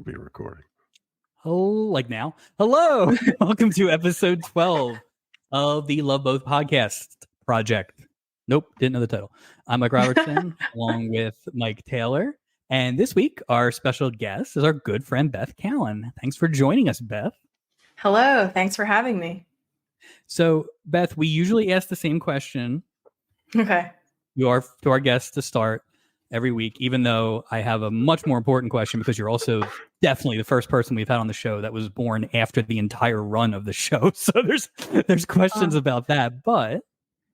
Be recording. Oh, like now? Hello. Welcome to episode 12 of the Love Both podcast project. Nope, didn't know the title. I'm Mike Robertson along with Mike Taylor. And this week, our special guest is our good friend, Beth Callan. Thanks for joining us, Beth. Hello. Thanks for having me. So, Beth, we usually ask the same question Okay. to our guests to start every week, even though I have a much more important question because you're also definitely the first person we've had on the show that was born after the entire run of the show. So there's questions about that. But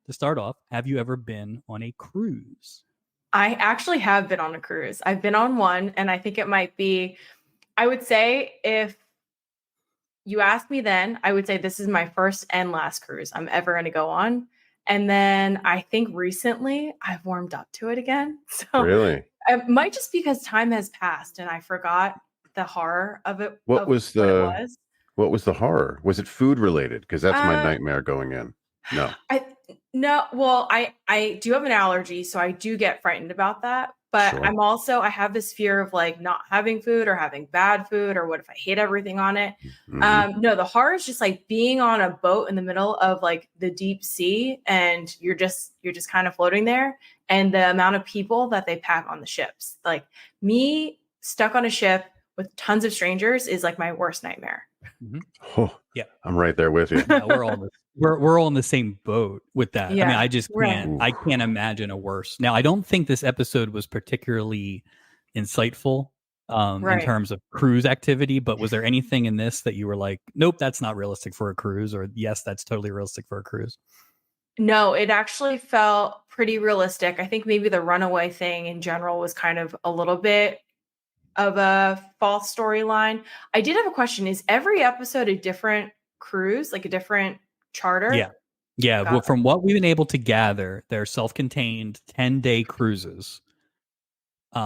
to start off, have you ever been on a cruise? I actually have been on a cruise. I've been on one, and I think it might be, I would say if you asked me then, I would say this is my first and last cruise I'm ever going to go on. And then I think recently I've warmed up to it again. So Really? it might just because time has passed and I forgot the horror of it. What was the horror? Was it food related? Because that's my nightmare going in. No. I do have an allergy, so I do get frightened about that. But sure. I have this fear of like not having food or having bad food, or what if I hate everything on it? Mm-hmm. No, the horror is just like being on a boat in the middle of like the deep sea, and you're just kind of floating there. And the amount of people that they pack on the ships, like me stuck on a ship with tons of strangers, is like my worst nightmare. Mm-hmm. Oh, yeah, I'm right there with you. Yeah, we're all in the same boat with that. Yeah, I mean, I just can't. Right. I can't imagine a worse. Now, I don't think this episode was particularly insightful in terms of cruise activity. But was there anything in this that you were like, nope, that's not realistic for a cruise, or yes, that's totally realistic for a cruise? No, it actually felt pretty realistic. I think maybe the runaway thing in general was kind of a little bit of a false storyline. I did have a question. Is every episode a different cruise, like a different charter? Yeah. Well, from what we've been able to gather, they're self-contained 10-day cruises.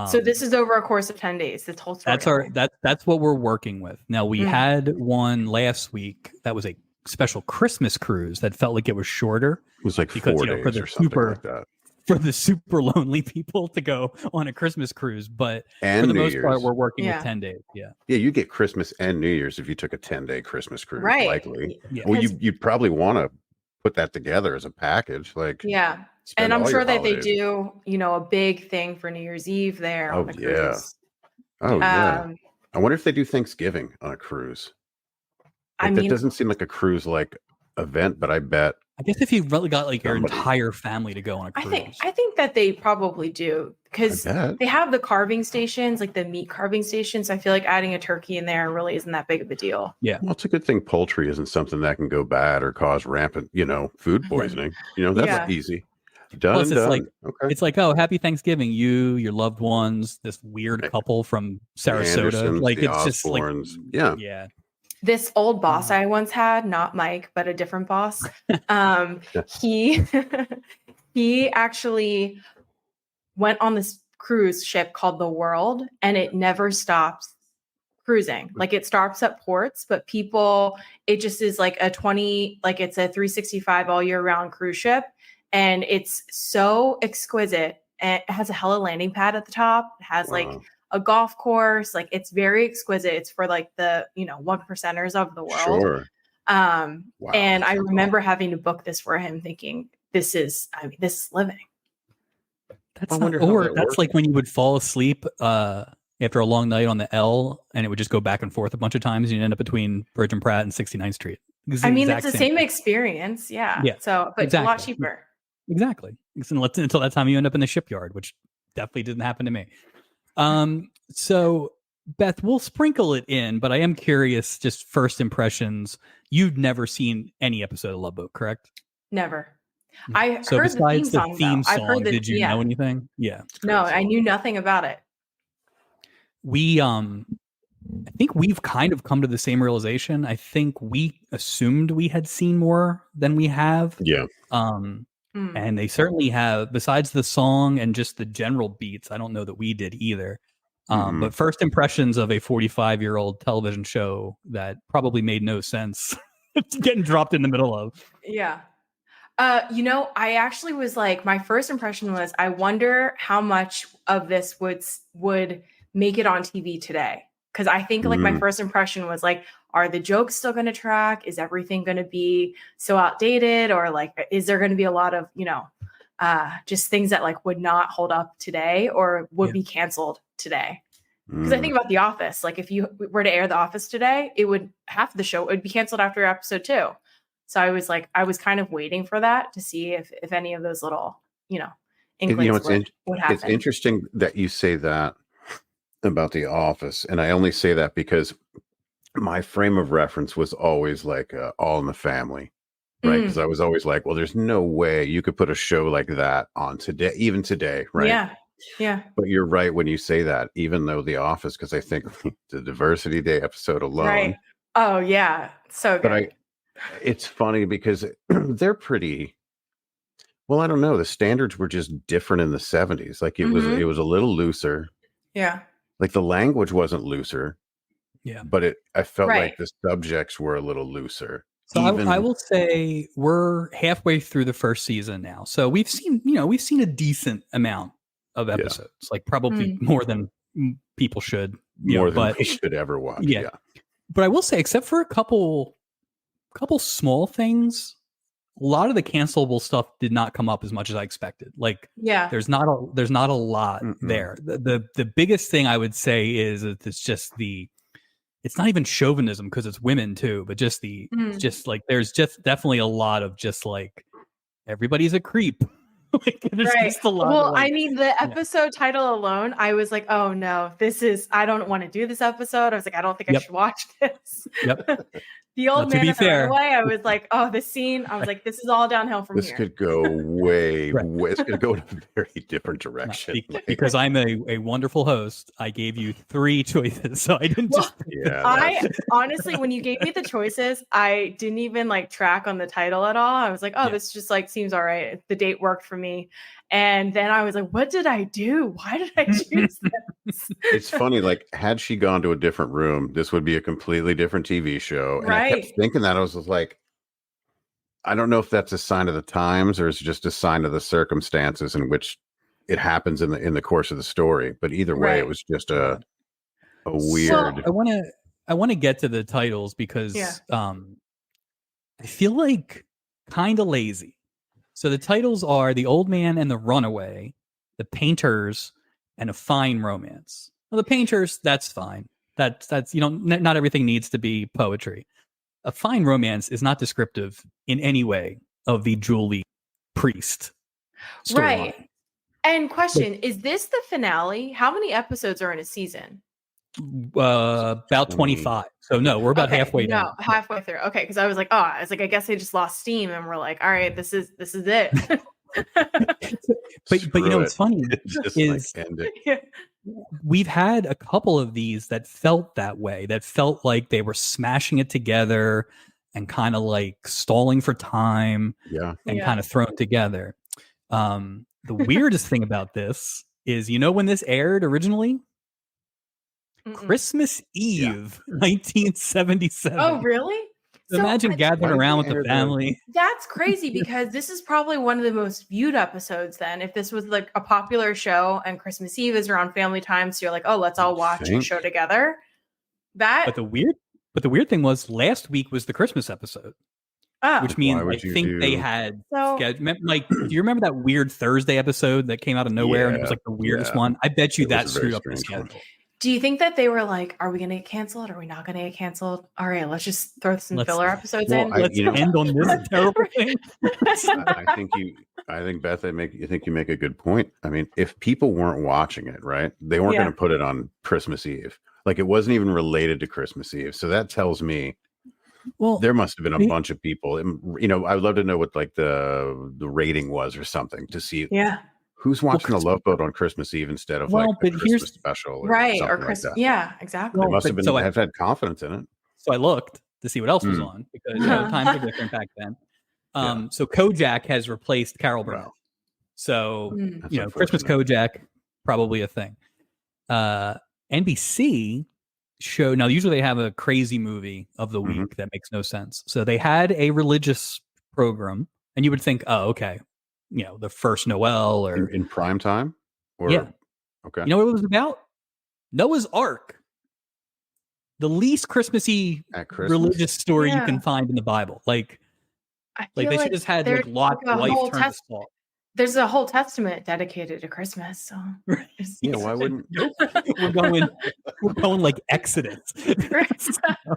So this is over a course of 10 days. This whole story. That's what we're working with. Now we had one last week that was a special Christmas cruise that felt like it was shorter. It was like 4 days or something like that. For the super lonely people to go on a Christmas cruise, but and for the New most Year's. part, we're working with 10 days. Yeah, you get Christmas and New Year's if you took a 10-day Christmas cruise. Right. Likely. Yeah. Well, you'd probably want to put that together as a package. Like, yeah, and I'm sure that they do, a big thing for New Year's Eve there on the cruise. Yeah. I wonder if they do Thanksgiving on a cruise. Like, that doesn't seem like a cruise-like event, but I bet. I guess if you really got like your entire family to go on a cruise. I think that they probably do, because they have the carving stations, like the meat carving stations. I feel like adding a turkey in there really isn't that big of a deal. Yeah. Well, it's a good thing poultry isn't something that can go bad or cause rampant, food poisoning. That's easy. Done. Plus, it's like, oh, happy Thanksgiving, you, your loved ones, this weird couple from Sarasota. Like, it's just like, yeah. This old boss I once had, not Mike, but a different boss. He actually went on this cruise ship called the World, and it never stops cruising. Like, it stops at ports, but it just is like it's a 365 all year round cruise ship. And it's so exquisite. And it has a hella landing pad at the top. It has a golf course. Like, it's very exquisite. It's for like the, 1%ers of the world. Sure. And I remember having to book this for him, thinking this is living. That's like when you would fall asleep after a long night on the L, and it would just go back and forth a bunch of times, and you'd end up between Bridge and Pratt and 69th Street. It's the same experience. Yeah. So, but exactly. A lot cheaper. Exactly. Until that time you end up in the shipyard, which definitely didn't happen to me. So Beth, we'll sprinkle it in, but I am curious, just first impressions. You'd never seen any episode of Love Boat, correct? Never. I heard the theme song, did you know anything? Yeah. No, I knew nothing about it. I think we've kind of come to the same realization. I think we assumed we had seen more than we have. Yeah. And they certainly have, besides the song and just the general beats. I don't know that we did either. But first impressions of a 45-year-old television show that probably made no sense getting dropped in the middle of. Yeah. I actually was like, my first impression was, I wonder how much of this would make it on TV today. Because I think like my first impression was like, are the jokes still going to track? Is everything going to be so outdated? Or like, is there going to be a lot of, just things that like would not hold up today or would be canceled today? Because I think about The Office. Like if you were to air The Office today, half the show would be canceled after episode 2. So I was kind of waiting for that to see if any of those little, inklings would happen. It's interesting that you say that about The Office. And I only say that because my frame of reference was always like All in the Family, right? Because I was always like, well, there's no way you could put a show like that on today, even today, right? Yeah. But you're right when you say that, even though The Office, because I think the Diversity Day episode alone. Right. Oh, yeah. So good. But it's funny because they're pretty, well, I don't know. The standards were just different in the 70s. Like it was a little looser. Yeah. Like the language wasn't looser. Yeah. But I felt like the subjects were a little looser. So I will say we're halfway through the first season now. So we've seen a decent amount of episodes, like probably more than people should. More than we should ever watch. Yeah. But I will say, except for a couple small things, a lot of the cancelable stuff did not come up as much as I expected. Like, there's not a lot there. The biggest thing I would say is that it's just it's not even chauvinism because it's women too, but just just like there's just definitely a lot of just like everybody's a creep. Like, just a lot well, I mean, the episode title alone, I was like, oh no, I don't want to do this episode. I was like, I don't think I should watch this. Yep. The old man in the runaway, I was like, oh, this scene, I was like, this is all downhill from here. This could go way, it's going to go in a very different direction. Because I'm a wonderful host, I gave you 3 choices, so I didn't I honestly, when you gave me the choices, I didn't even like track on the title at all. I was like, oh, this just like seems all right. The date worked for me. And then I was like, what did I do? Why did I choose this? It's funny, like, had she gone to a different room, this would be a completely different TV show. And I kept thinking that. I was just like, I don't know if that's a sign of the times or it's just a sign of the circumstances in which it happens in the course of the story. But either way, it was just a weird. So I want to get to the titles because I feel like kind of lazy. So the titles are The Old Man and the Runaway, The Painters, and A Fine Romance. Well, The Painters, that's fine. That's not everything needs to be poetry. A Fine Romance is not descriptive in any way of the Julie Priest storyline. Right. And question, is this the finale? How many episodes are in a season? About 25. So no, we're about halfway down. No, halfway through. Okay, because I was like, I guess they just lost steam, and we're like, all right, this is it. but what's funny is we've had a couple of these that felt that way. That felt like they were smashing it together and kind of like stalling for time. And kind of thrown together. The weirdest thing about this is, when this aired originally. Christmas Eve, 1977. Oh, really? So imagine gathering around with the family. That's crazy because this is probably one of the most viewed episodes then. If this was like a popular show and Christmas Eve is around family time, so you're like, oh, let's all watch a show together. But the weird thing was last week was the Christmas episode. Which means I think they had like, do you remember that weird Thursday episode that came out of nowhere and it was like the weirdest one? I bet you that screwed up the schedule. Do you think that they were like, are we going to get canceled? Are we not going to get canceled? All right, let's just throw some filler episodes in. Let's end on this terrible thing. I think Beth, I think you make a good point. I mean, if people weren't watching it, right, they weren't going to put it on Christmas Eve. Like it wasn't even related to Christmas Eve. So that tells me, there must have been a bunch of people. I would love to know what like the rating was or something to see. Who's watching The Love Boat on Christmas Eve instead of like a Christmas special? Or Christmas. Like yeah, exactly. They must have been. I've had confidence in it. So I looked to see what else was on because times were different back then. So Kojak has replaced Carol Burnett. So Christmas Kojak probably a thing. NBC show now. Usually they have a crazy movie of the week that makes no sense. So they had a religious program, and you would think, oh, okay. The first Noel or in prime time? Okay. You know what it was about? Noah's Ark. the least Christmassy religious story you can find in the Bible. Like they should have had like Lot's wife turn to salt. There's a whole testament dedicated to Christmas. So yeah, why wouldn't we're going like Exodus.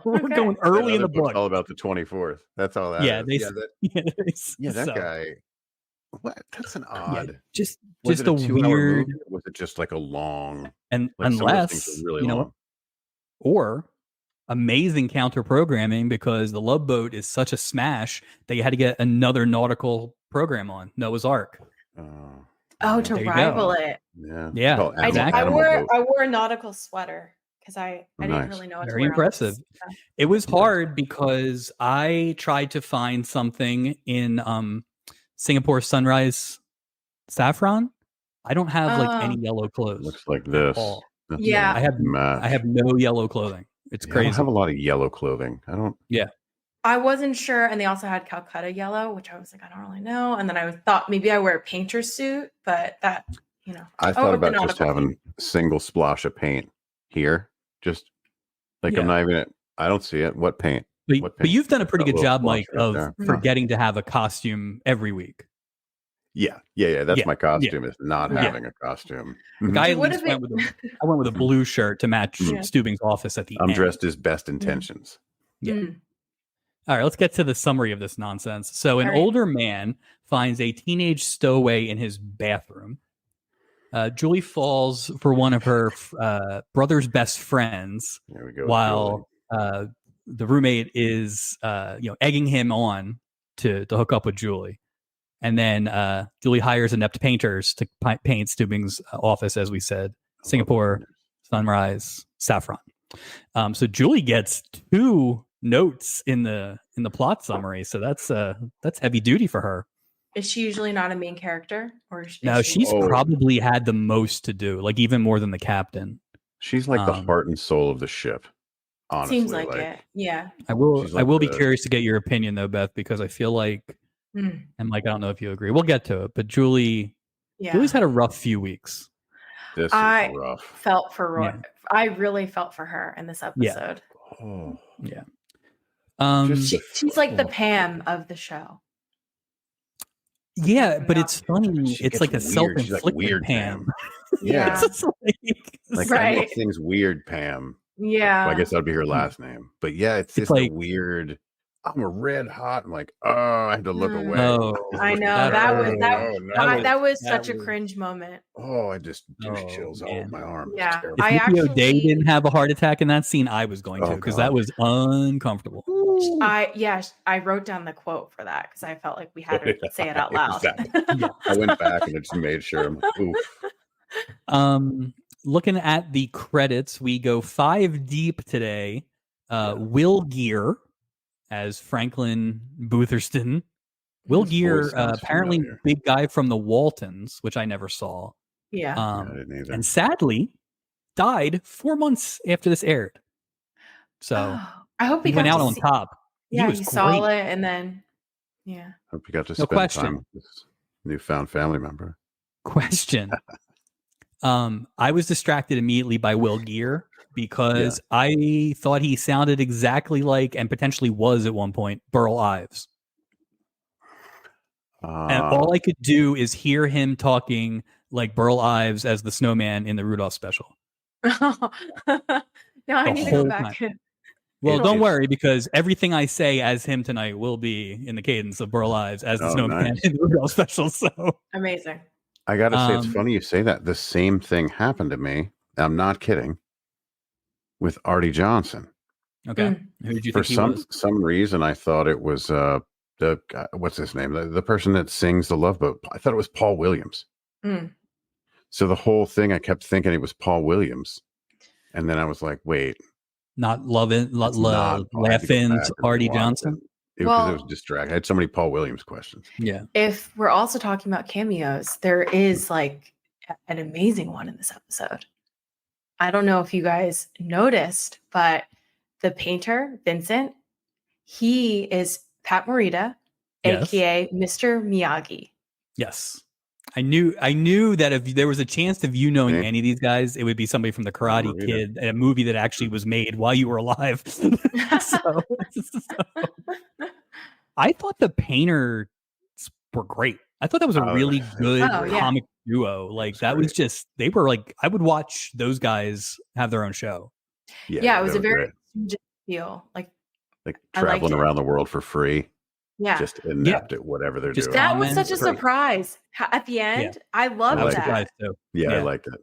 We're going early in the book. All about the 24th. That's all that is. That guy. What? That's an odd. Just a weird. Movie? Was it just like a long? And like unless really long. Or amazing counter programming, because the Love Boat is such a smash that you had to get another nautical program on Noah's Ark. To rival it. Yeah. I wore a nautical sweater because I didn't really know what to wear. Very impressive. It was hard because I tried to find something in Singapore Sunrise Saffron. I don't have like any yellow clothes. Looks like this. Yeah, I have no yellow clothing. It's crazy. I don't have a lot of yellow clothing. I don't. Yeah. I wasn't sure, and they also had Calcutta yellow, which I was like, I don't really know. And then I thought maybe I wear a painter's suit, but that, I thought about just having a single splash of paint here, just like I'm not even. I don't see it. What paint? But you've done a pretty good job, Mike, of forgetting to have a costume every week. Yeah. That's my costume is not having a costume. I went with a blue shirt to match Stubing's office at the end. I'm dressed as best intentions. Yeah. All right, let's get to the summary of this nonsense. So an older man finds a teenage stowaway in his bathroom. Julie falls for one of her brother's best friends. There we go. While the roommate is egging him on to hook up with Julie. And then Julie hires inept painters to paint Stubing's office, as we said, Singapore, Sunrise, Saffron. So Julie gets 2 notes in the plot summary. So that's heavy duty for her. Is she usually not a main character? Or she's probably had the most to do, like even more than the captain. She's like the heart and soul of the ship. Honestly, seems like it. Yeah. I will be curious to get your opinion though, Beth, because I feel like, and Mike, I don't know if you agree. We'll get to it, but Julie's had a rough few weeks. This is rough. Felt for Roy. Yeah. I really felt for her in this episode. Yeah. She's like the Pam of the show. Yeah, but it's funny. It's like a self-inflicted weird Pam. Yeah. Like I make things weird, Pam. Yeah. Well, I guess that'd be her last name. But yeah, it's just like a weird. I'm a red hot. I'm like, I had to look away. Oh, I know that was such a cringe moment. Oh, I just chills all over my arm. Yeah, if Day didn't have a heart attack in that scene, I was going to, because that was uncomfortable. I wrote down the quote for that because I felt like we had to say it out loud. I went back and I just made sure. I'm like, oof. Looking at the credits, we go 5 deep today. Will Gear as Franklin Bootherston. Will Gear, apparently big guy from the Waltons, which I never saw. Yeah. I didn't either. And sadly, died 4 months after this aired. So I hope he went out on top. Yeah, he saw it, and then hope you got to spend time with this newfound family member. Question. I was distracted immediately by Will Gear because I thought he sounded exactly like, and potentially was at one point, Burl Ives. And all I could do is hear him talking like Burl Ives as the snowman in the Rudolph special. Now I need to go back. Well, don't worry, because everything I say as him tonight will be in the cadence of Burl Ives as the snowman in the Rudolph special. So amazing. I gotta say, it's funny you say that. The same thing happened to me. I'm not kidding. With Artie Johnson. Okay. Who did you think For some reason, I thought it was the what's his name? The person that sings The Love Boat. I thought it was Paul Williams. So the whole thing, I kept thinking it was Paul Williams, and then I was like, wait, not laughing Artie Johnson. It was distracting. I had so many Paul Williams questions. Yeah. If we're also talking about cameos, there is like an amazing one in this episode. I don't know if you guys noticed, but the painter, Vincent, he is Pat Morita, aka Mr. Miyagi. Yes. I knew that if there was a chance of you knowing any of these guys, it would be somebody from the Karate Kid, a movie that actually was made while you were alive. so, I thought the Painters were great. I thought that was a really good comic duo. Like that was just, they were like, I would watch those guys have their own show. Yeah, it was a very feel like traveling around the world for free. Yeah, just inept at whatever they're doing. That was such a surprise at the end. I loved that. Yeah, I liked it.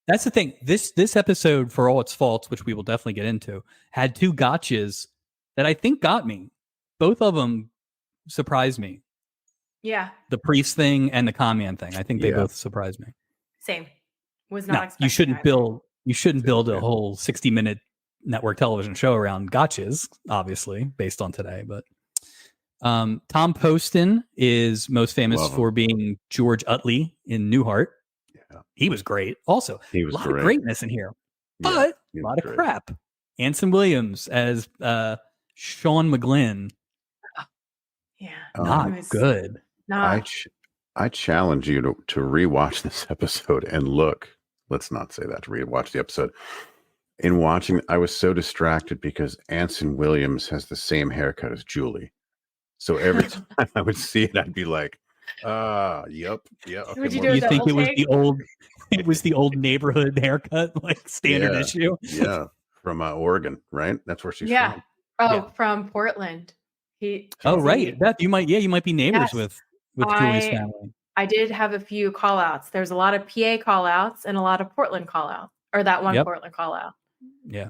That's the thing. This episode, for all its faults, which we will definitely get into, had two gotchas that I think got me. Both of them surprised me. Yeah, the priest thing and the con man thing. I think they both surprised me. Same. Was not expecting. You shouldn't build a whole 60-minute network television show around gotchas, obviously, based on today, but. Tom Poston is most famous for being George Utley in Newhart. Yeah. He was great. Also, he was a lot of greatness in here, but a lot of crap. Anson Williams as Sean McGlynn. Not good. I challenge you to rewatch this episode and look. Let's not say that, to rewatch the episode. In watching, I was so distracted because Anson Williams has the same haircut as Julie. So every time I would see it, I'd be like, yep. Okay, you think it was the old neighborhood haircut, like standard issue? Yeah. From Oregon, right? That's where she's from. From Portland. Right. Beth, you might be neighbors with Julie's family. I did have a few call outs. There's a lot of PA call outs and a lot of Portland call outs, or that one Portland call out. Yeah.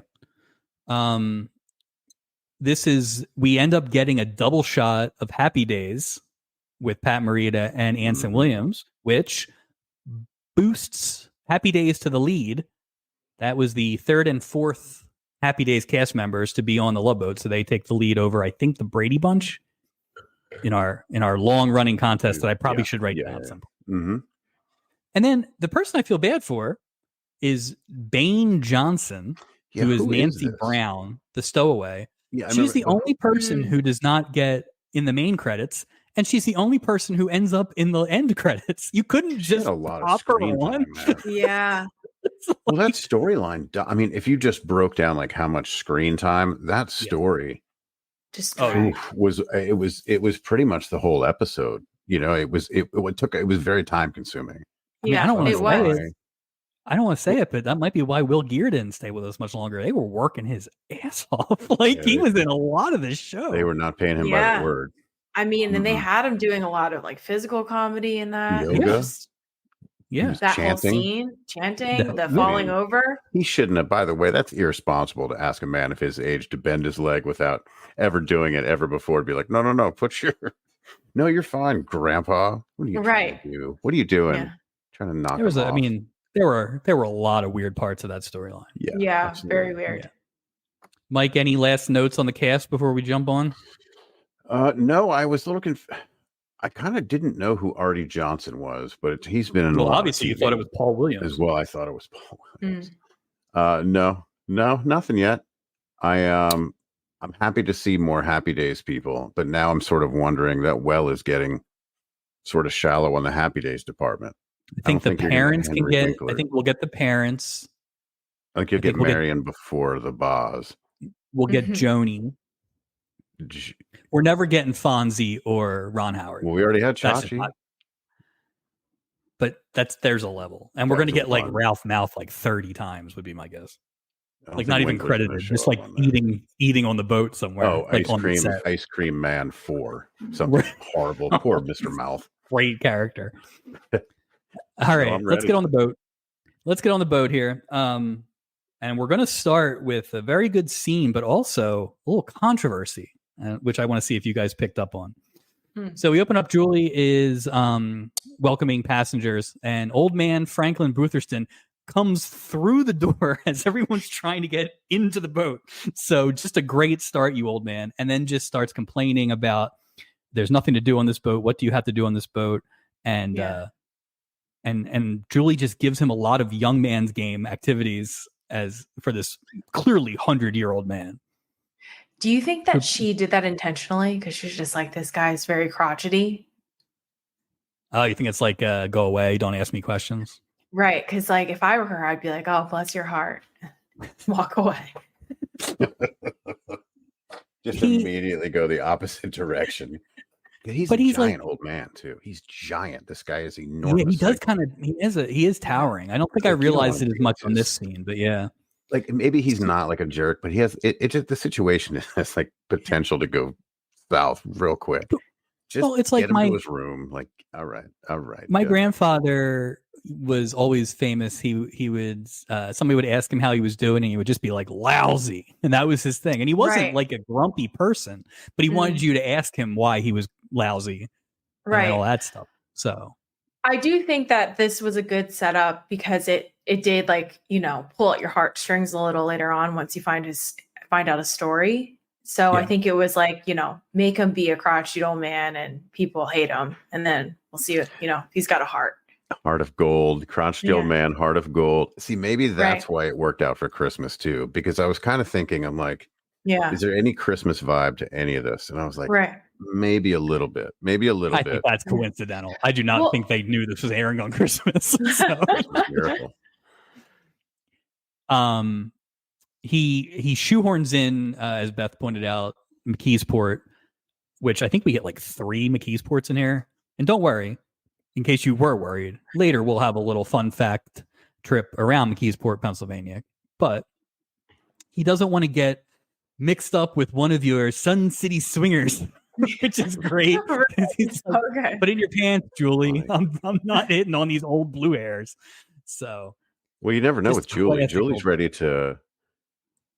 We end up getting a double shot of Happy Days with Pat Morita and Anson Williams, which boosts Happy Days to the lead. That was the third and fourth Happy Days cast members to be on the Love Boat, so they take the lead over, I think, the Brady Bunch in our long running contest that I probably should write down. Mm-hmm. And then the person I feel bad for is Bane Johnson, who is Nancy Brown, the stowaway. Yeah, she's the only person who does not get in the main credits, and she's the only person who ends up in the end credits. You couldn't just a lot of screen time. Yeah. Well, that storyline. I mean, if you just broke down like how much screen time that story was pretty much the whole episode. You know, it was very time consuming. Yeah, I don't want to say it, but that might be why Will Geer didn't stay with us much longer. They were working his ass off. He was in a lot of this show. They were not paying him by the word. I mean, and they had him doing a lot of like physical comedy in that. Yoga. That whole scene, chanting, the falling over. He shouldn't have. By the way, that's irresponsible to ask a man of his age to bend his leg without ever doing it ever before. To be like, no, no, you're fine, Grandpa. What are you trying to do? What are you doing? Yeah. Trying to knock him off. There were a lot of weird parts of that storyline. Yeah, very weird. Yeah. Mike, any last notes on the cast before we jump on? No, I was a little I kind of didn't know who Artie Johnson was, but he's been in a lot. Obviously, you thought it was Paul Williams as well. I thought it was Paul Williams. No, nothing yet. I'm happy to see more Happy Days people, but now I'm sort of wondering that well is getting sort of shallow on the Happy Days department. I think the parents can get. Winkler. I think we'll get the parents. I think you'll get Marion before the Boz. We'll get Joni. We're never getting Fonzie or Ron Howard. Well, we already had Chachi. But there's a level, and we're going to get like Ralph Mouth like 30 times would be my guess. Like not even credited, just like eating on the boat somewhere. Oh, like Ice Cream Man 4, something horrible. Poor Mr. Mouth. Great character. All right, let's get on the boat. Let's get on the boat here. And we're going to start with a very good scene, but also a little controversy, which I want to see if you guys picked up on. So we open up. Julie is welcoming passengers, and old man Franklin Bootherston comes through the door as everyone's trying to get into the boat. So just a great start, you old man. And then just starts complaining about there's nothing to do on this boat. What do you have to do on this boat? And Julie just gives him a lot of young man's game activities as for this clearly 100-year-old man. Do you think that she did that intentionally? Because she's just like, this guy's very crotchety. Oh, you think it's like go away, don't ask me questions? Right, because like if I were her, I'd be like, oh, bless your heart. Walk away. Just immediately go the opposite direction. He's a giant old man too. He's giant. This guy is enormous. Yeah, he does kind of. He is towering. I don't think I realized it as much on this scene, but yeah. Like maybe he's not like a jerk, but he has it just the situation has like potential to go south real quick. Just it's like get him to his room. Like, all right. My grandfather was always famous. He would somebody would ask him how he was doing, and he would just be like lousy, and that was his thing. And he wasn't like a grumpy person, but he wanted you to ask him why he was lousy, and all that stuff. So I do think that this was a good setup because it did like pull at your heartstrings a little later on once you find out a story. So I think it was like, make him be a crotchety old man and people hate him. And then we'll see if, he's got a heart. Heart of gold, crotchety old man, heart of gold. See, maybe that's why it worked out for Christmas too, because I was kind of thinking, I'm like, is there any Christmas vibe to any of this? And I was like, maybe a little bit, I think that's coincidental. I do not think they knew this was airing on Christmas. So. Miracle. He shoehorns in, as Beth pointed out, McKeesport, which I think we get like 3 McKeesports in here. And don't worry, in case you were worried, later we'll have a little fun fact trip around McKeesport, Pennsylvania. But he doesn't want to get mixed up with one of your Sun City swingers, which is great. Like, put in your pants, Julie. I'm not hitting on these old blue hairs. So, well, you never know with Julie. Julie's ready to.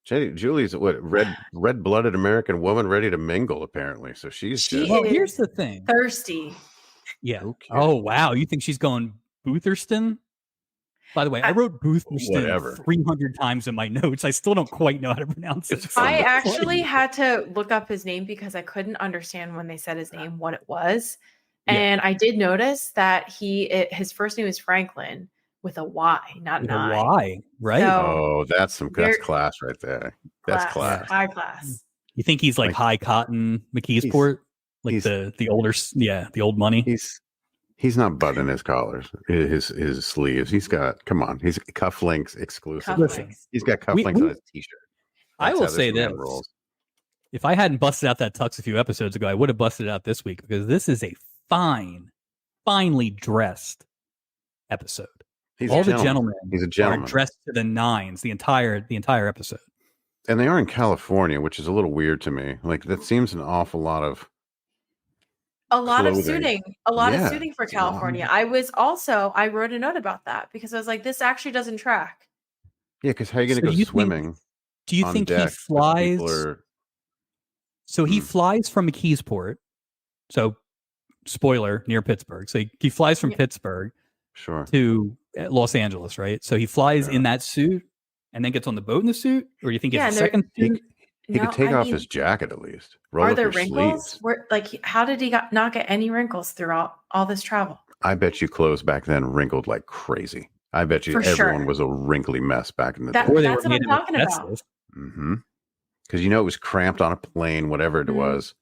Julie's what red-blooded American woman ready to mingle apparently. So she's here's the thing. Thirsty. Yeah. Okay. Oh wow. You think she's going Bootherston? By the way, I wrote Bootherston 300 times in my notes. I still don't quite know how to pronounce it. I actually had to look up his name because I couldn't understand when they said his name what it was. And I did notice that his first name is Franklin. With a Y, not an I. Y, right? So that's class right there. That's class. High class. You think he's like high cotton McKeesport? Like the older, the old money? He's not buttoning his collars, his sleeves. He's got he's cufflinks exclusive. Listen, he's got cufflinks on his t-shirt. I will say this. If I hadn't busted out that tux a few episodes ago, I would have busted it out this week because this is a finely dressed episode. All the gentlemen are dressed to the nines the entire episode. And they are in California, which is a little weird to me. Like that seems an awful lot of suiting. A lot of suiting for California. I wrote a note about that because I was like, this actually doesn't track. Yeah, because how are you going to go swimming? Do you think he flies? So he flies from McKeesport. So spoiler, near Pittsburgh. So he flies from Pittsburgh to Los Angeles, right? So he flies in that suit and then gets on the boat in the suit, or do you think it's a second suit? He could take off his jacket at least. Are there wrinkles? How did he not get any wrinkles throughout all this travel? I bet you clothes back then wrinkled like crazy. I bet you everyone was a wrinkly mess back in the day. That's what I'm talking about. Mm-hmm. Because it was cramped on a plane, whatever it was.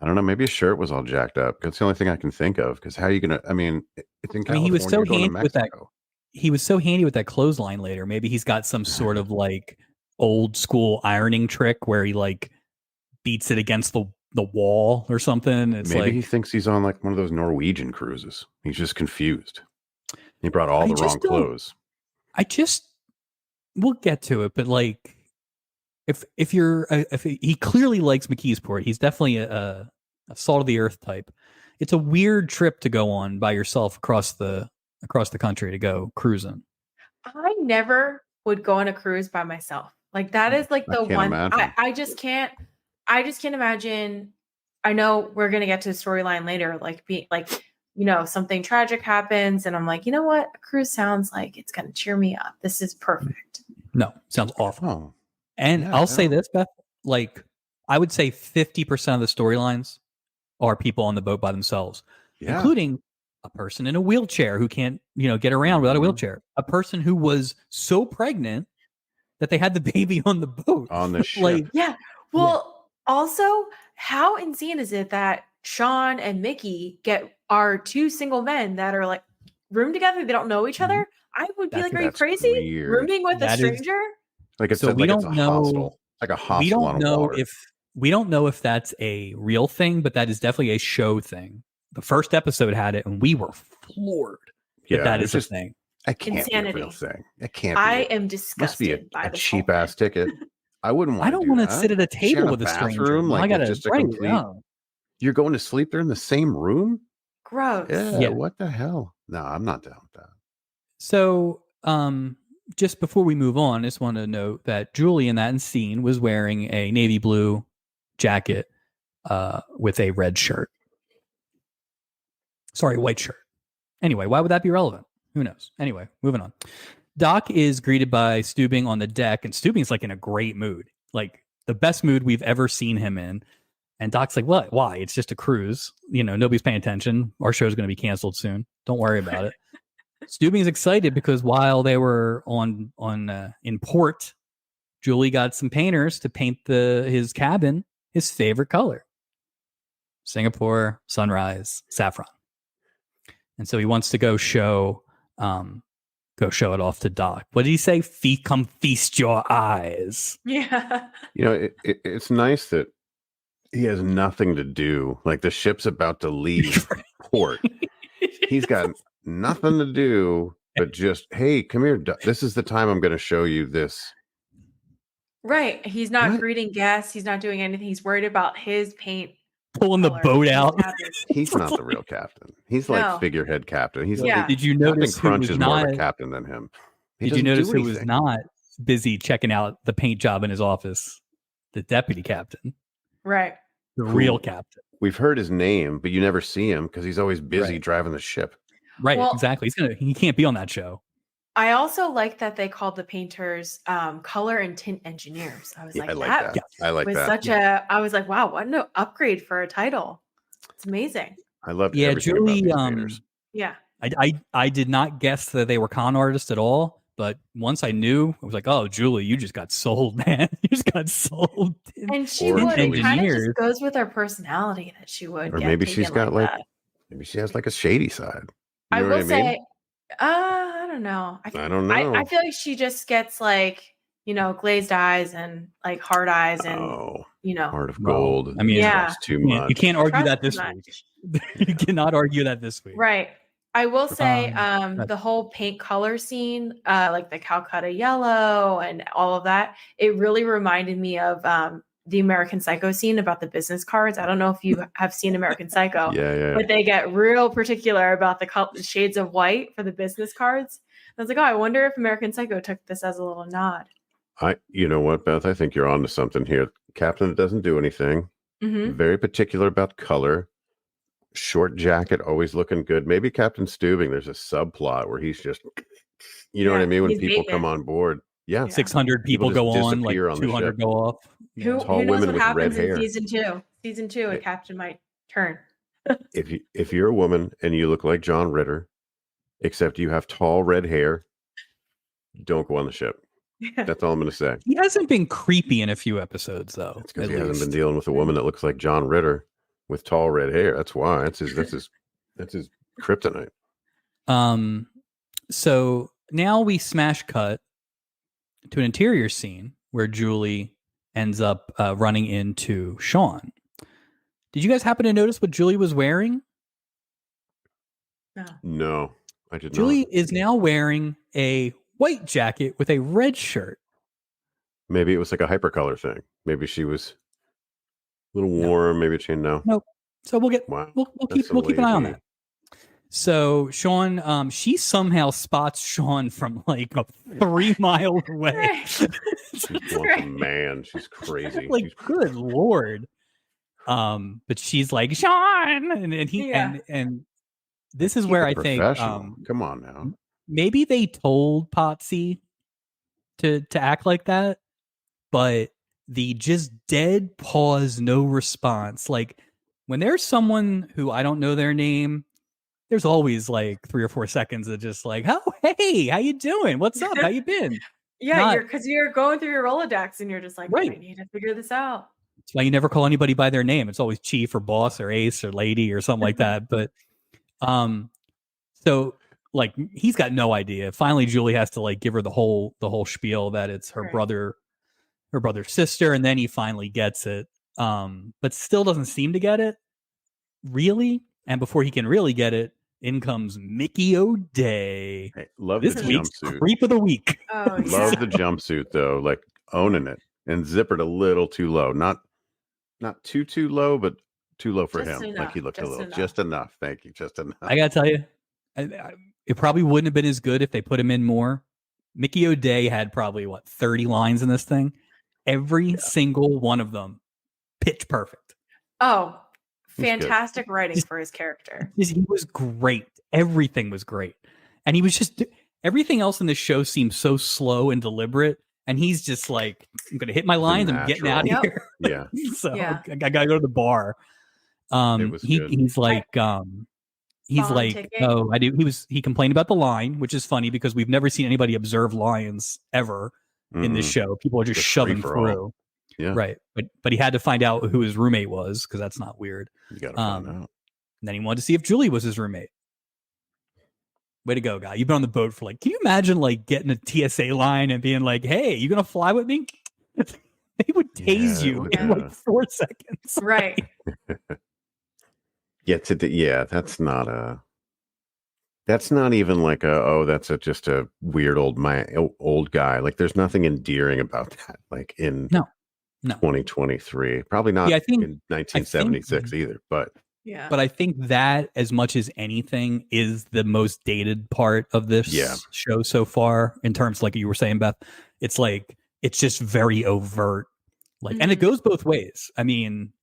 I don't know. Maybe his shirt was all jacked up. That's the only thing I can think of. Because how are you gonna? I mean, it's in California. He was so handy with that. He was so handy with that clothesline later. Maybe he's got some sort of like old school ironing trick where he like beats it against the wall or something. It's maybe he thinks he's on like one of those Norwegian cruises. He's just confused. He brought all the wrong clothes. We'll get to it, but like. If he clearly likes McKeesport, he's definitely a salt of the earth type. It's a weird trip to go on by yourself across the country to go cruising. I never would go on a cruise by myself. Like that is like the one. I just can't imagine. I know we're gonna get to the storyline later. Like being like something tragic happens, and I'm like, you know what? A cruise sounds like it's gonna cheer me up. This is perfect. No, sounds awful. Oh. And I'll say this, Beth, like I would say 50% of the storylines are people on the boat by themselves, including a person in a wheelchair who can't, get around without a wheelchair, a person who was so pregnant that they had the baby on the boat. On the ship. Also, how insane is it that Sean and Mickey get are two single men that are like room together. They don't know each other. I would be like, are you crazy? Weird. Rooming with a stranger? Like it's so we don't know. Hostel, like a hostel. We don't know water. we don't know if that's a real thing, but that is definitely a show thing. The first episode had it, and we were floored. Yeah, that is a thing. I can't be a real thing. It can't. I am disgusted. Must be a cheap ass ticket. I wouldn't want. I don't want to sit at a table with a stranger. Like I got just a complete. You're going to sleep there in the same room? Gross. Yeah. What the hell? No, I'm not down with that. So, just before we move on, I just want to note that Julie in that scene was wearing a navy blue jacket with a red shirt. Sorry, white shirt. Anyway, why would that be relevant? Who knows? Anyway, moving on. Doc is greeted by Steubing on the deck, and Steubing's like in a great mood, like the best mood we've ever seen him in. And Doc's like, what? Why? It's just a cruise. You know, nobody's paying attention. Our show's going to be canceled soon. Don't worry about it. Steubing's excited because while they were in port, Julie got some painters to paint his cabin his favorite color: Singapore sunrise saffron. And so he wants to go show it off to Doc. What did he say? Come feast your eyes. Yeah. You know, it's nice that he has nothing to do. Like the ship's about to leave port. He's got nothing to do but just, hey, come here. This is the time I'm going to show you this. Right. He's not greeting guests. He's not doing anything. He's worried about his paint. Pulling the boat out. He's not the real captain. He's like figurehead captain. He's like, did you notice Crunch is more of a captain than him? Did you notice who was not busy checking out the paint job in his office? The deputy captain. Right. The real captain. We've heard his name, but you never see him because he's always busy driving the ship. Right, well, exactly. He can't be on that show. I also like that they called the painters color and tint engineers. I was like, I like that. I like that. I was like, wow, what an upgrade for a title. It's amazing. I love Julie. Yeah. I did not guess that they were con artists at all, but once I knew, I was like, oh, Julie, you just got sold, man. You just got sold. And she would. It kind of just goes with her personality that she would. Or maybe she's got maybe she has like a shady side. You know I will say. I don't know. I don't know. I feel like she just gets like, you know, glazed eyes and like hard eyes and, you know, heart of gold. I mean, it's too much. You can't argue that this week. You cannot argue that this week. Right. I will say the whole paint color scene, like the Calcutta yellow and all of that, it really reminded me of the American Psycho scene about the business cards. I don't know if you have seen American Psycho, but they get real particular about the shades of white for the business cards. I was like, oh, I wonder if American Psycho took this as a little nod. You know what, Beth? I think you're on to something here. Captain doesn't do anything. Mm-hmm. Very particular about color. Short jacket, always looking good. Maybe Captain Steubing, there's a subplot where he's just, you know what I mean? When people come on board. Yeah. 600 people go on, like 200 go off. Who knows what happens in season 2? Season 2, a captain might turn. If you're a woman and you look like John Ritter, except you have tall red hair, don't go on the ship. That's all I'm going to say. He hasn't been creepy in a few episodes, though. It's because he hasn't been dealing with a woman that looks like John Ritter with tall red hair. That's why. That's his kryptonite. So now we smash cut to an interior scene where Julie ends up running into Sean. Did you guys happen to notice what Julie was wearing? No, I did not. Julie is now wearing a white jacket with a red shirt. Maybe it was like a hypercolor thing. Maybe she was a little warm. Maybe she Nope. So we'll keep an eye on that. So Sean, she somehow spots Sean from like 3 miles away. She's a man. She's crazy. Like, good Lord. But she's like, Sean, and he and this is where I think come on now. Maybe they told Potsy to act like that, but the just dead pause, no response. Like when there's someone who I don't know their name, there's always like 3 or 4 seconds of just like, oh, hey, how you doing? What's up? How you been? Because you're going through your Rolodex and you're just like, I need to figure this out. That's why you never call anybody by their name. It's always chief or boss or ace or lady or something like that. But So like he's got no idea. Finally, Julie has to like give her the whole spiel that it's her brother's sister, and then he finally gets it. But still doesn't seem to get it really. And before he can really get it, in comes Mickey O'Day. Hey, love this the week's jumpsuit. Creep of the week. Oh, yeah. Love the jumpsuit though, like owning it, and zippered a little too low. Not too low, but too low for Just him. enough, Like he looked a little, enough. just enough. Thank you, just enough. I gotta tell you, it probably wouldn't have been as good if they put him in more. Mickey O'Day had probably 30 lines in this thing. Every single one of them, pitch perfect. Oh, fantastic writing for his character. He was great. Everything was great, and he was just everything else in the show seemed so slow and deliberate. And he's just like, I'm gonna hit my lines. I'm getting out of here. Yeah. So I gotta go to the bar. He's like, oh, I do. He complained about the line, which is funny because we've never seen anybody observe lines ever in this show. People are just shoving through. Yeah. Right. But he had to find out who his roommate was because that's not weird. You got to find out. And then he wanted to see if Julie was his roommate. Way to go, guy. You've been on the boat for can you imagine getting a TSA line and being like, hey, you going to fly with me? They would tase you in 4 seconds. Right. That's not even like just a weird old guy. Like there's nothing endearing about that. Like in no 2023, probably not in 1976 either. But yeah, but I think that as much as anything is the most dated part of this show so far in terms, like you were saying, Beth, it's it's just very overt. And it goes both ways. I mean,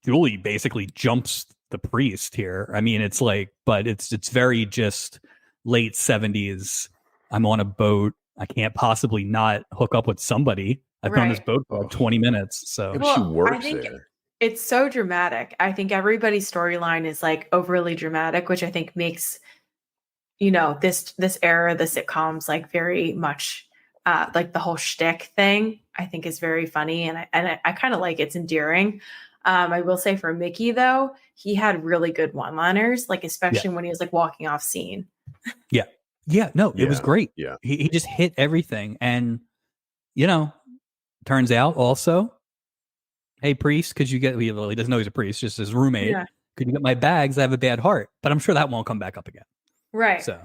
Julie basically jumps the priest here. I mean, it's but it's very just late 70s. I'm on a boat. I can't possibly not hook up with somebody. I've been on this boat for 20 minutes. So she works there. It's so dramatic. I think everybody's storyline is overly dramatic, which I think makes, this era, the sitcoms, very much the whole shtick thing, I think is very funny. And I kind of it's endearing. I will say for Mickey, though, he had really good one-liners, especially when he was walking off scene. Yeah. No, it was great. Yeah. He just hit everything. And, turns out also, hey, priest, could you get, he doesn't know he's a priest, just his roommate. Yeah. Could you get my bags? I have a bad heart. But I'm sure that won't come back up again. Right. So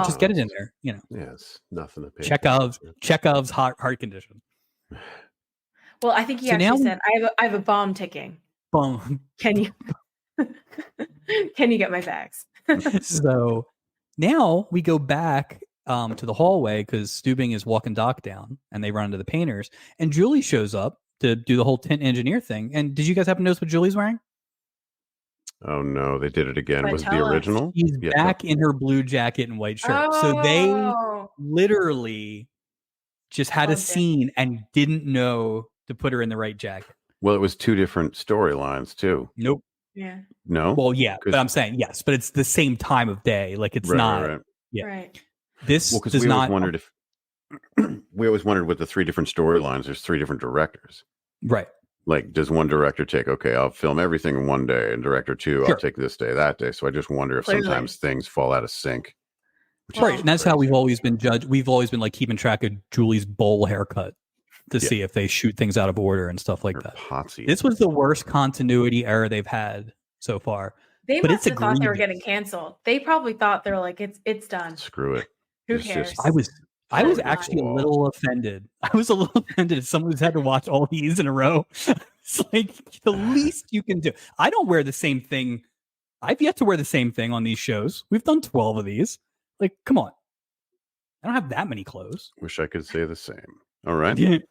just get it in there, Yes, nothing to pay. Chekhov's heart condition. Well, I think he actually said, I have a bomb ticking. Bomb. Can you get my bags? So now we go back to the hallway because Steubing is walking Doc down and they run into the painters. And Julie shows up to do the whole tint engineer thing. And did you guys happen to notice what Julie's wearing? Oh, no, they did it again. Was it the original? She's back in her blue jacket and white shirt. Oh. So they literally just had a scene and didn't know to put her in the right jacket. Well, it was 2 different storylines too. Nope. Yeah. No? Well, yeah, but I'm saying yes, but it's the same time of day. It's not. Right. Yeah. Right. This does we not. Always wondered with the 3 different storylines, there's 3 different directors. Right. Does one director take, I'll film everything in one day, and director 2, I'll take this day, that day. So I just wonder if sometimes things fall out of sync. Right. And that's how we've always been judged. We've always been keeping track of Julie's bowl haircut to see if they shoot things out of order and stuff like that. Potsy. This was the worst continuity error they've had so far. They must have thought they were getting canceled. They probably thought they were it's done. Screw it. Who cares? I was actually a little offended. I was a little offended as someone who's had to watch all these in a row. It's the least you can do. I don't wear the same thing. I've yet to wear the same thing on these shows. We've done 12 of these. Come on. I don't have that many clothes. Wish I could say the same. All right.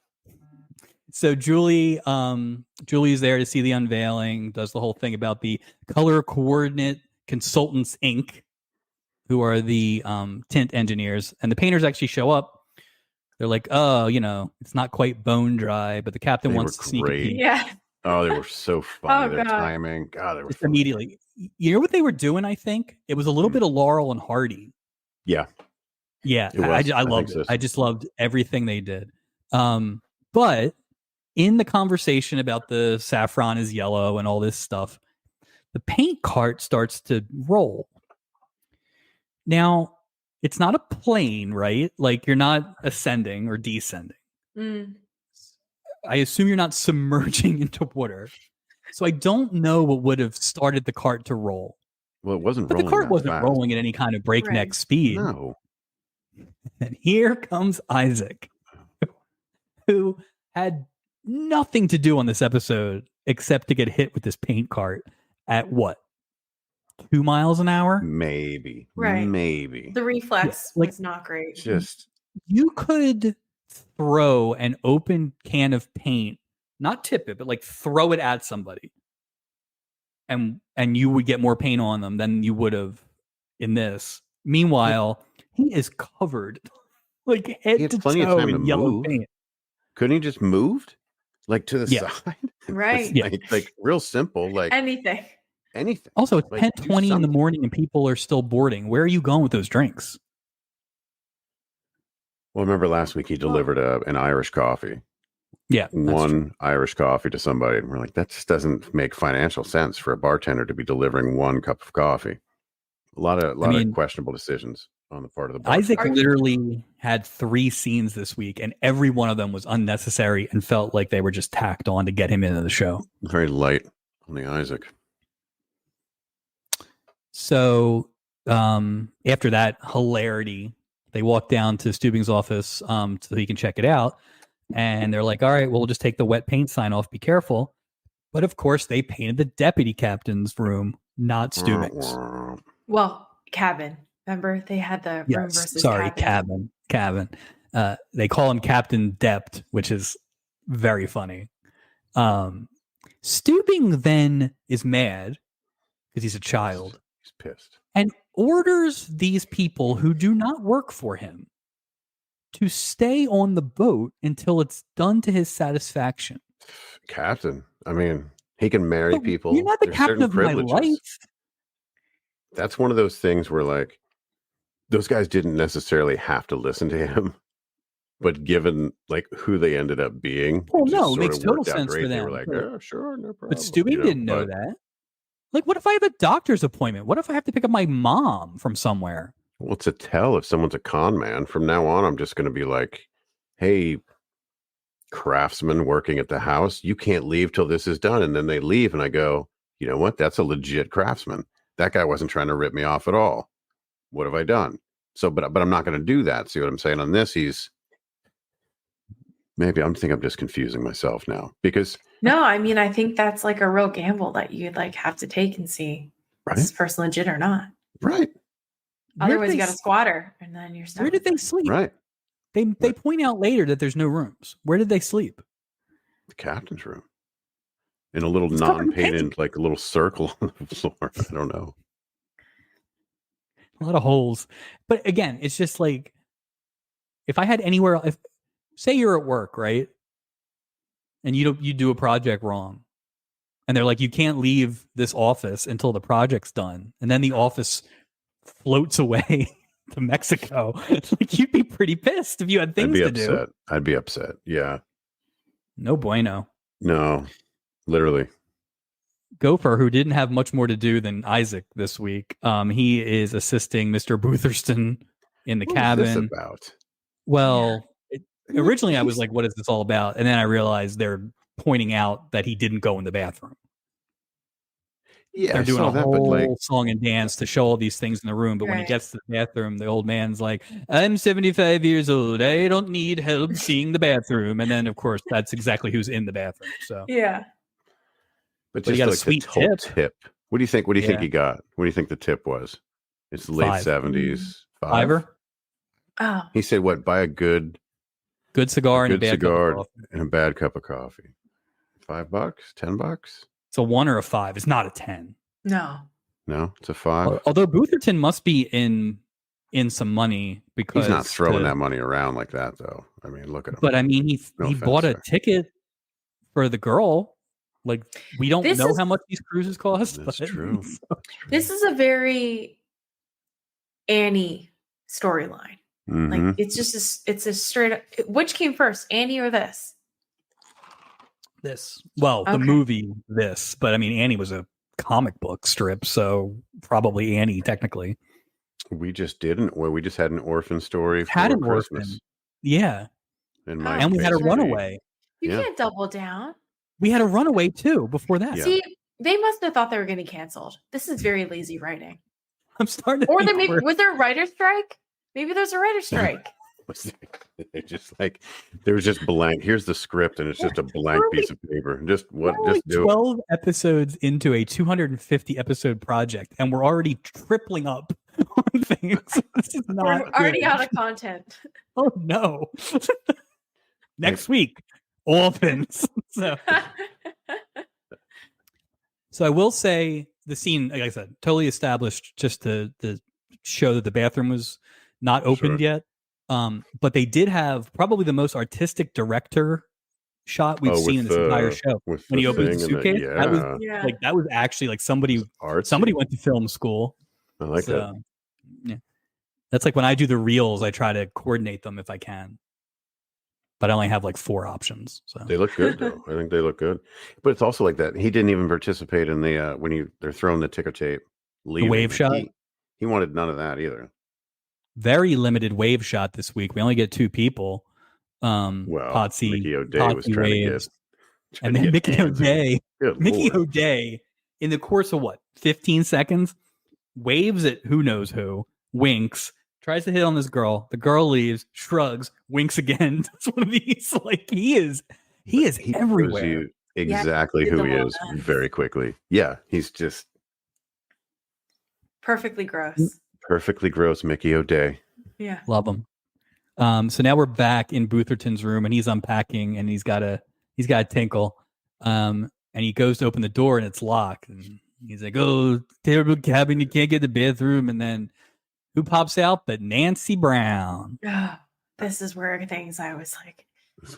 So Julie's there to see the unveiling, does the whole thing about the Color Coordinate Consultants, Inc., who are the tint engineers. And the painters actually show up. They're like, it's not quite bone dry, but the captain wants to sneak a peek. Yeah. Oh, they were so funny. Their timing. God, they were just immediately. You know what they were doing, I think? It was a little bit of Laurel and Hardy. Yeah. Yeah. I loved it. I just loved everything they did. But in the conversation about the saffron is yellow and all this stuff, the paint cart starts to roll. Now, it's not a plane, right? Like you're not ascending or descending. I assume you're not submerging into water. So I don't know what would have started the cart to roll. Well, it wasn't but rolling. The cart wasn't fast. rolling at any kind of breakneck speed. No. And here comes Isaac, who had nothing to do on this episode except to get hit with this paint cart at what? 2 miles an hour? Maybe. Right. Maybe. The reflex was not great. Just you could throw an open can of paint, not tip it, but like throw it at somebody. And you would get more paint on them than you would have in this. Meanwhile, he is covered like head to toe in yellow paint. Couldn't he just moved like to the side? Right. Like real simple. Like anything. Also, it's 10:20 in the morning and people are still boarding. Where are you going with those drinks? Well, remember last week he delivered an Irish coffee. Yeah. One Irish coffee to somebody. And we're like, that just doesn't make financial sense for a bartender to be delivering one cup of coffee. A lot of questionable decisions on the part of the bartender. Isaac literally had 3 scenes this week, and every one of them was unnecessary and felt like they were just tacked on to get him into the show. Very light on the Isaac. So after that hilarity, they walk down to Stubing's office so he can check it out. And they're like, all right, well, we'll just take the wet paint sign off. Be careful. But of course, they painted the deputy captain's room, not Stubing's. Well, cabin. Remember, they had the room versus cabin. They call him Captain Dept, which is very funny. Stubing then is mad because he's a child. He's pissed. And orders these people who do not work for him to stay on the boat until it's done to his satisfaction. Captain. I mean, he can marry people. You're not the captain of my life. That's one of those things where, like, those guys didn't necessarily have to listen to him, but given like who they ended up being, it makes total sense for them. They were like, "Oh, sure, no problem." But Stubing didn't know that. Like, what if I have a doctor's appointment? What if I have to pick up my mom from somewhere? Well, it's a tell if someone's a con man. From now on, I'm just going to be like, "Hey, craftsman working at the house, you can't leave till this is done." And then they leave, and I go, "You know what? That's a legit craftsman. That guy wasn't trying to rip me off at all. What have I done?" So, but I'm not going to do that. See what I'm saying? On this, I'm just confusing myself now because. No, I mean, I think that's like a real gamble that you'd like have to take and see is this person legit or not. Right. Otherwise, you got a squatter, and then you're stuck. Where did they sleep? Right. They point out later that there's no rooms. Where did they sleep? The captain's room. In a little non-painted, like a little circle on the floor. I don't know. A lot of holes. But again, it's just like, if I had anywhere, say you're at work, right? And you do a project wrong. And they're like, you can't leave this office until the project's done. And then the office floats away to Mexico. Like, you'd be pretty pissed if you had things to do. I'd be upset. Yeah. No bueno. No, literally. Gopher, who didn't have much more to do than Isaac this week, he is assisting Mr. Bootherston in the cabin. What is this about? Well, originally I was like, what is this all about? And then I realized they're pointing out that he didn't go in the bathroom. Yeah, they're doing a whole song and dance to show all these things in the room. But when he gets to the bathroom, the old man's like, I'm 75 years old. I don't need help seeing the bathroom. And then, of course, that's exactly who's in the bathroom. So yeah. But just he got like a sweet tip. What do you think? What do you think he got? What do you think the tip was? It's the late 70s. $5? Oh. He said, what? Buy a good cigar and a bad cup of coffee. And a bad cup of coffee. $5? $10? It's a 1 or a 5. It's not a 10. No, it's a 5. Although Bootherton must be in some money because he's not throwing that money around like that, though. I mean, look at him. But I mean, he bought a ticket for the girl. Like, we don't know how much these cruises cost. That's true. This is a very Annie storyline. Mm-hmm. Like, it's just it's a straight up. Which came first, Annie or this? The movie, this. But I mean, Annie was a comic book strip, so probably Annie technically. We just didn't. Well, we just had an orphan story for had an Christmas. Orphan. Yeah. And we had a runaway. You can't double down. We had a runaway too before that. See, they must have thought they were getting canceled. This is very lazy writing. I'm starting to Or was there a writer's strike? Maybe there's a writer's strike. They're just like, there was just blank. Here's the script, and it's just a blank piece of paper. Just what? Just do 12 episodes into a 250 episode project, and we're already tripling up on things. This is not we're already out of content. Oh no! Next week, orphans. So I will say the scene, like I said, totally established just to show that the bathroom was not opened yet. But they did have probably the most artistic director shot we've seen in this entire show. When he opens the suitcase, that was actually like somebody went to film school. I like that. Yeah, that's like when I do the reels, I try to coordinate them if I can. But I only have like 4 options. So they look good though. I think they look good. But it's also like that. He didn't even participate in the when they're throwing the ticker tape, the wave shot. He wanted none of that either. Very limited wave shot this week. We only get 2 people. Potsy, Mickey O'Day was trying waves, to get, and then Mickey O'Day. Mickey O'Day, in the course of 15 seconds, waves at who knows who, winks, tries to hit on this girl. The girl leaves, shrugs, winks again. It's one of these. Like he is everywhere. Exactly who he is very quickly. Yeah, he's just perfectly gross. Perfectly gross, Mickey O'Day. Yeah, love him. So now we're back in Bootherton's room, and he's unpacking, and he's got a tinkle. And he goes to open the door, and it's locked. And he's like, "Oh, terrible cabin! You can't get the bathroom." And then who pops out but Nancy Brown? This is where things I was like,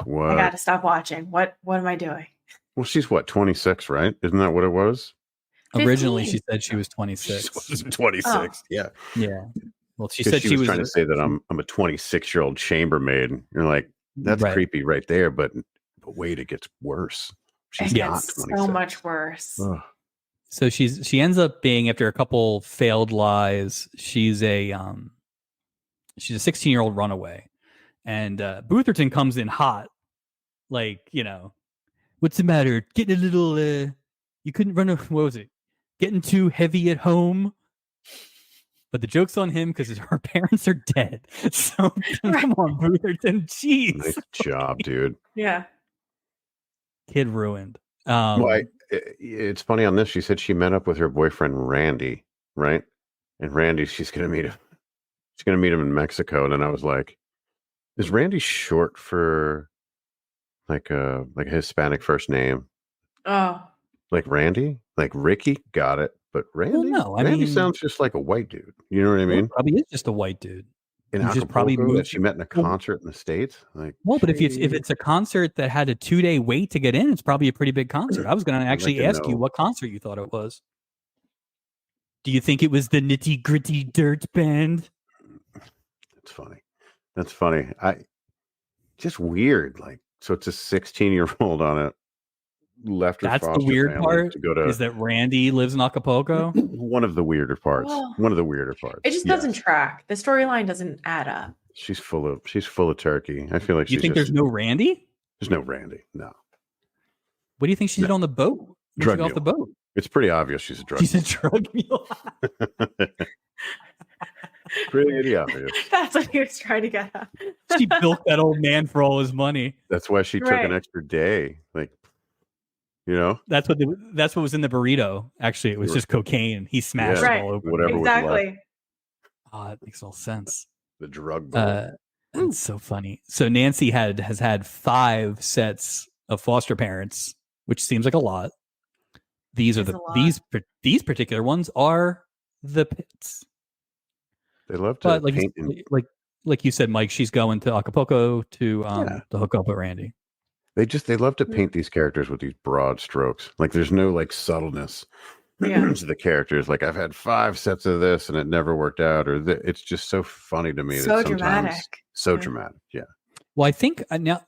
what? I got to stop watching. What am I doing? Well, she's 26, right? Isn't that what it was? 15. Originally, she said she was 26. She was 26. Yeah. Well, she said she was trying to say that I'm a 26-year-old chambermaid. You're like, that's creepy right there, but wait, it gets worse. She's not 26. So much worse. Ugh. So she ends up being, after a couple failed lies, she's a 16-year-old runaway, and Bootherton comes in hot, like, what's the matter? Getting a little you couldn't run. What was it? Getting too heavy at home. But the joke's on him because her parents are dead. So come on, Bootherton. Jeez. Nice job, dude. Yeah. Kid ruined. It's funny on this. She said she met up with her boyfriend, Randy, right? And Randy, she's going to meet him. She's going to meet him in Mexico. And then I was like, is Randy short for like a Hispanic first name? Oh. Like Randy? Like Ricky? Got it. But Randy? Well, no, Randy sounds just like a white dude. You know what I mean? Probably is just a white dude. In Acapulco, that she met in a concert in the States. Like, but if it's a concert that had a 2-day wait to get in, it's probably a pretty big concert. I was going to actually ask you what concert you thought it was. Do you think it was the Nitty Gritty Dirt Band? That's funny. Just weird. Like, so it's a 16-year-old on it. Left her. That's the weird part. Is that Randy lives in Acapulco? One of the weirder parts. One of the weirder parts. It just doesn't track. The storyline doesn't add up. She's full of turkey. I feel like you think there's no Randy? There's no Randy. No. What do you think she did on the boat? Drug mule. Off the boat. It's pretty obvious she's a drug. She's a drug mule. Pretty obvious. That's what he was trying to get at. She bilked that old man for all his money. That's why she took an extra day. Like, that's what was in the burrito. Actually, it was just cocaine. He smashed it all over. Whatever. Exactly. That makes all sense. The drug bowl. That's so funny. So Nancy has had 5 sets of foster parents, which seems like a lot. These these particular ones are the Pitts. They love to paint like you said, Mike. She's going to Acapulco to hook up with Randy. They love to paint these characters with these broad strokes. Like there's no like subtleness to the characters. Like I've had 5 sets of this and it never worked out, or it's just so funny to me. So dramatic. So dramatic. Yeah. Well, I think now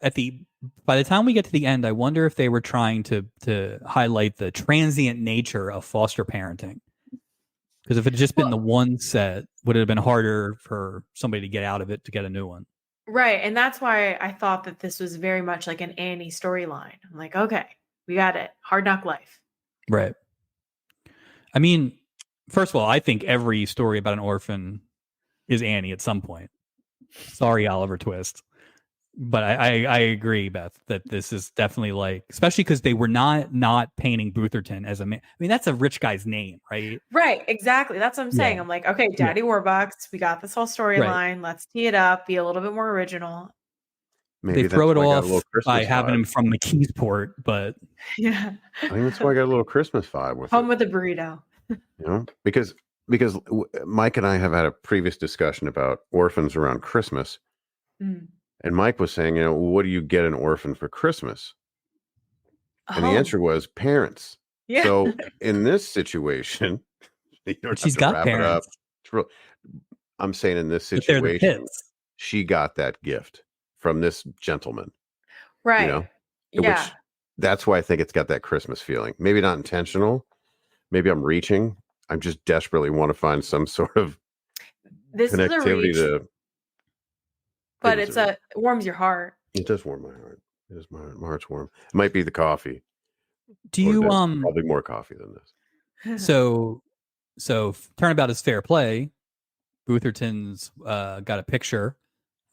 by the time we get to the end, I wonder if they were trying to highlight the transient nature of foster parenting. Because if it had just been the one set, would it have been harder for somebody to get out of it to get a new one? Right. And that's why I thought that this was very much like an Annie storyline. I'm like, okay, we got it. Hard Knock Life. Right. I mean, first of all, I think every story about an orphan is Annie at some point. Sorry, Oliver Twist. But I agree, Beth, that this is definitely like, especially because they were not painting Bootherton as a man. I mean, that's a rich guy's name, right? Right, exactly. That's what I'm saying. I'm like, okay, Daddy Warbucks, we got this whole storyline. Right. Let's tee it up, be a little bit more original. Maybe they throw it off by having him from McKeesport, but yeah, I think that's why I got a little Christmas vibe with home with a burrito. Because Mike and I have had a previous discussion about orphans around Christmas. And Mike was saying, what do you get an orphan for Christmas? And the answer was parents. Yeah. So in this situation, she's got parents. I'm saying in this situation, she got that gift from this gentleman. Right. Which that's why I think it's got that Christmas feeling. Maybe not intentional. Maybe I'm reaching. I just desperately want to find some sort of connectivity to. But it warms your heart. It does warm my heart. It is my heart's warm. It might be the coffee. Do you probably more coffee than this? So turnabout is fair play. Bootherton's got a picture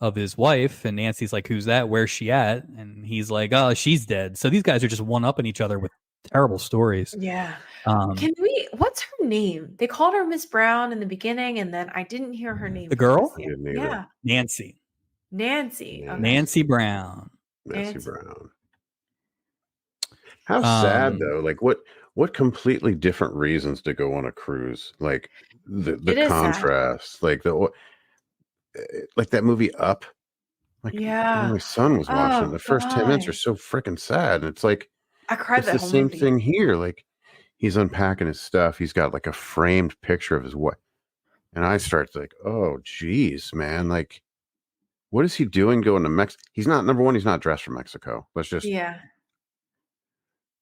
of his wife, and Nancy's like, "Who's that? Where's she at?" And he's like, "Oh, she's dead." So these guys are just one-upping each other with terrible stories. Yeah. What's her name? They called her Miss Brown in the beginning, and then I didn't hear her name. The girl? Yeah. Nancy. Nancy. Okay. Nancy Brown. Nancy Brown. How sad though. Like what completely different reasons to go on a cruise. Like the contrast. Sad. Like that movie Up. Like my son was watching. The first 10 minutes are so freaking sad. And it's like I cried. It's the same thing here. Like he's unpacking his stuff. He's got like a framed picture of his wife. And I start like, oh geez, man. Like what is he doing going to Mexico? He's not, number one, he's not dressed for Mexico. Let's just. Yeah.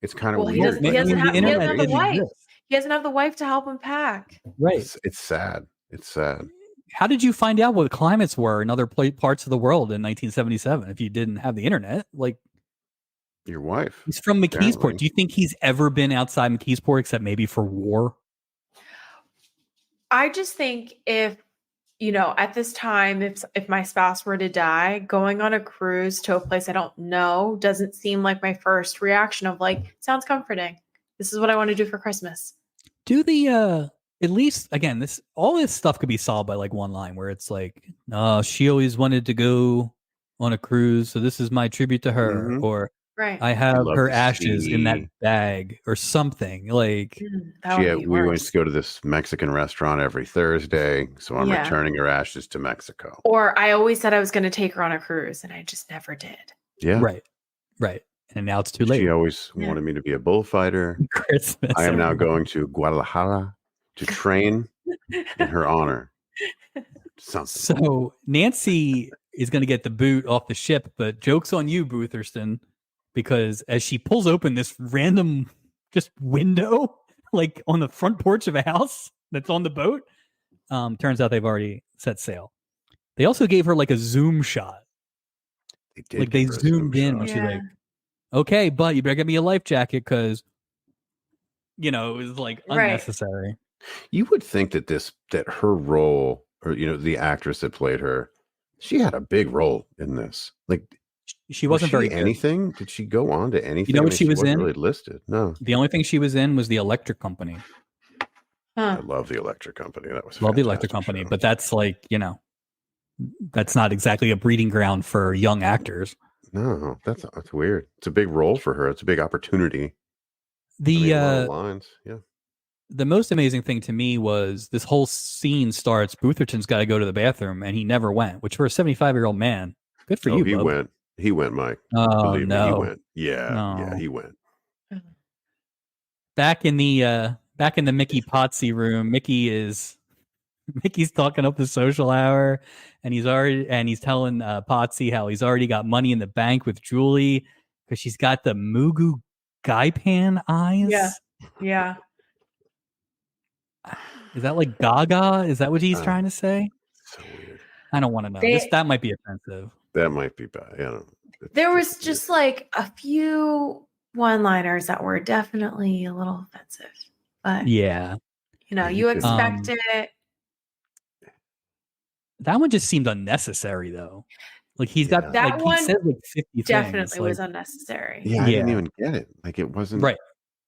It's kind of weird. He doesn't have the wife. He doesn't have the wife to help him pack. Right. It's sad. It's sad. How did you find out what the climates were in other parts of the world in 1977 if you didn't have the internet? Like your wife. He's from McKeesport. Apparently. Do you think he's ever been outside McKeesport except maybe for war? I just think if at this time, if my spouse were to die, going on a cruise to a place I don't know doesn't seem like my first reaction of like, sounds comforting. This is what I want to do for Christmas. Do the, at least, again, all this stuff could be solved by like one line where it's like, she always wanted to go on a cruise, so this is my tribute to her. Mm-hmm. Or right. I have her ashes in that bag or something. Like, we went to go to this Mexican restaurant every Thursday, so I'm returning her ashes to Mexico. Or I always said I was going to take her on a cruise, and I just never did. Yeah. Right. And now it's too late. She always wanted me to be a bullfighter. Christmas. I am now going to Guadalajara to train in her honor. Something. So Nancy is going to get the boot off the ship, but joke's on you, Bootherston. Because as she pulls open this random just window, like on the front porch of a house that's on the boat, turns out they've already set sail. They also gave her like a zoom shot. They zoomed in and she's like, okay, but you better get me a life jacket because, it was like unnecessary. You would think that her role or, the actress that played her, she had a big role in this. Like, she wasn't very anything. Did she go on to anything? You know what she was in? Really listed. No. The only thing she was in was the Electric Company. I love the Electric Company. That was love the Electric Company, but that's like that's not exactly a breeding ground for young actors. No, that's weird. It's a big role for her. It's a big opportunity. The lines, The most amazing thing to me was this whole scene starts. Bootherton's got to go to the bathroom, and he never went. Which for a 75-year-old man, good for you. He Bub. went. He went, Mike. Oh, Believe no. me, he went. Yeah, he went. Back in the Mickey Potsy room, Mickey is Mickey's talking up the social hour, and he's telling Potsy how he's already got money in the bank with Julie because she's got the Mugu Gaipan eyes. Yeah. Is that like Gaga? Is that what he's trying to say? So weird. I don't want to know. That might be offensive. That might be bad. Yeah. There was just like a few one-liners that were definitely a little offensive, but yeah, you expect it. That one just seemed unnecessary, though. Like he's got that like, one. He said like 50 definitely things, was unnecessary. Yeah, I didn't even get it. Like it wasn't right.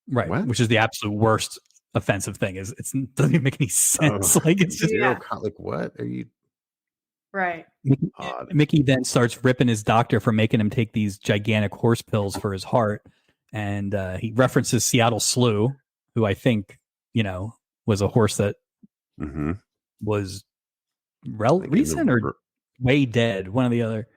What? Which is the absolute worst offensive thing. Is it doesn't even make any sense. Like it's just like what are you? Right. Mickey then starts ripping his doctor for making him take these gigantic horse pills for his heart, and he references Seattle Slew, who I think was a horse that was recent or way dead, one or the other.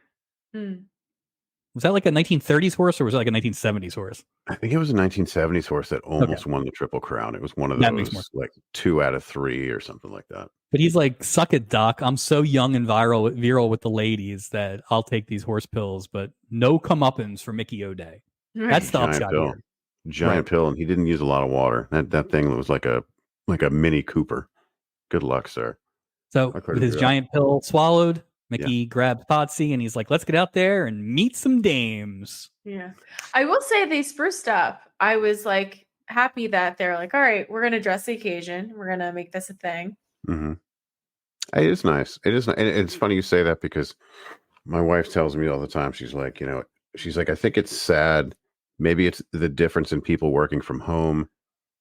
Was that like a 1930s horse or was it like a 1970s horse? I think it was a 1970s horse that almost won the Triple Crown. It was one of those like 2 out of 3 or something like that. But he's like, suck it, Doc. I'm so young and virile with the ladies that I'll take these horse pills, but no comeuppance for Mickey O'Day. That's the upshot here. Giant pill, and he didn't use a lot of water. That thing was like a Mini Cooper. Good luck, sir. So with his giant pill swallowed, Mickey grabs Potsy and he's like, let's get out there and meet some dames. Yeah. I will say they spruced up. I was like happy that they're like, all right, we're going to dress the occasion. We're going to make this a thing. Mm-hmm. It is nice. It is. And it's funny you say that because my wife tells me all the time, she's like, I think it's sad. Maybe it's the difference in people working from home.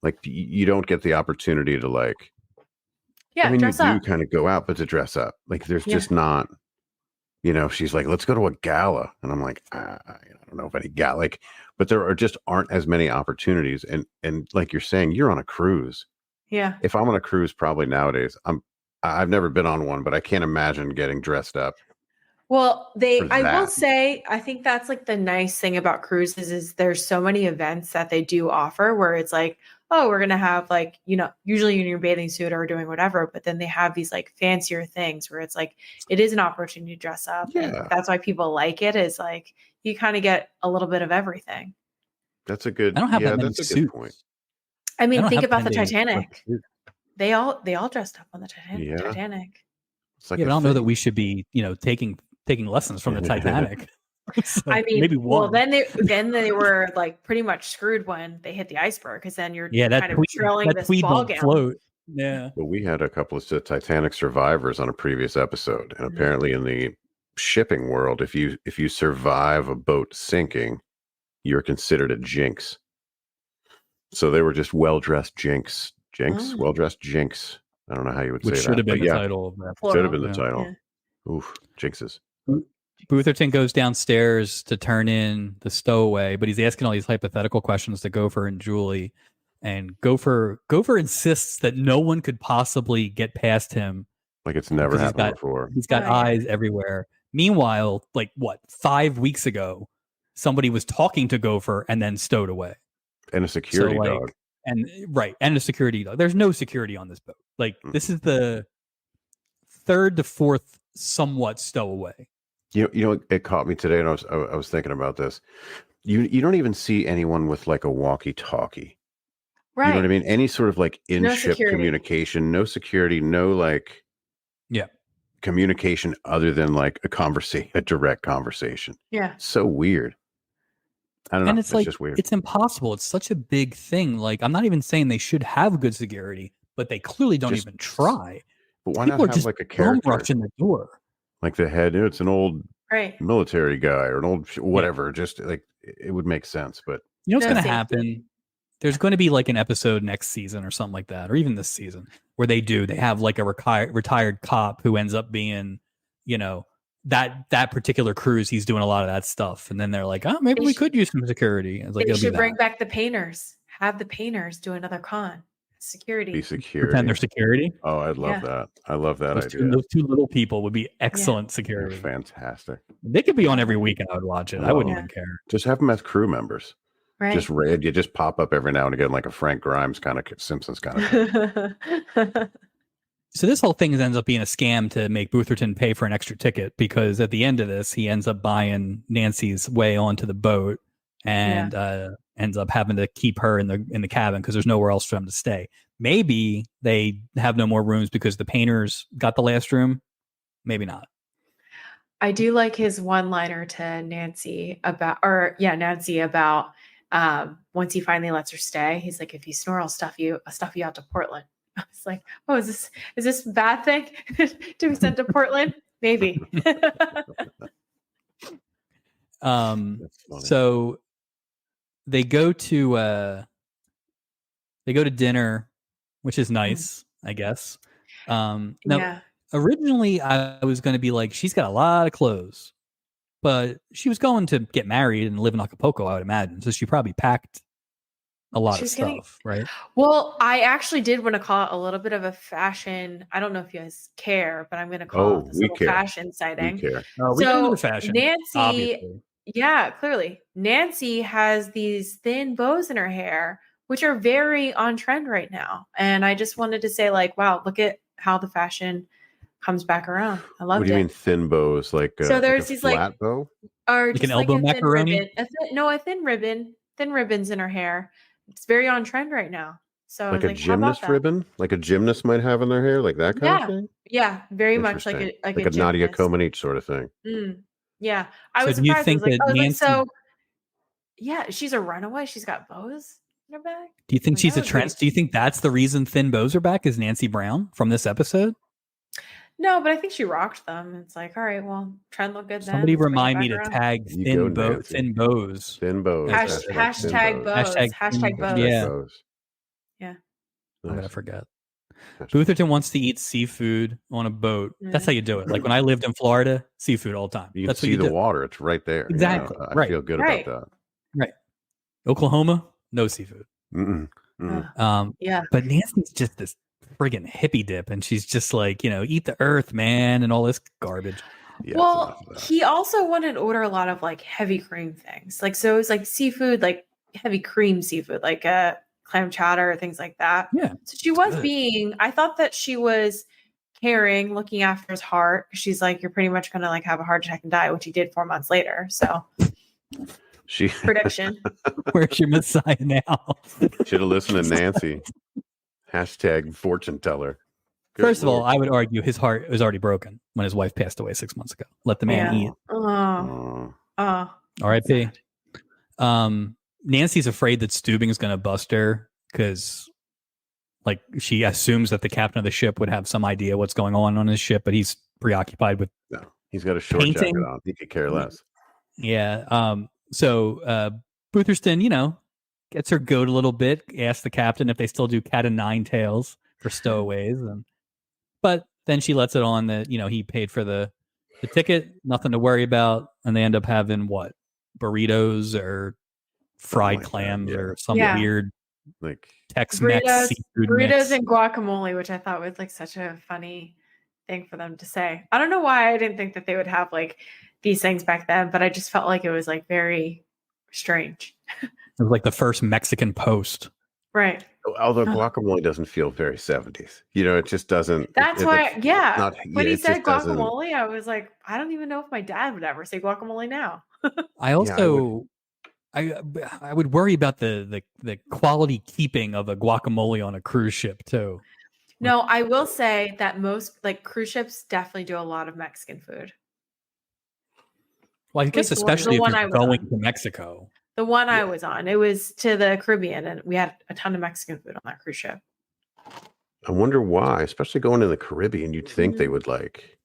Like you don't get the opportunity to like, dress you up. do kind of go out, but to dress up, like there's just not, she's like, let's go to a gala. And I'm like, I don't know if any gala, like, but there aren't as many opportunities. And like you're saying, you're on a cruise. Yeah. If I'm on a cruise, probably nowadays, I've never been on one, but I can't imagine getting dressed up. Well, I will say, I think that's like the nice thing about cruises is there's so many events that they do offer where it's like, oh, we're going to have like, usually in your bathing suit or doing whatever, but then they have these like fancier things where it's like, it is an opportunity to dress up. Yeah. And that's why people like it is like, you kind of get a little bit of everything. That's a good, I don't have that's a good point. I mean, think about the Titanic. They all dressed up on the Titanic. It's like I don't know that we should be, taking lessons from the Titanic. So I mean, maybe one. Well, then they were like pretty much screwed when they hit the iceberg because then you're kind of trailing this ball gown. Float. Yeah. But we had a couple of Titanic survivors on a previous episode, and apparently in the shipping world, if you survive a boat sinking, you're considered a jinx. So they were just well-dressed jinx, well-dressed jinx. I don't know how you would say that. Which should have been the title of that. Should have been the title. Yeah. Oof, jinxes. Bootherton goes downstairs to turn in the stowaway, but he's asking all these hypothetical questions to Gopher and Julie. And Gopher insists that no one could possibly get past him. Like it's never happened before. He's got eyes everywhere. Meanwhile, 5 weeks ago, somebody was talking to Gopher and then stowed away. And a security dog. And a security dog. There's no security on this boat. This is the third to fourth somewhat stowaway. It caught me today, and I was thinking about this. You don't even see anyone with like a walkie-talkie. Right. You know what I mean? Any sort of like in-ship communication, no security, no communication other than like a direct conversation. Yeah. So weird. I don't know. And it's just weird. It's impossible. It's such a big thing. Like, I'm not even saying they should have good security, but they clearly don't even try. But why not have like a character rushing the door? Like the head, it's an old military guy or an old whatever. Just like it would make sense. But what's going to happen? There's going to be like an episode next season or something like that, or even this season, where they have like a retired cop who ends up being, that particular cruise. He's doing a lot of that stuff, and then they're like, oh, maybe we could use some security. It's like, they should bring back the painters. Have the painters do another con. Security. Be security. Pretend they're security. Oh, I'd love that. I love that idea. Those two little people would be excellent security. They're fantastic. They could be on every week and I would watch it. I wouldn't even care. Just have them as crew members. Right. You just pop up every now and again like a Frank Grimes kind of Simpsons kind of thing. So this whole thing ends up being a scam to make Bootherton pay for an extra ticket, because at the end of this, he ends up buying Nancy's way onto the boat and ends up having to keep her in the cabin because there's nowhere else for them to stay. Maybe they have no more rooms because the painters got the last room. Maybe not. I do like his one-liner to Nancy about once he finally lets her stay. He's like, "If you snore, I'll stuff you out to Portland." I was like, "Oh, is this a bad thing to be sent to Portland?" Maybe. So they go to dinner, which is nice, I guess. Originally I was going to be like, she's got a lot of clothes, but she was going to get married and live in Acapulco, I would imagine. So she probably packed a lot of stuff, right? Well, I actually did want to call it a little bit of a fashion. I don't know if you guys care, but I'm going to call it this little fashion sighting. We care. We care the fashion. Nancy, obviously. Yeah, clearly. Nancy has these thin bows in her hair, which are very on trend right now. And I just wanted to say, like, wow, look at how the fashion comes back around. I love it. What do you mean thin bows? Like so there's like these flat bow? Or like just an elbow macaroni? A thin ribbon. Thin ribbons in her hair. It's very on trend right now. So like a gymnast ribbon, like a gymnast might have in their hair, like that kind of thing. Yeah, very much like a Nadia Comaneci sort of thing. Yeah, I was surprised. I was like, so yeah, she's a runaway. She's got bows in her back. Do you think she's a trend? Do you think that's the reason thin bows are back? Is Nancy Brown from this episode? No, but I think she rocked them. It's like, all right, well, trend look good. Somebody remind me to tag thin bows. Thin bows. Hashtag bows. Hashtag bows. Yeah. I'm gonna forget. Bootherton wants to eat seafood on a boat. That's how you do it. Like when I lived in Florida, seafood all the time. You can see the water; it's right there. Exactly. I feel good about that. Right. Oklahoma, no seafood. Yeah. But Nancy's just this friggin' hippie dip, and she's just like, eat the earth, man, and all this garbage. Yeah, well, he also wanted to order a lot of like heavy cream things. Like, so it was like seafood, like heavy cream seafood, like clam chowder, things like that. Yeah. So she was I thought that she was caring, looking after his heart. She's like, you're pretty much going to like have a heart attack and die, which he did 4 months later. So prediction. Where's your Messiah now? Should have listened to Nancy. Hashtag fortune teller. Good First Lord. Of all, I would argue his heart was already broken when his wife passed away 6 months ago. Let the man eat. R.I.P. Nancy's afraid that Steubing is going to bust her because, like, she assumes that the captain of the ship would have some idea what's going on his ship, but he's preoccupied with. No, he's got a short jacket on. He could care less. Yeah. So Bootherston, gets her goat a little bit. Asks the captain if they still do cat and nine tails for stowaways, but then she lets it on that he paid for the ticket, nothing to worry about, and they end up having what, burritos or fried clams or some weird like Tex-Mex seafood burritos mix. And guacamole, which I thought was like such a funny thing for them to say. I don't know why I didn't think that they would have like these things back then, but I just felt like it was like very strange. It was like the first Mexican post. Right. Although guacamole doesn't feel very 70s. It just doesn't. That's why, when he said guacamole, I was like, I don't even know if my dad would ever say guacamole now. I also, I would worry about the quality keeping of a guacamole on a cruise ship too. No, I will say that most like cruise ships definitely do a lot of Mexican food. Well, I guess especially if you're going to Mexico. The one I was on, it was to the Caribbean, and we had a ton of Mexican food on that cruise ship. I wonder why, especially going to the Caribbean, you'd think they would like,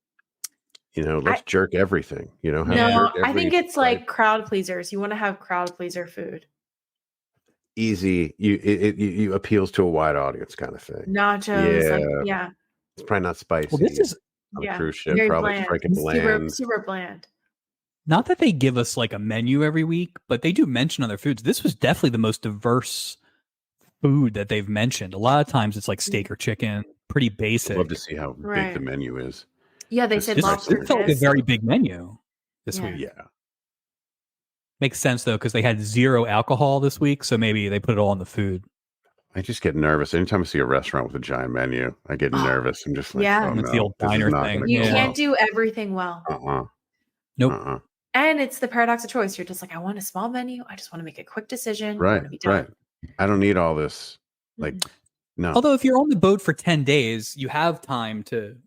let's jerk everything, I think it's like crowd pleasers. You want to have crowd pleaser food. Easy. You appeals to a wide audience kind of thing. Nachos. It's probably not spicy. Well, this is on a cruise ship, probably freaking bland. Super bland. Not that they give us like a menu every week, but they do mention other foods. This was definitely the most diverse food that they've mentioned. A lot of times it's like steak or chicken, pretty basic. I'd love to see how big the menu is. Yeah, they said lobster. This felt like a very big menu this week. Yeah. Makes sense though, because they had 0 alcohol this week, so maybe they put it all in the food. I just get nervous anytime I see a restaurant with a giant menu. I get nervous. I'm just like, oh it's the no, old this is diner not thing. going to You go can't well. do everything well. Nope. And it's the paradox of choice. You're just like, I want a small menu. I just want to make a quick decision. I want to be done. Right. I don't need all this. Like, no. Although if you're on the boat for 10 days, you have time to,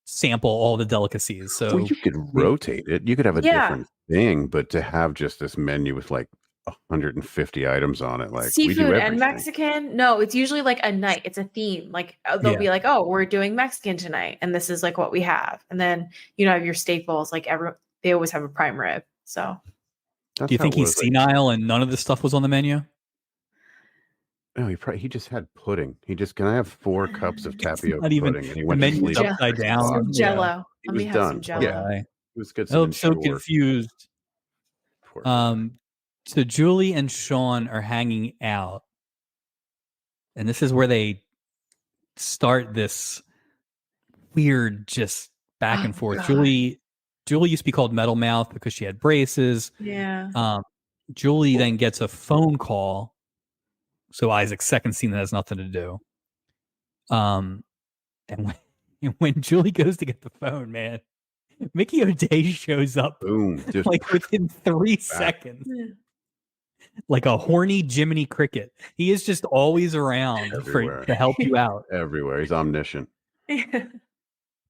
sample all the delicacies. So you could rotate it. You could have a different thing, but to have just this menu with like 150 items on it, like seafood we do and Mexican. No, it's usually like a night. It's a theme. Like they'll be like, oh, we're doing Mexican tonight, and this is like what we have. And then have your staples. Like they always have a prime rib. So, do you think he's senile and none of this stuff was on the menu? No, he just had pudding. Can I have 4 cups of tapioca pudding? And he went to sleep upside down. Some Jello. Yeah. He was done. Yeah. He was good. I'm so confused. So Julie and Sean are hanging out, and this is where they start this weird just back and forth. God. Julie used to be called Metal Mouth because she had braces. Yeah. Julie then gets a phone call. So Isaac's second scene that has nothing to do. And when Julie goes to get the phone, man, Mickey O'Day shows up. Boom! Just like within 3 seconds. Like a horny Jiminy Cricket. He is just always around to help you out. Everywhere. He's omniscient.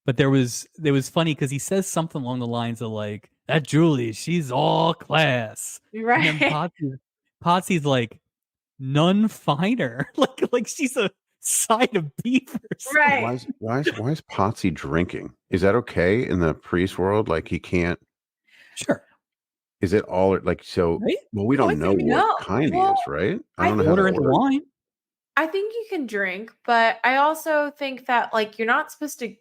But there was funny because he says something along the lines of like, that Julie, she's all class. Right. And then Potsy's like, none finer. like she's a side of beef or something. Right. Why is Potsy drinking? Is that okay in the priest world? Like he can't. Sure. Is it all like so? Right? Well, we don't know what kind he is, right? I don't know how to order wine. I think you can drink, but I also think that like you're not supposed to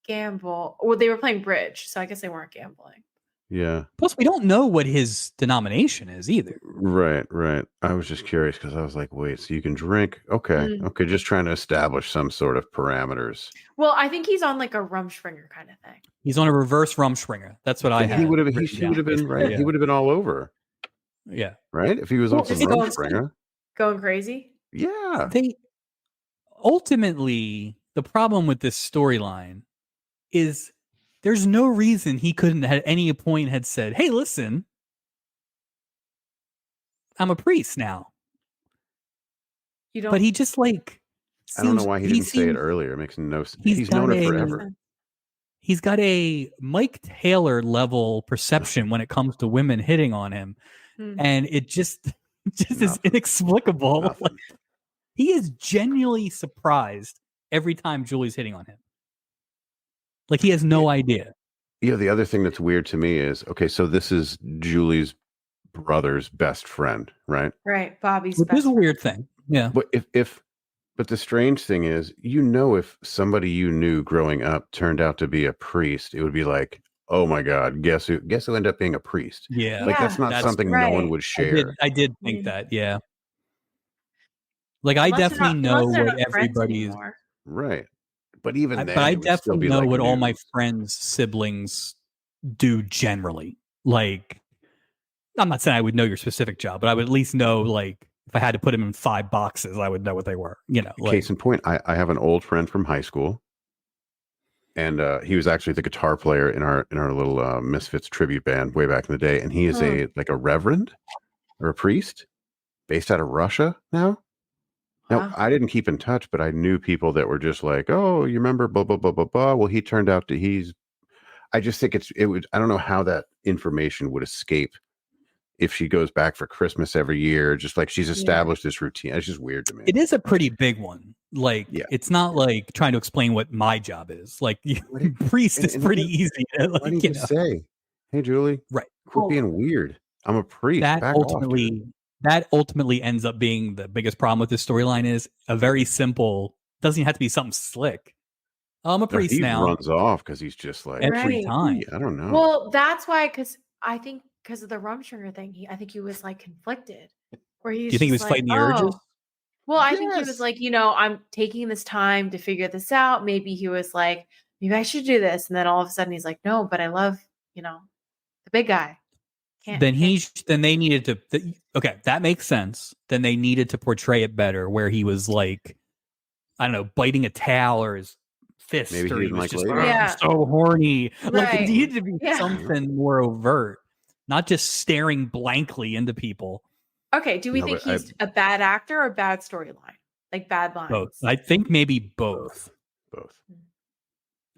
gamble. Well, they were playing bridge, so I guess they weren't gambling. Yeah. Plus, we don't know what his denomination is either. Right. I was just curious because I was like, wait, so you can drink? Okay. Just trying to establish some sort of parameters. Well, I think he's on like a Rumspringa kind of thing. He's on a reverse Rumspringa. That's what I had. He would have been right. Yeah. He would have been all over. Yeah. Right. If he was on some Rumspringa. Going crazy. Yeah. Ultimately, the problem with this storyline is there's no reason he couldn't at any point had said, hey, listen, I'm a priest now. But he just like I don't know why he didn't say it earlier. It makes no sense. He's known it forever. He's got a Mike Taylor level perception when it comes to women hitting on him. And it just is inexplicable. Like, he is genuinely surprised every time Julie's hitting on him. Like he has no idea. Yeah, the other thing that's weird to me is, okay, so this is Julie's brother's best friend, right? Right, Bobby's best friend. Which is a weird thing. Yeah. But but the strange thing is, if somebody you knew growing up turned out to be a priest, it would be like, oh my God, guess who ended up being a priest? Yeah. Like that's not something no one would share. I did think that, yeah. Like I definitely know what everybody's right. But even then, but I definitely know what all my friends' siblings do generally. Like, I'm not saying I would know your specific job, but I would at least know, like, if I had to put them in 5 boxes, I would know what they were. Case in point, I have an old friend from high school, and he was actually the guitar player in our little Misfits tribute band way back in the day. And he is a reverend or a priest based out of Russia now. Now, I didn't keep in touch, but I knew people that were just like, oh, you remember blah, blah, blah, blah, blah. Well, he turned out to I just think it would, I don't know how that information would escape if she goes back for Christmas every year, just like she's established this routine. It's just weird to me. It is a pretty big one. Like, it's not like trying to explain what my job is. Like, priest is pretty easy. Like, why do you say, hey, Julie, quit being weird. I'm a priest. That ultimately ends up being the biggest problem with this storyline is a very simple, doesn't have to be something slick. I'm a priest now. He runs off because he's just like, every time. I don't know. Well, that's why, because I think because of the Rumspringa thing, I think he was like conflicted. Where he's Do you think he was fighting the urges? Well, I think he was like, I'm taking this time to figure this out. Maybe he was like, maybe I should do this. And then all of a sudden he's like, no, but I love, the big guy. then they needed to. Okay, that makes sense. Then they needed to portray it better, where he was like, I don't know, biting a towel or his fist, Maybe or he was like just so horny. Right. Like it needed to be something more overt, not just staring blankly into people. Okay, do we think he's a bad actor or bad storyline? Like bad lines? Both. I think maybe both. Both.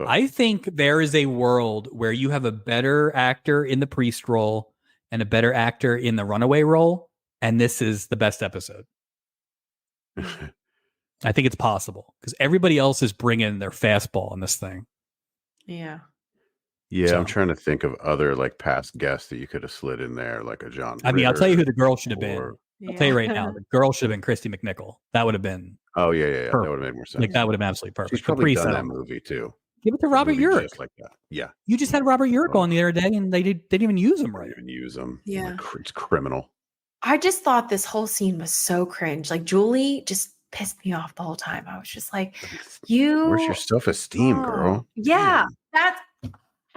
I think there is a world where you have a better actor in the priest role and a better actor in the runaway role, and this is the best episode. I think it's possible because everybody else is bringing their fastball in this thing. Yeah. Yeah, so, I'm trying to think of other like past guests that you could have slid in there, like a John. I mean, I'll tell you who the girl should have been. I'll tell you right now, the girl should have been Christy McNichol. That would have been. Oh yeah. That would have made more sense. Like that would have been absolutely perfect. She's probably done that movie too. Give it to Robert Urich. Just like that. Yeah. You just had Robert Urich on the other day, and they didn't even use him right. They didn't even use him. Yeah. It's criminal. I just thought this whole scene was so cringe. Like Julie just pissed me off the whole time. I was just like, where's your self-esteem, girl? Yeah. I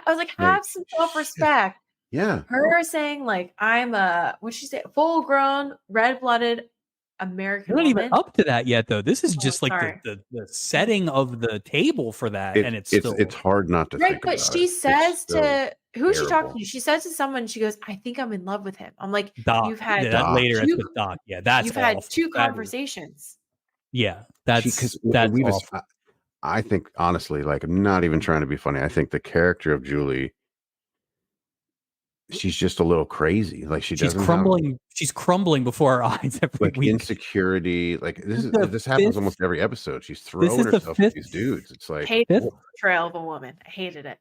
was like, have some self-respect. Yeah. Her saying like, I'm what'd she say? Full-grown, red-blooded American woman. We're not even up to that yet, though. This is just like the setting of the table for that, and it's hard not to think but about she says to who is she terrible. talking to? She says to someone, she goes, "I think I'm in love with him." I'm like, Doc. You've had that later. It's with Doc. Yeah, that's you've had two conversations. Yeah, that's awful. I think honestly, like, I'm not even trying to be funny. I think the character of Julie, she's just a little crazy. Like she's crumbling. She's crumbling before our eyes every week. Insecurity. Like this happens almost every episode. She's throwing herself at these dudes. It's like hated portrayal of a woman. I hated it.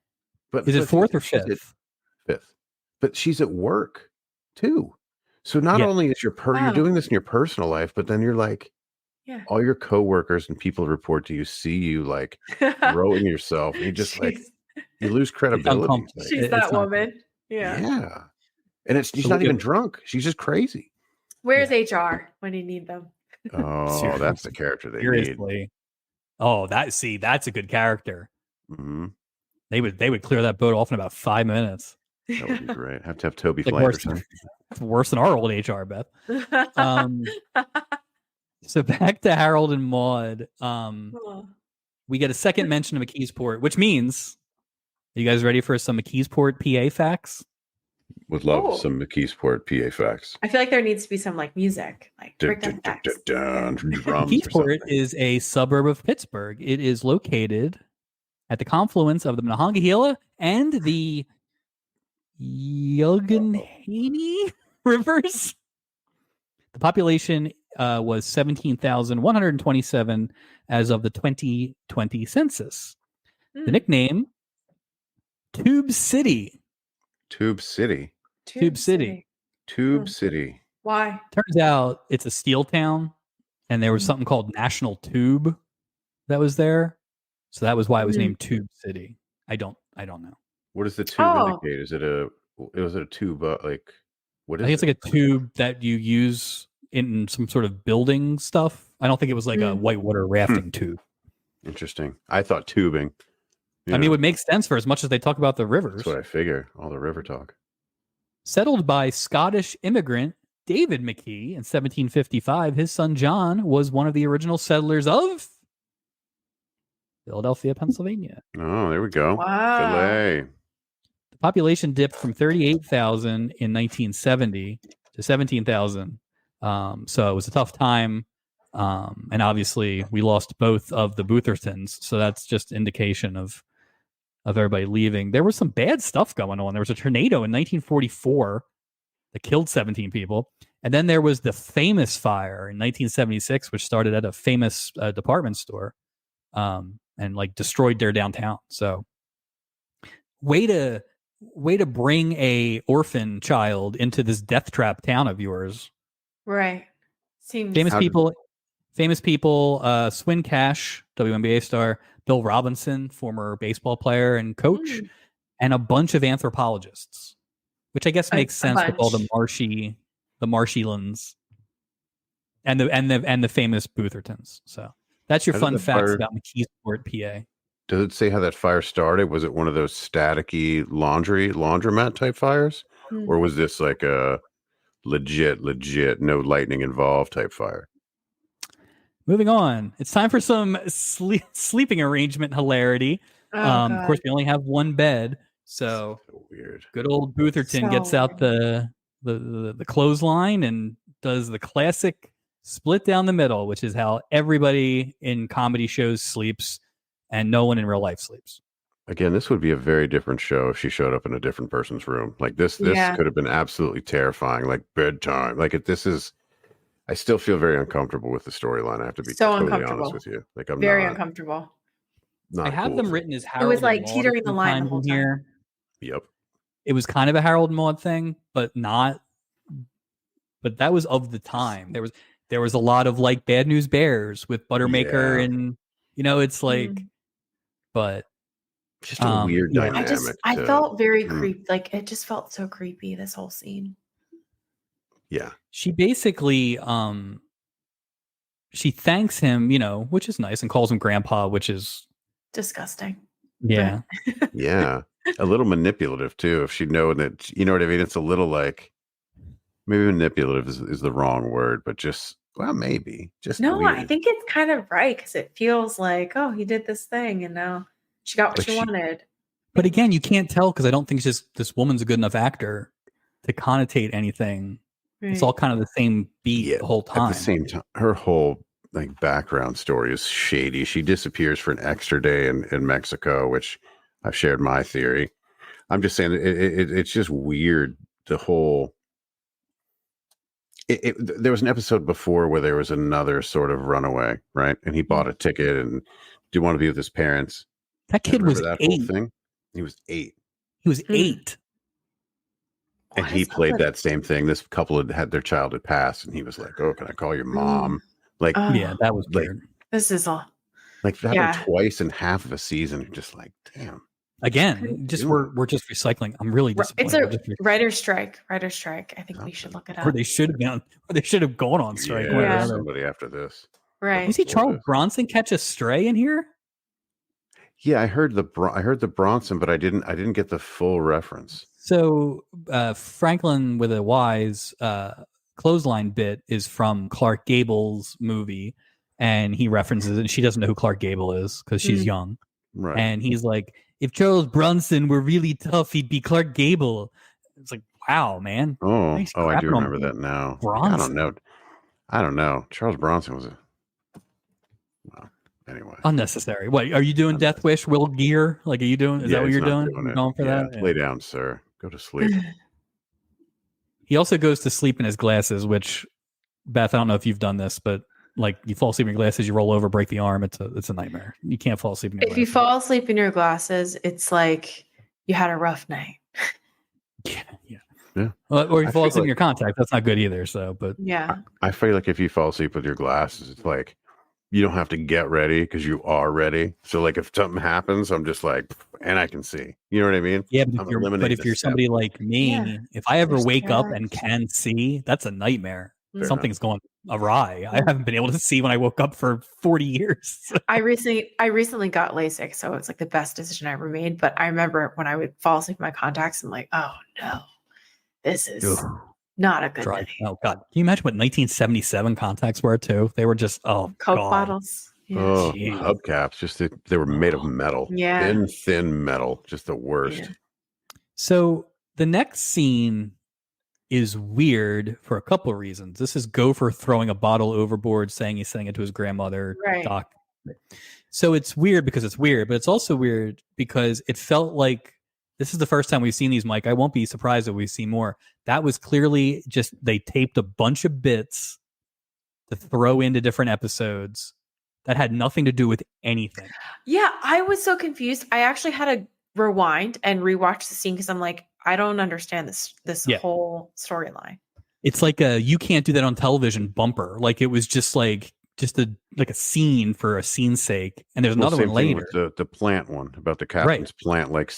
But is it fourth or fifth? Fifth. But she's at work too. So not only is you're doing this in your personal life, but then you're like, all your coworkers and people report to you, see you like throwing yourself. And you just like you lose credibility. She's that woman. Yeah. And she's not even drunk. She's just crazy. Where's HR when you need them? Oh, that's the character they need. Oh, that's a good character. Mm-hmm. They would clear that boat off in about 5 minutes. That would be great. Have to have Toby Flanders. Worse than our old HR, Beth. So back to Harold and Maude. We get a second mention of McKeesport, which means, are you guys ready for some McKeesport PA facts? Would love some McKeesport PA facts. I feel like there needs to be some like music, like McKeesport is a suburb of Pittsburgh. It is located at the confluence of the Monongahela and the Allegheny rivers. The population was 17,127 as of the 2020 census. The nickname, Tube City. Tube City. Tube City. Tube City. Why? Turns out it's a steel town, and there was something called National Tube that was there. So that was why it was named Tube City. I don't know. What does the tube indicate? Is it a tube like what is I think it's like a tube that you use in some sort of building stuff. I don't think it was like a whitewater rafting tube. Interesting. I thought tubing. I mean, it would make sense for as much as they talk about the rivers. That's what I figure. All the river talk. Settled by Scottish immigrant David McKee in 1755, his son John was one of the original settlers of Philadelphia, Pennsylvania. Oh, there we go. Wow. Filet. The population dipped from 38,000 in 1970 to 17,000. So it was a tough time. And obviously we lost both of the Boothertons. So that's just indication of everybody leaving. There was some bad stuff going on. There was a tornado in 1944 that killed 17 people. And then there was the famous fire in 1976, which started at a famous department store and like destroyed their downtown. So way to bring a orphan child into this death trap town of yours. Right. Seems famous people, Swin Cash, WNBA star, Bill Robinson, former baseball player and coach, and a bunch of anthropologists, which I guess makes sense with all the Marshylands and the famous Boothertons. So that's your fun facts about McKeesport, PA. Does it say how that fire started? Was it one of those staticky laundromat type fires? or was this like a legit, no lightning involved type fire? Moving on, it's time for some sleeping arrangement hilarity. Of course, we only have one bed, so weird. Good old Bootherton gets out the clothesline and does the classic split down the middle, which is how everybody in comedy shows sleeps, and no one in real life sleeps. Again, this would be a very different show if she showed up in a different person's room. Like this could have been absolutely terrifying. Like bedtime. Like this is. I still feel very uncomfortable with the storyline. I have to be totally honest with you. Like I'm very uncomfortable. I have them written as Harold. It was like teetering the line the whole time. Here. Yep. It was kind of a Harold and Maude thing, but not. But that was of the time. There was a lot of like Bad News Bears with Buttermaker, and it's like, but just a weird dynamic. I felt very creepy. Like it just felt so creepy. This whole scene. Yeah. She basically she thanks him, which is nice, and calls him grandpa, which is disgusting. Yeah. Yeah. A little manipulative too, if she'd know that, you know what I mean? It's a little like, maybe manipulative is the wrong word, but just, well, maybe. Just no, weird. I think it's kind of right, because it feels like, oh, he did this thing and now she got what she wanted. But again, you can't tell, because I don't think this woman's a good enough actor to connotate anything. Right. It's all kind of the same beat the whole time. At the same time, her whole like background story is shady. She disappears for an extra day in Mexico, which I've shared my theory. I'm just saying it's just weird. The whole. There was an episode before where there was another sort of runaway, right? And he bought a ticket and do want to be with his parents. That kid was that 8. Whole thing? He was 8. He was 8. And he played that same thing. This couple had their child had passed, and he was like, "Oh, can I call your mom?" Like, yeah, that was like, weird. This is all like that happened twice in half of a season. Just like, damn. Again, we're just recycling. I'm really disappointed. It's a writer's strike. I think we should look it up. Or they should have gone on strike. Yeah, somebody after this. Right. You see Charles Bronson catch a stray in here? Yeah, I heard the Bronson, but I didn't get the full reference. So Franklin with a Y's clothesline bit is from Clark Gable's movie, and he references it. And she doesn't know who Clark Gable is because she's young, right? And he's like, "If Charles Bronson were really tough, he'd be Clark Gable." It's like, wow, man. Oh, I do remember that now. Bronson. I don't know. Charles Bronson was anyway. Unnecessary. What are you doing? Death Wish, Will Gear? Like, are you doing? Is that what you're doing? Going for that? Lay down, sir. Go to sleep. He also goes to sleep in his glasses, which, Beth, I don't know if you've done this, but like you fall asleep in your glasses, you roll over, break the arm. It's a nightmare. You can't fall asleep in your glasses. If you fall asleep in your glasses, it's like you had a rough night. Yeah. Well, or you fall asleep in your contacts. That's not good either. So, but yeah, I feel like if you fall asleep with your glasses, it's like you don't have to get ready because you are ready. So like if something happens, I'm just like, and I can see. You know what I mean? Yeah, but if you're somebody like me, if I ever wake up and can see, that's a nightmare. Something's going awry. I haven't been able to see when I woke up for 40 years. I recently got LASIK, so it's like the best decision I ever made. But I remember when I would fall asleep in my contacts, I'm like, oh no, this is not a good day. Oh God. Can you imagine what 1977 contacts were too? They were just Coke bottles. Yeah. Oh, hubcaps. Just they were made of metal. Yeah. Thin metal. Just the worst. Yeah. So the next scene is weird for a couple of reasons. This is Gopher throwing a bottle overboard, saying he's sending it to his grandmother. Right. Doc. So it's weird because it's weird, but it's also weird because it felt like this is the first time we've seen these, Mike. I won't be surprised if we see more. That was clearly just they taped a bunch of bits to throw into different episodes that had nothing to do with anything. Yeah, I was so confused. I actually had to rewind and rewatch the scene because I'm like, I don't understand this whole storyline. It's like a you can't do that on television bumper. Like it was just a scene for a scene's sake. And there's another one later. With the plant one about the captain's plant like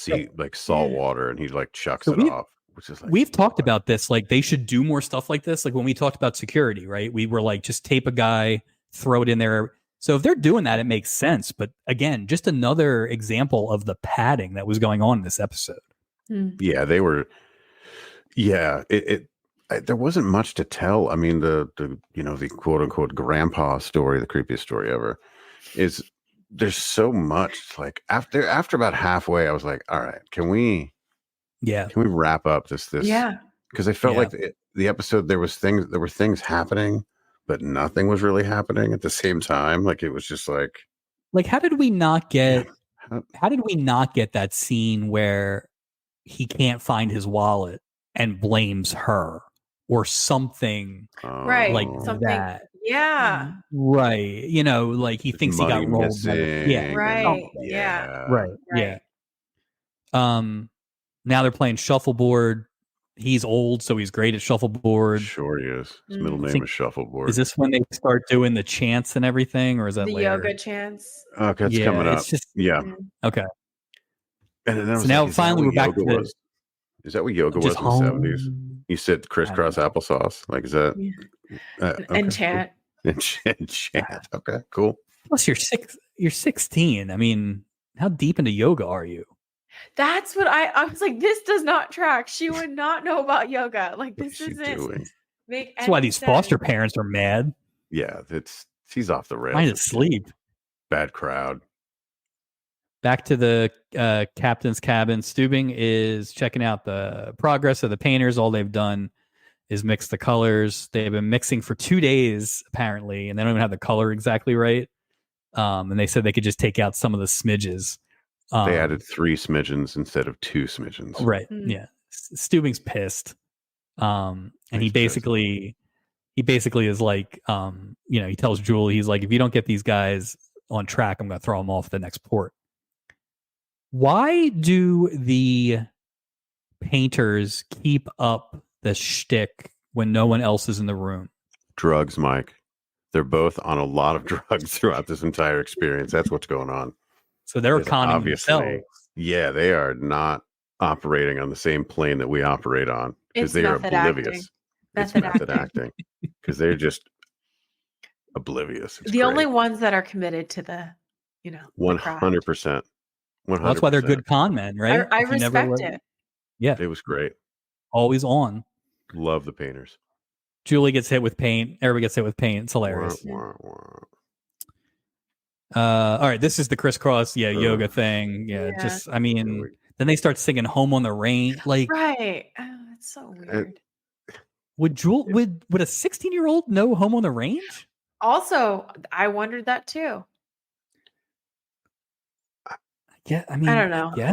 salt water, and he like chucks it off. Which is like, we've talked about this. Like they should do more stuff like this. Like when we talked about security, right? We were like, just tape a guy, throw it in there. So if they're doing that, it makes sense. But again, just another example of the padding that was going on in this episode. Yeah, they were. Yeah, there wasn't much to tell. I mean, the quote unquote grandpa story, the creepiest story ever, is there's so much. Like after about halfway, I was like, all right, can we wrap up this? Yeah, because I felt like the episode there were things happening, but nothing was really happening at the same time. Like it was just like how did we not get that scene where he can't find his wallet and blames her or something right? Like something that. Yeah, right. Like he thinks he got rolled. Yeah, right. Right. Yeah. Now they're playing shuffleboard. He's old, so he's great at shuffleboard. Sure he is. His middle name is Shuffleboard. Is this when they start doing the chants and everything, or is that the later? yoga chants? Okay, it's coming up. Okay. And then so now finally we're back to Is that what yoga was in the 70s? You said crisscross applesauce. Like, is that? Okay, and chant. Cool. And chant. Okay, cool. Plus, you're 16. I mean, how deep into yoga are you? That's what I was like. This does not track. She would not know about yoga. Like this isn't. That's why these foster parents are mad. Yeah, she's off the rails. Trying to sleep. Bad crowd. Back to the captain's cabin. Steubing is checking out the progress of the painters. All they've done is mix the colors. They've been mixing for 2 days, apparently, and they don't even have the color exactly right. And they said they could just take out some of the smidges. They added 3 smidgens instead of 2 smidgens. Right. Yeah. Steubing's pissed. And he basically is like, he tells Julie, he's like, if you don't get these guys on track, I'm going to throw them off the next port. Why do the painters keep up the shtick when no one else is in the room? Drugs, Mike. They're both on a lot of drugs throughout this entire experience. That's what's going on. So they're conning themselves. Yeah, they are not operating on the same plane that we operate on because they are oblivious. It's method acting because they're just oblivious. It's the only ones that are committed to the 100%. Well, that's why they're good con men, right? I respect it. Yeah, it was great. Always on. Love the painters. Julie gets hit with paint. Everybody gets hit with paint. It's hilarious. All right, this is the crisscross, yoga thing. Just I mean, then they start singing "Home on the Range." Like, right? Oh, it's so weird. Would a 16-year-old know "Home on the Range"? Also, I wondered that too. Yeah, I mean, I don't know. Yeah,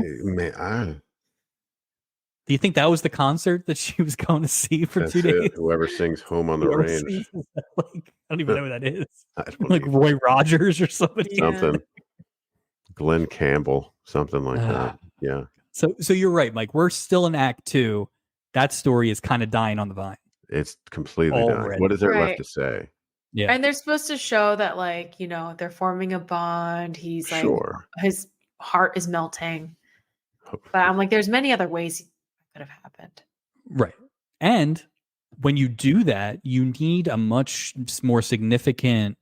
do you think that was the concert that she was going to see for 2 days? Whoever sings "Home on the Range," I don't even know who that is. Like Roy Rogers or somebody. Something. Glenn Campbell, something like that. Yeah. So you're right, Mike. We're still in Act 2. That story is kind of dying on the vine. It's completely dying. What is there left to say? Yeah, and they're supposed to show that, like, they're forming a bond. He's like, his heart is melting. But I'm like, there's many other ways could have happened. Right. And when you do that, you need a much more significant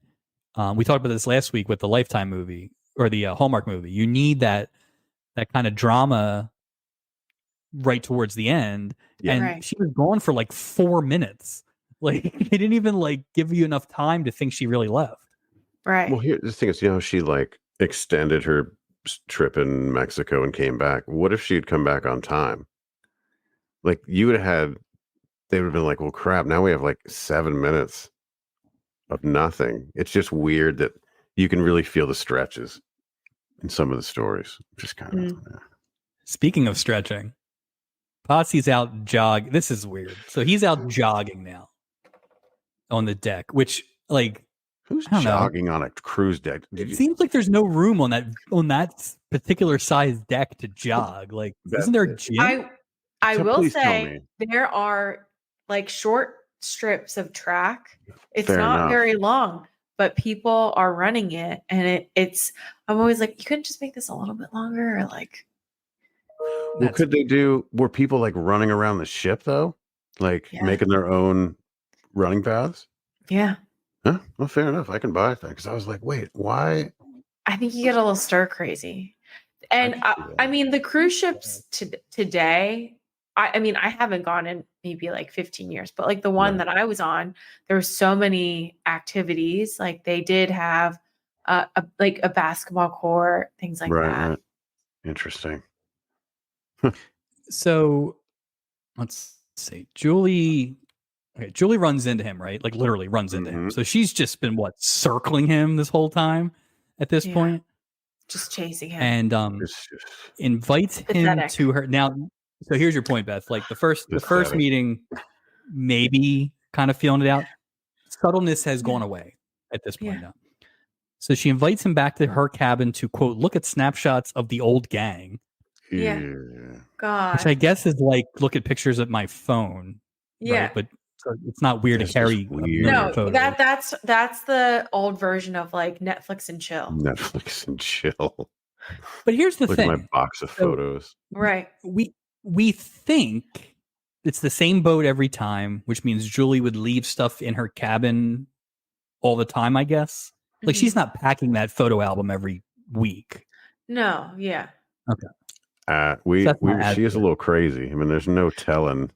we talked about this last week with the Lifetime movie or the Hallmark movie. You need that kind of drama right towards the end. Yeah. And she was gone for like 4 minutes. Like they didn't even like give you enough time to think she really left. Right. Well, here the thing is, she like extended her trip in Mexico and came back. What if she had come back on time? Like they would have been like, well, crap, now we have like 7 minutes of nothing. It's just weird that you can really feel the stretches in some of the stories. Just kind of. Speaking of stretching, Potsy's out jogging. This is weird. So he's out jogging now on the deck, which like, who's jogging on a cruise deck? It seems like there's no room on that particular size deck to jog. Like, isn't there a gym? I will say there are like short strips of track. It's not very long, but people are running it, and it's. I'm always like, you couldn't just make this a little bit longer, or like. Well, could they do? Were people like running around the ship though, like making their own running paths? Yeah. Huh? Well, fair enough. I can buy that because I was like, wait, why? I think you get a little stir crazy, and I mean the cruise ships today I mean, I haven't gone in maybe like 15 years, but like the one that I was on, there were so many activities. Like they did have a basketball court, things like that. Right. Interesting. So let's see. Julie runs into him, right? Like literally runs into him. So she's just been circling him this whole time at this point. Just chasing him. And invites him to her. Now, so here's your point, Beth. Like the first meeting, maybe kind of feeling it out. Subtleness has gone away at this point now. So she invites him back to her cabin to, quote, look at snapshots of the old gang. Yeah. God. Which I guess is like, look at pictures of my phone. Yeah. Right? But it's not weird to carry. No, that's the old version of like Netflix and chill. Netflix and chill. But here's the thing. Look at my box of photos. Right. We think it's the same boat every time, which means Julie would leave stuff in her cabin all the time, I guess. Like she's not packing that photo album every week. No, yeah. Okay. She is a little crazy. I mean, there's no telling.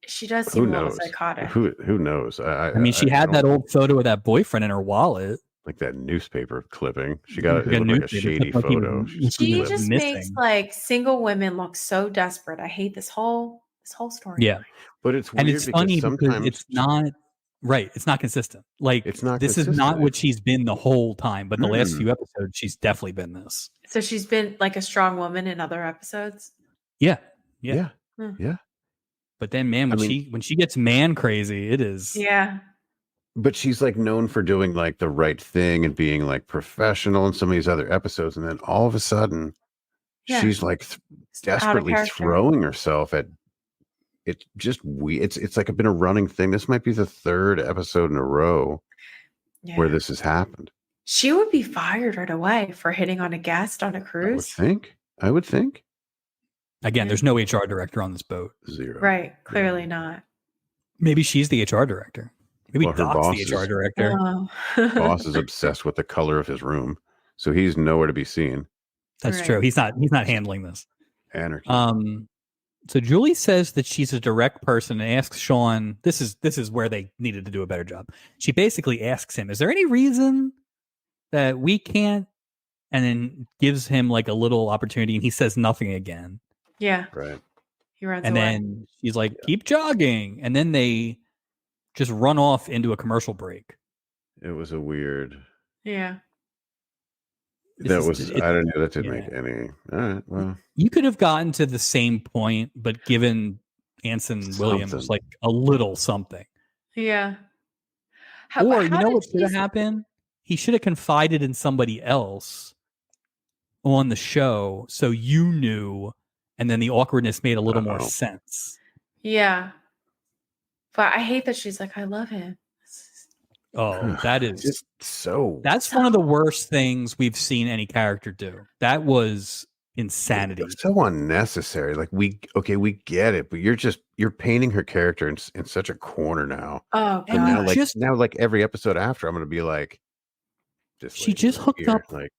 She does seem a little psychotic. Who knows? I mean, she had that old photo of that boyfriend in her wallet. Like that newspaper clipping. She got like a shady photo. She just makes like single women look so desperate. I hate this whole story. Yeah. But it's weird, and it's funny because it's not right. It's not consistent. Like it's not. This is not what she's been the whole time. But the last few episodes, she's definitely been this. So she's been like a strong woman in other episodes. Yeah. But then, man, when she gets man crazy, it is. Yeah. But she's like known for doing like the right thing and being like professional in some of these other episodes, and then all of a sudden, she's like desperately throwing herself at. It's just it's like been a running thing. This might be the third episode in a row where this has happened. She would be fired right away for hitting on a guest on a cruise. I would think. Again, there's no HR director on this boat. Zero. Right. Clearly not. Maybe she's the HR director. Maybe Doc's the HR director. Boss is obsessed with the color of his room, so he's nowhere to be seen. That's true. He's not handling this. Anarchy. So Julie says that she's a direct person and asks Sean, this is where they needed to do a better job. She basically asks him, is there any reason that we can't? And then gives him like a little opportunity, and he says nothing again. Yeah. Right. He runs and away. Then she's like, keep jogging. And then they just run off into a commercial break. It was a weird. Yeah. I don't know. That didn't make any. All right. Well, you could have gotten to the same point, but given Anson Williams like a little something. Yeah. Or you know what should have happened? He should have confided in somebody else on the show, so you knew, and then the awkwardness made a little more sense. Yeah. But I hate that she's like, I love him. Oh, that is just so. That's one of the worst things we've seen any character do. That was insanity. So unnecessary. Like we get it, but you're painting her character in such a corner now. Oh, God. And now, like every episode after, I'm going to be like, she just hooked up. Like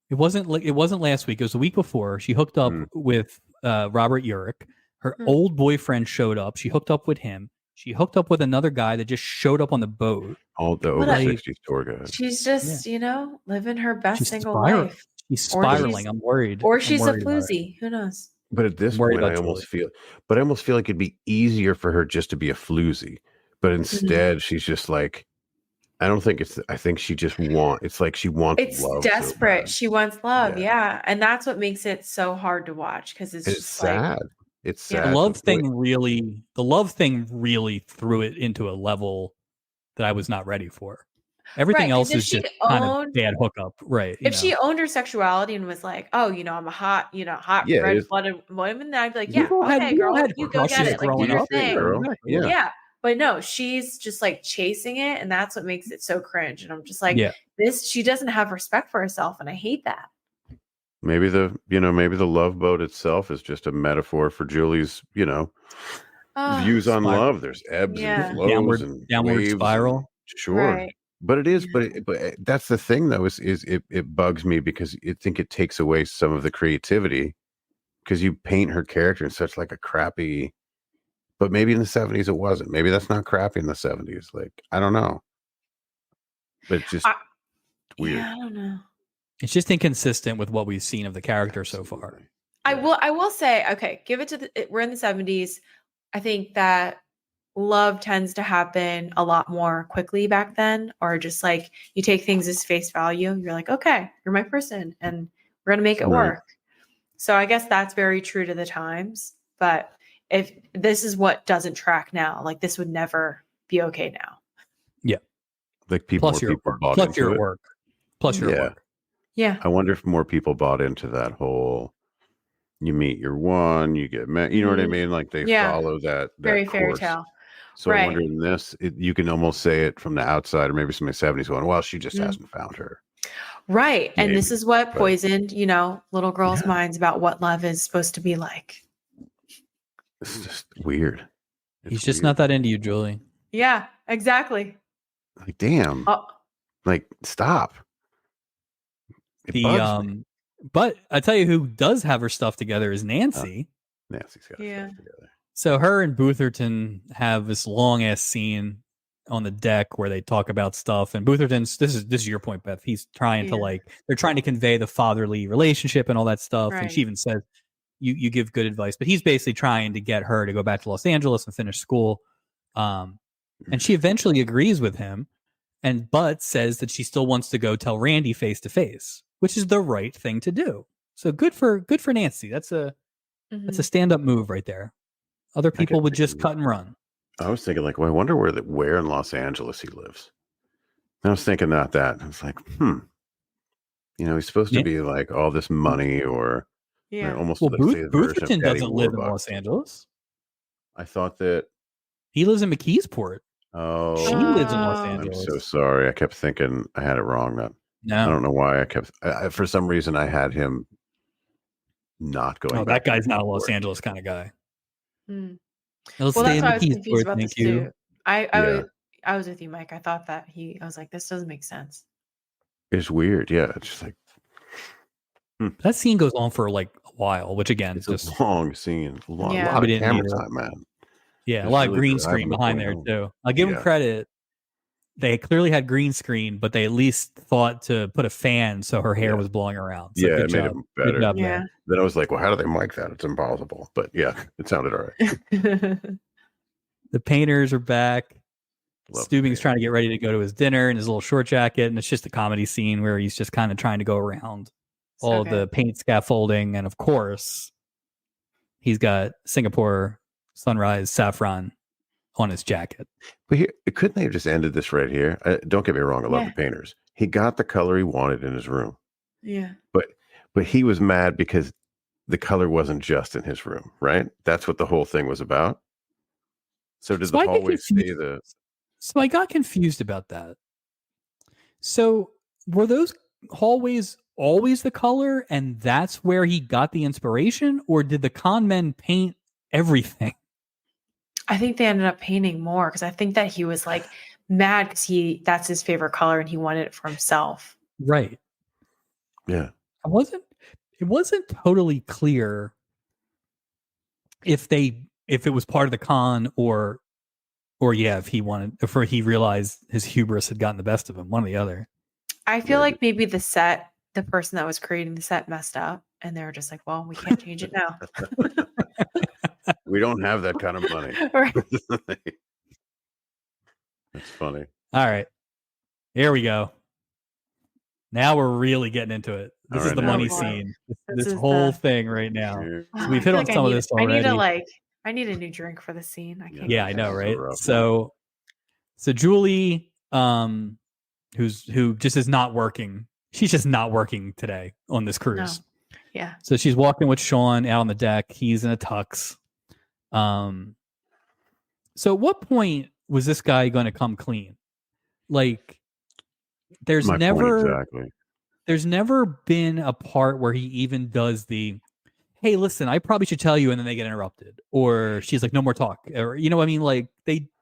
it wasn't last week. It was the week before. She hooked up with Robert Urich. Her old boyfriend showed up. She hooked up with him. She hooked up with another guy that just showed up on the boat. All the over 60s tour guys. She's just, living her best single life. She's spiraling. I'm worried. Or she's a floozy. Who knows? But at this point, I almost feel like it'd be easier for her just to be a floozy. But instead, she's just like, I think she just it's like she wants love. It's desperate. She wants love. Yeah. And that's what makes it so hard to watch because it's just sad. It's sad. The love thing really threw it into a level that I was not ready for. Everything else is just kind of bad hookup, right? If she owned her sexuality and was like, "Oh, I'm a hot red-blooded woman," then I'd be like, "Yeah, okay, girl, you go get it, like do your thing." Yeah, but no, she's just like chasing it, and that's what makes it so cringe. And I'm just like, she doesn't have respect for herself, and I hate that. Maybe the love boat itself is just a metaphor for Julie's, views on love. There's ebbs and flows and downward waves spiral. Sure. Right. But it is, but that's the thing though, is it bugs me because I think it takes away some of the creativity because you paint her character in such like a crappy. But maybe in the 70s it wasn't. Maybe that's not crappy in the 70s. Like I don't know. But it's just weird. Yeah, I don't know. It's just inconsistent with what we've seen of the character so far. I will say, okay, give it to we're in the 70s. I think that love tends to happen a lot more quickly back then, or just like you take things as face value. You're like, okay, you're my person and we're going to make it work. So I guess that's very true to the times. But if this is what doesn't track now, like this would never be okay now. Yeah. Like people bought into it. Plus your work. Yeah. I wonder if more people bought into that whole, you meet your one, you get met. You know what I mean? Like they follow that very course. Fairy tale. So I wonder in this, you can almost say it from the outside, or maybe some in the 70s going, well, she just hasn't found her. Right. Maybe. And this is what poisoned, little girls' minds about what love is supposed to be like. It's just weird. He's just not that into you, Julie. Yeah, exactly. Like, damn. Like, stop. But I tell you who does have her stuff together is Nancy. Nancy's got her stuff together. So her and Bootherton have this long ass scene on the deck where they talk about stuff. And Bootherton's this is your point, Beth. He's trying to they're trying to convey the fatherly relationship and all that stuff. Right. And she even says you give good advice, but he's basically trying to get her to go back to Los Angeles and finish school. And she eventually agrees with him, but says that she still wants to go tell Randy face to face, which is the right thing to do. So good for Nancy. That's a stand-up move right there. Other people would just cut and run. I was thinking like, well, I wonder where in Los Angeles he lives. And I was thinking that. I was like, he's supposed to be like all this money or almost Bootherton doesn't live in Los Angeles. I thought that he lives in McKeesport. Oh, she lives in Los Angeles. I'm so sorry. I kept thinking I had it wrong. I don't know why I kept. For some reason, I had him not going. Oh, that guy's not a Los Angeles kind of guy. Let's stay in McKeesport. Thank you. I was with you, Mike. I thought that I was like, this doesn't make sense. It's weird. Yeah, it's just like that scene goes on for like a while, which again, it's just a long scene. A lot of camera time, man. Yeah, a lot of green screen behind there too. I'll give them credit. They clearly had green screen, but they at least thought to put a fan so her hair was blowing around. So it made it better. Then I was like, well, how do they mic that? It's impossible. But yeah, it sounded all right. The painters are back. Stubing's trying to get ready to go to his dinner in his little short jacket. And it's just a comedy scene where he's just kind of trying to go around all the paint scaffolding. And of course, he's got Singapore Sunrise saffron on his jacket. But couldn't they have just ended this right here? Don't get me wrong, I love the painters. He got the color he wanted in his room. Yeah. But he was mad because the color wasn't just in his room, right? That's what the whole thing was about. So did the hallways stay the... So I got confused about that. So were those hallways always the color and that's where he got the inspiration? Or did the con men paint everything? I think they ended up painting more because I think that he was like mad because that's his favorite color and he wanted it for himself. Right. Yeah. It wasn't totally clear if it was part of the con or if he realized his hubris had gotten the best of him, one or the other. I feel like maybe the person that was creating the set messed up and they were just like, well, we can't change it now. We don't have that kind of money. Right. That's funny. All right. Here we go. Now we're really getting into it. This is the money scene. This whole thing right now. So we've hit on some of this already. I need a new drink for the scene. I know, right? So Julie, who just is not working. She's just not working today on this cruise. No. Yeah. So she's walking with Sean out on the deck. He's in a tux. So at what point was this guy going to come clean? Like, there's never been a part where he even does the, hey, listen, I probably should tell you, and then they get interrupted, or she's like, no more talk, or what I mean, like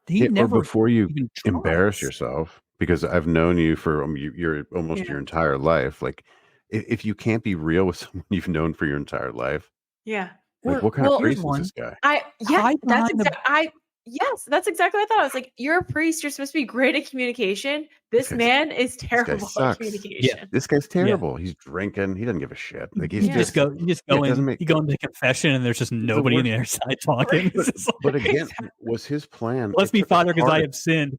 never. Or before you embarrass yourself, because I've known you for your almost your entire life. Like, if you can't be real with someone you've known for your entire life, Yeah. Like, what kind of priest is this guy? That's exactly what I thought. I was like, you're a priest. You're supposed to be great at communication. This man is terrible at communication. Yeah, this guy's terrible. He's drinking. He doesn't give a shit. Like you just go into the confession, and there's just nobody on the other side talking. But again, was his plan? Bless me, Father, because I have sinned.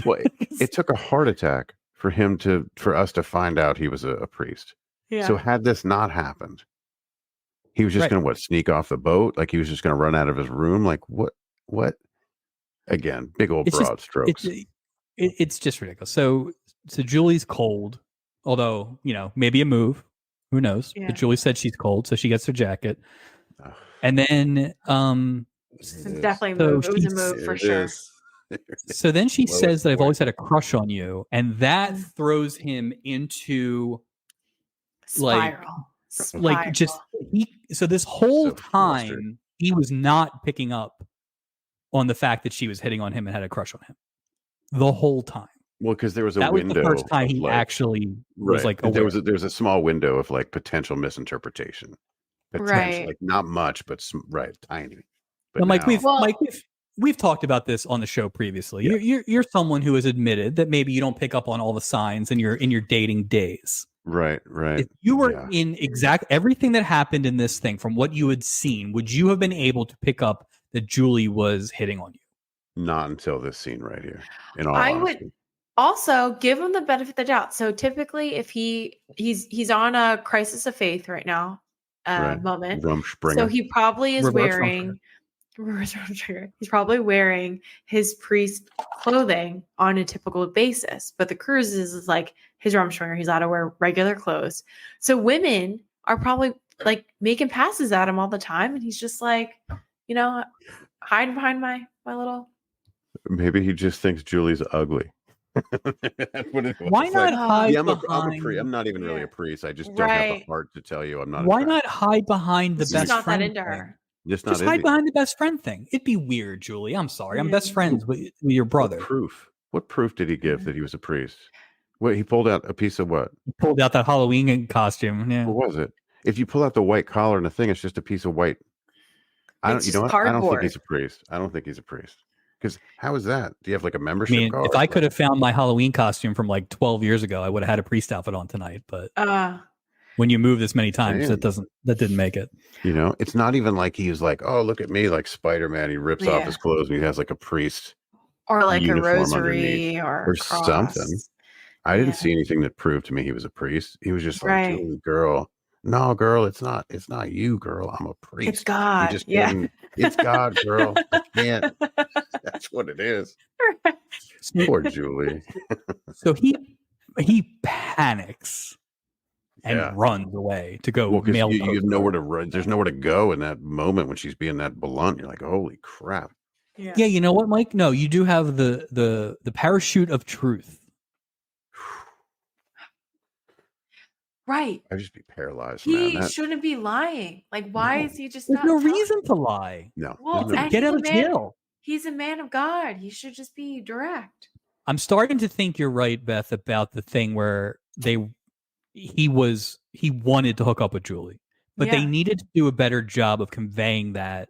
Well, it took a heart attack for us to find out he was a priest. Yeah. So had this not happened, he was just going to sneak off the boat? Like he was just going to run out of his room? Like what? Again, big old broad strokes. It's just ridiculous. So Julie's cold, although maybe a move. Who knows? Yeah. But Julie said she's cold, so she gets her jacket. And then it's definitely a move. It was a move for sure. So then she says that I've always had a crush on you, and that throws him into spiral. So this whole time he was not picking up on the fact that she was hitting on him and had a crush on him the whole time. Well, because there was a window. Was the first time he actually was like, there's a small window of like potential misinterpretation. Like not much, but tiny. But Mike, we've talked about this on the show previously. Yeah. You're someone who has admitted that maybe you don't pick up on all the signs in your dating days. Right. If you were in everything that happened in this thing, from what you had seen, would you have been able to pick up that Julie was hitting on you? Not until this scene right here. In all honesty. Would also give him the benefit of the doubt. So typically, if he's on a crisis of faith right now, moment, so he probably is wearing. He's probably wearing his priest clothing on a typical basis, but the cruise is like his Rumspringer. He's allowed to wear regular clothes. So women are probably like making passes at him all the time, and he's just like, hiding behind my little. Maybe he just thinks Julie's ugly. Why not hide behind? I'm not even really a priest. I just don't have the heart to tell you I'm not. Why not hide behind the best not friend? That into her. Just hide behind the best friend thing. It'd be weird, Julie. I'm sorry. I'm best friends with your brother. What proof did he give that he was a priest? Wait, he pulled out a piece of what? He pulled out that Halloween costume. Yeah. What was it? If you pull out the white collar and the thing, it's just a piece of white. I don't think he's a priest. I don't think he's a priest. Because how is that? Do you have like a membership card? If I could have found my Halloween costume from like 12 years ago, I would have had a priest outfit on tonight. But when you move this many times, that didn't make it. It's not even like he's like, oh, look at me, like Spider-Man. He rips off his clothes and he has like a priest or like a rosary or something. I didn't see anything that proved to me he was a priest. He was just like, girl. No, girl, it's not you, girl. I'm a priest. It's God. It's God, girl. I can't. That's what it is. Poor Julie. So he panics and runs away to go mail. You have nowhere to run. There's nowhere to go in that moment when she's being that blunt. You're like, holy crap. Yeah, you know what, Mike? No, you do have the parachute of truth. Right. I'd just be paralyzed. He shouldn't be lying. Like, why is he just There's no reason to lie. No. Well, get out of jail. He's a man of God. He should just be direct. I'm starting to think you're right, Beth, about the thing where he wanted to hook up with Julie, but they needed to do a better job of conveying that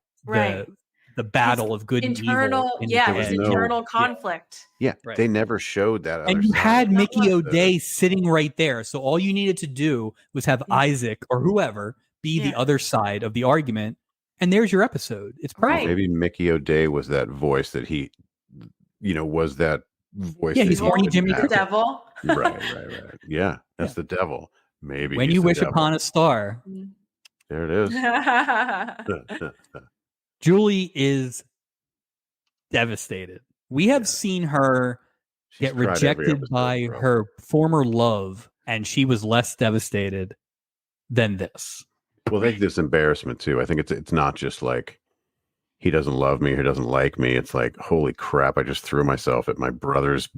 the battle of good and evil. His internal conflict. Yeah, they never showed that. And you had Mickey O'Day sitting right there. So all you needed to do was have Isaac or whoever be the other side of the argument. And there's your episode. It's perfect. Maybe Mickey O'Day was that voice that he, was that voice. Yeah, he's horny Jimmy the devil. Right. Yeah, that's the devil. Maybe when you wish upon a star. There it is. Julie is devastated. We have seen her get rejected by her former love, and she was less devastated than this. Well, I think this embarrassment too. I think it's not just like he doesn't love me or he doesn't like me. It's like, holy crap, I just threw myself at my brother's,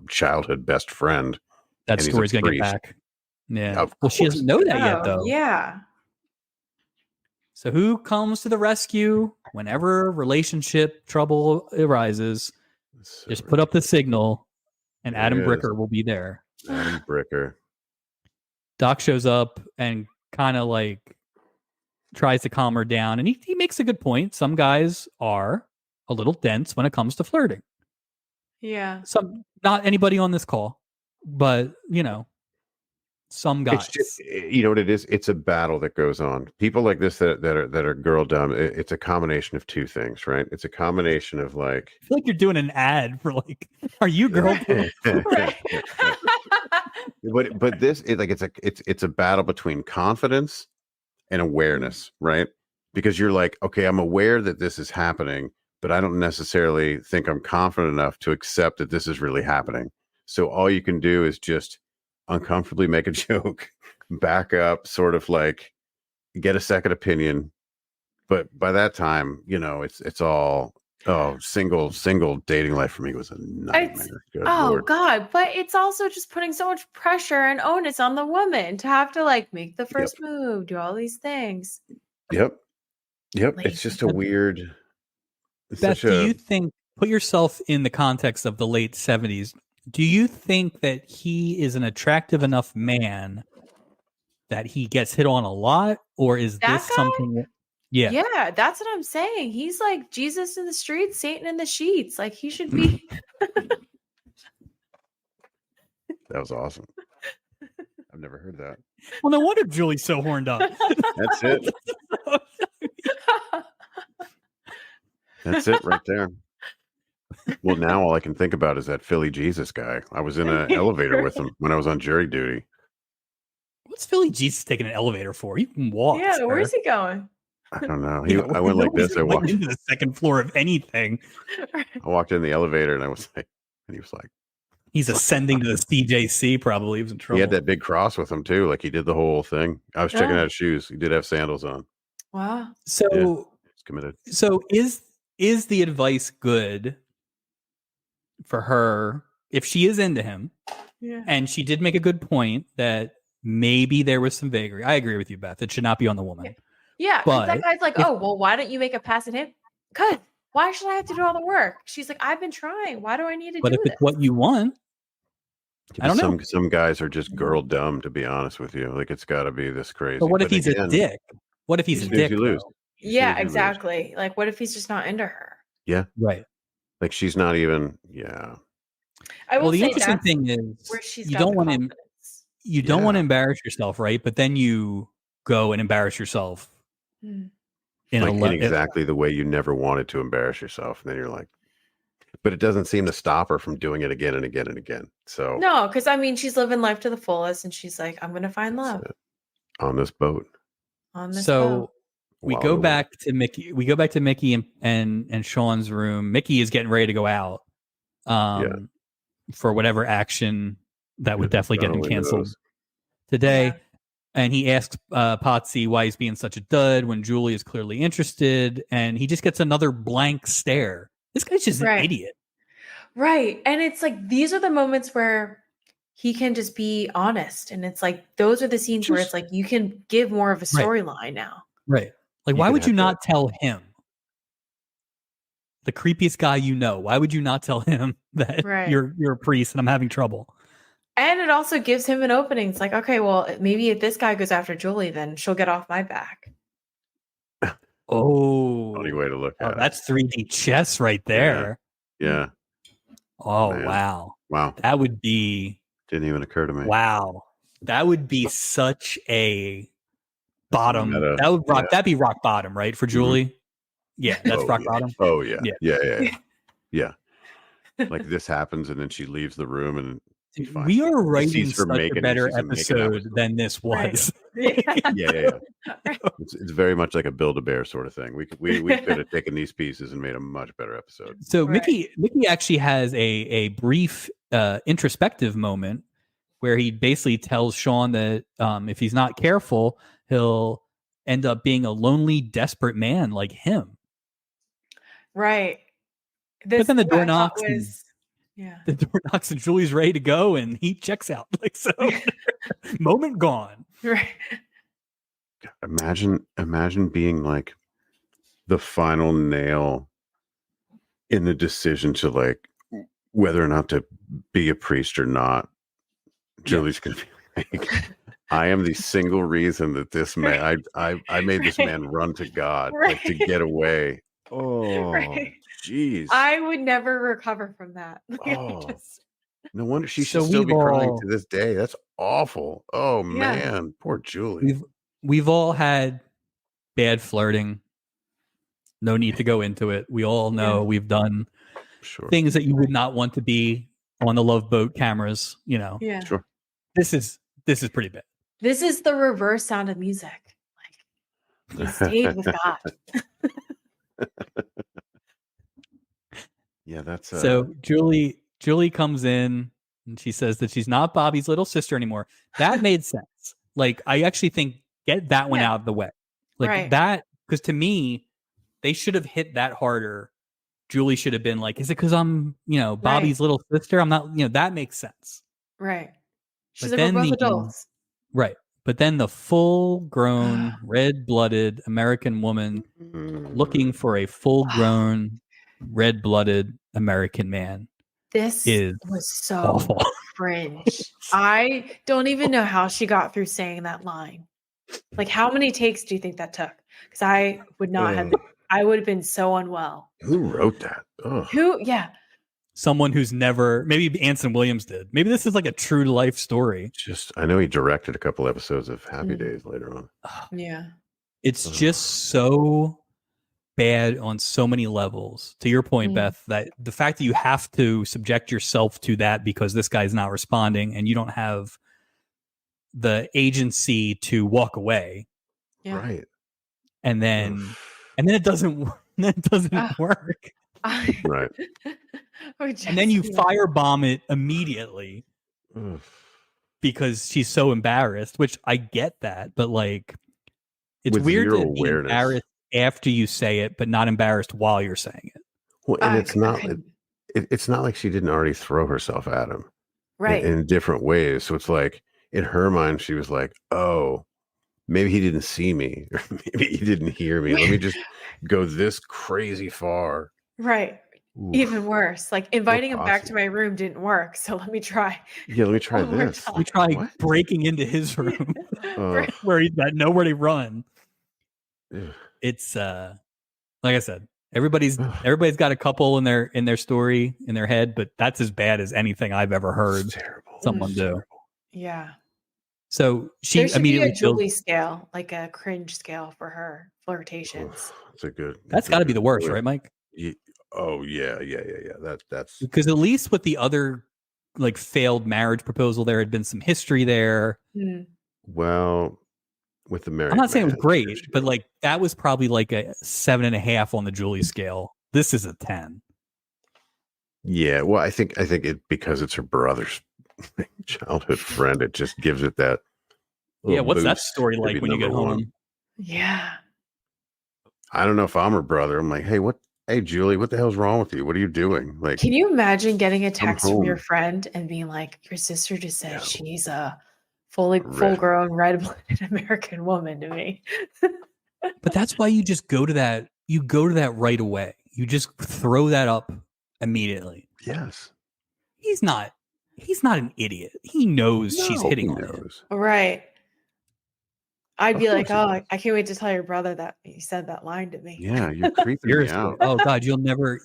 childhood best friend. That story's gonna get back. Yeah. Well, she doesn't know that yet, though. Yeah. So who comes to the rescue whenever relationship trouble arises? Just put up the signal, and Adam Bricker will be there. Adam Bricker. Doc shows up and kind of like tries to calm her down, and he makes a good point. Some guys are a little dense when it comes to flirting. Yeah. Not anybody on this call, but some guys. You know what it is? It's a battle that goes on. People like this that are girl dumb. It's a combination of two things, right? It's a combination of like. I feel like you're doing an ad for like, are you girl dumb? But this is like it's a battle between confidence and awareness, right? Because you're like, okay, I'm aware that this is happening, but I don't necessarily think I'm confident enough to accept that this is really happening. So all you can do is just uncomfortably make a joke, back up, sort of like get a second opinion. But by that time, it's all single dating life for me was a nightmare. Lord. God, but it's also just putting so much pressure and onus on the woman to have to like make the first move, do all these things. Yep. It's just a weird. Beth, do you think, put yourself in the context of the late 70s, do you think that he is an attractive enough man that he gets hit on a lot, or is this something? Yeah, that's what I'm saying. He's like Jesus in the streets, Satan in the sheets. Like he should be. That was awesome. I've never heard that. Well, no wonder Julie's so horned up. That's it. That's it right there. Well, now all I can think about is that Philly Jesus guy. I was in an elevator with him when I was on jury duty. What's Philly Jesus taking an elevator for? He can walk. Yeah, where's he going? I don't know. I went like this. I walked into the second floor of anything. I walked in the elevator and I was like, and he was like, he's ascending to the CJC. Probably he was in trouble. He had that big cross with him too. Like he did the whole thing. I was checking out his shoes. He did have sandals on. Wow. So he's committed. So is the advice good for her if she is into him? Yeah. And she did make a good point that maybe there was some vagary. I agree with you, Beth. It should not be on the woman. Yeah, but that guy's like, why don't you make a pass at him? Because why should I have to do all the work? She's like, I've been trying. Why do I need to do this? But if it's what you want, I don't know. Some guys are just girl dumb, to be honest with you. Like it's got to be this crazy. But what if he's a dick? What if he's a dick? You lose. Yeah, exactly. Like, what if he's just not into her? Yeah, right. Like she's not even. Yeah. Well, the interesting thing is you don't want to. You don't want to embarrass yourself, right? But then you go and embarrass yourself in exactly the way you never wanted to embarrass yourself, and then you're like, but it doesn't seem to stop her from doing it again and again and again. So no, because I mean, she's living life to the fullest, and she's like, I'm gonna find love on this boat. Boat. We go back to Mickey. We go back to Mickey and Sean's room. Mickey is getting ready to go out for whatever action that would definitely get him canceled today. Yeah. And he asks Potsy why he's being such a dud when Julie is clearly interested. And he just gets another blank stare. This guy's just an idiot. Right. And it's like, these are the moments where he can just be honest. And it's like, those are the scenes where it's like, you can give more of a storyline now. Right. Like, why would you not tell him? The creepiest guy you know. Why would you not tell him that you're a priest and I'm having trouble? And it also gives him an opening. It's like, okay, well, maybe if this guy goes after Julie, then she'll get off my back. Funny way to look at it. That's 3D chess right there. Yeah. Oh, man. Wow. That would be... Didn't even occur to me. Wow. That would be such a bottom. That'd be rock bottom, right? For Julie? Mm-hmm. Yeah, that's rock bottom. Oh, yeah. Yeah. Like this happens and then she leaves the room and we are writing such a better episode than this was. Right. Yeah. It's very much like a Build-A-Bear sort of thing. We could have taken these pieces and made a much better episode. So Mickey actually has a brief introspective moment where he basically tells Sean that if he's not careful, he'll end up being a lonely, desperate man like him. Right. But then the door knocks. The door knocks and Julie's ready to go and he checks out. Like so. Moment gone. Right. Imagine being like the final nail in the decision to like whether or not to be a priest or not. Julie's gonna be like I am the single reason that this man, I made this man run to God, like to get away. Oh, jeez. I would never recover from that. No wonder she should still be crying to this day. That's awful. Oh man, poor Julie. We've all had bad flirting. No need to go into it. We all know we've done things that you would not want to be on the Love Boat cameras, Yeah. Sure. This is pretty bad. This is the reverse Sound of Music. Like, he stayed with God. Yeah, that's so Julie comes in and she says that she's not Bobby's little sister anymore. That made sense. Like, I actually think get that one out of the way. Like that, because to me, they should have hit that harder. Julie should have been like, is it because I'm, Bobby's little sister? I'm not, that makes sense. Right. She's like, we're both adults. Right. But then the full-grown, red-blooded American woman looking for a full-grown, red-blooded American man. This was so awful. Cringe. I don't even know how she got through saying that line. Like, how many takes do you think that took? Because I would not have. I would have been so unwell. Who wrote that? Ugh. Who? Yeah. Someone who's never. Maybe Anson Williams did. Maybe this is like a true life story. I know he directed a couple episodes of Happy Days later on. Yeah. It's just so bad on so many levels. To your point, Beth, that the fact that you have to subject yourself to that because this guy's not responding and you don't have the agency to walk away. Yeah. Right. And then it doesn't work. Right. And then you firebomb it immediately because she's so embarrassed, which I get that, but like it's weird to be embarrassed after you say it, but not embarrassed while you're saying it. Well, and it's not like she didn't already throw herself at him. Right. In different ways. So it's like in her mind, she was like, oh, maybe he didn't see me, or maybe he didn't hear me. Let me just go this crazy far. Right. Oof. Even worse. Like inviting him back to my room didn't work. So let me try. Yeah, let me try this. We try breaking into his room where he's got nowhere to run. It's like I said, everybody's got a couple in their story in their head, but that's as bad as anything I've ever heard someone do. Yeah. So she there should immediately be a Julie scale, like a cringe scale for her flirtations. That's got to be the worst, right, Mike? Yeah. Oh yeah. That's because at least with the other like failed marriage proposal, there had been some history there. Well, with the marriage, I'm not saying it was great, but like that was probably like a 7.5 on the Julie scale. This is a 10. Yeah, well, I think it because it's her brother's childhood friend. It just gives it that. Yeah, what's that story like when you get home? Yeah, I don't know if I'm her brother. I'm like, hey, Julie, what the hell's wrong with you? What are you doing? Like, can you imagine getting a text from your friend and being like, your sister just said she's a full-grown red-blooded American woman to me. But that's why you just go to that. You go to that right away. You just throw that up immediately. Yes. He's not an idiot. He knows she's hitting on him. Right. I'd be like, I can't wait to tell your brother that you said that line to me. Yeah, you're creeping me out. Oh God, you'll never.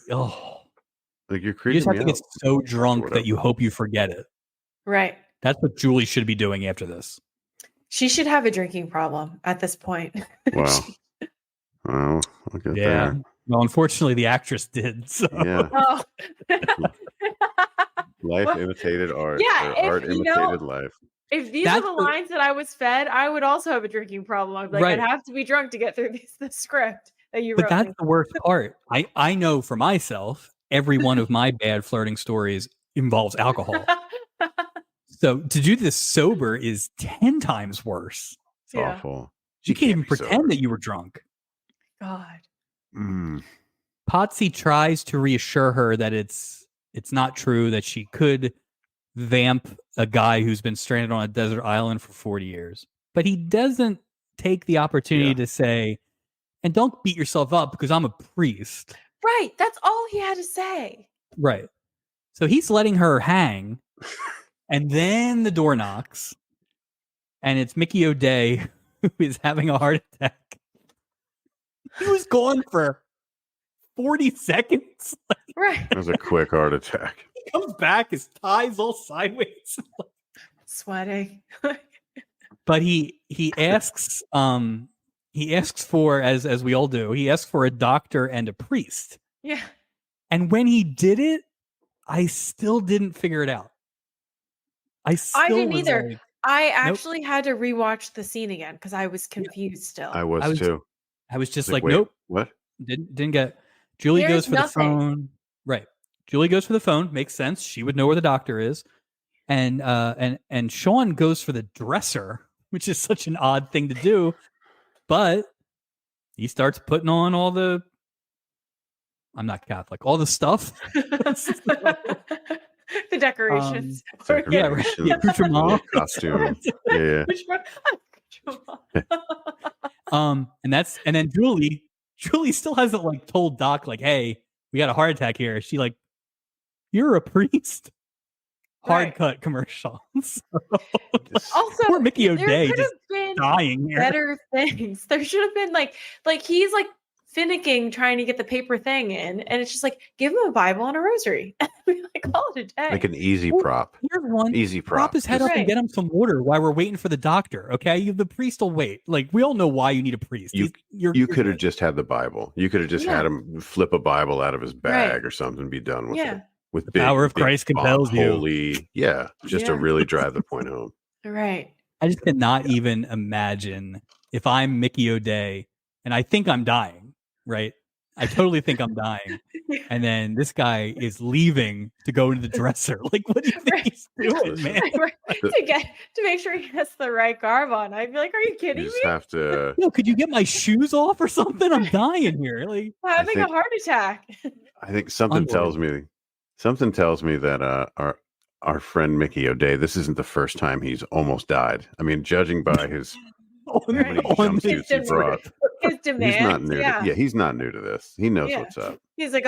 Like you're creeping me out. You just have to get so drunk that you hope you forget it. Right. That's what Julie should be doing after this. She should have a drinking problem at this point. Wow. Well, look at that. Well, unfortunately, the actress did. So. Yeah. Life imitated art. Yeah. Art imitated life. If these are the lines that I was fed, I would also have a drinking problem. I'd be like, I'd have to be drunk to get through the script that you wrote. But that's the worst part. I know for myself, every one of my bad flirting stories involves alcohol. So to do this sober is 10 times worse. It's awful. You can't even pretend that you were drunk. God. Potsy tries to reassure her that it's not true, that she could vamp a guy who's been stranded on a desert island for 40 years. But he doesn't take the opportunity to say, and don't beat yourself up because I'm a priest. Right. That's all he had to say. Right. So he's letting her hang. And then the door knocks. and it's Mickey O'Day who is having a heart attack. He was gone for 40 seconds. Right. It was a quick heart attack. He comes back, his tie's all sideways. Sweating. But he asks for, as we all do, he asks for a doctor and a priest. Yeah. And when he did it, I still didn't figure it out. I didn't either. Like, I actually had to rewatch the scene again because I was confused still. I was too. I was just like, nope. What? Didn't get. Julie goes for the phone. Right. Julie goes for the phone. Makes sense. She would know where the doctor is. And Sean goes for the dresser, which is such an odd thing to do. But he starts putting on all the, I'm not Catholic, all the stuff. The decorations. Yeah, right. The accoutrement. Costume. Yeah. And then Julie still hasn't like told Doc like, hey, we got a heart attack here. She like, you're a priest. Hard cut commercial. Also, poor Mickey O'Day just dying here. Better things. There should have been like he's like finicking trying to get the paper thing in, and it's just like give him a Bible and a rosary. We like call it a day. Like an easy prop. Here's one. Easy prop. Prop his head up and get him some water while we're waiting for the doctor. Okay, the priest will wait. Like we all know why you need a priest. You could have just had the Bible. You could have just had him flip a Bible out of his bag or something. And be done with it. With the power of Christ compels you. Holy, just to really drive the point home. Right. I just cannot even imagine if I'm Mickey O'Day and I think I'm dying, right? I totally think I'm dying. And then this guy is leaving to go into the dresser. Like, what do you think he's doing, man? To make sure he gets the right garb on. I'd be like, are you kidding me? Have to. Could you get my shoes off or something? I'm dying here. Like having a heart attack. I think something tells me that our friend Mickey O'Day, this isn't the first time he's almost died. I mean, judging by his jumpsuits he brought, his demands. He's not new. He's not new to this. He knows what's up. He's like,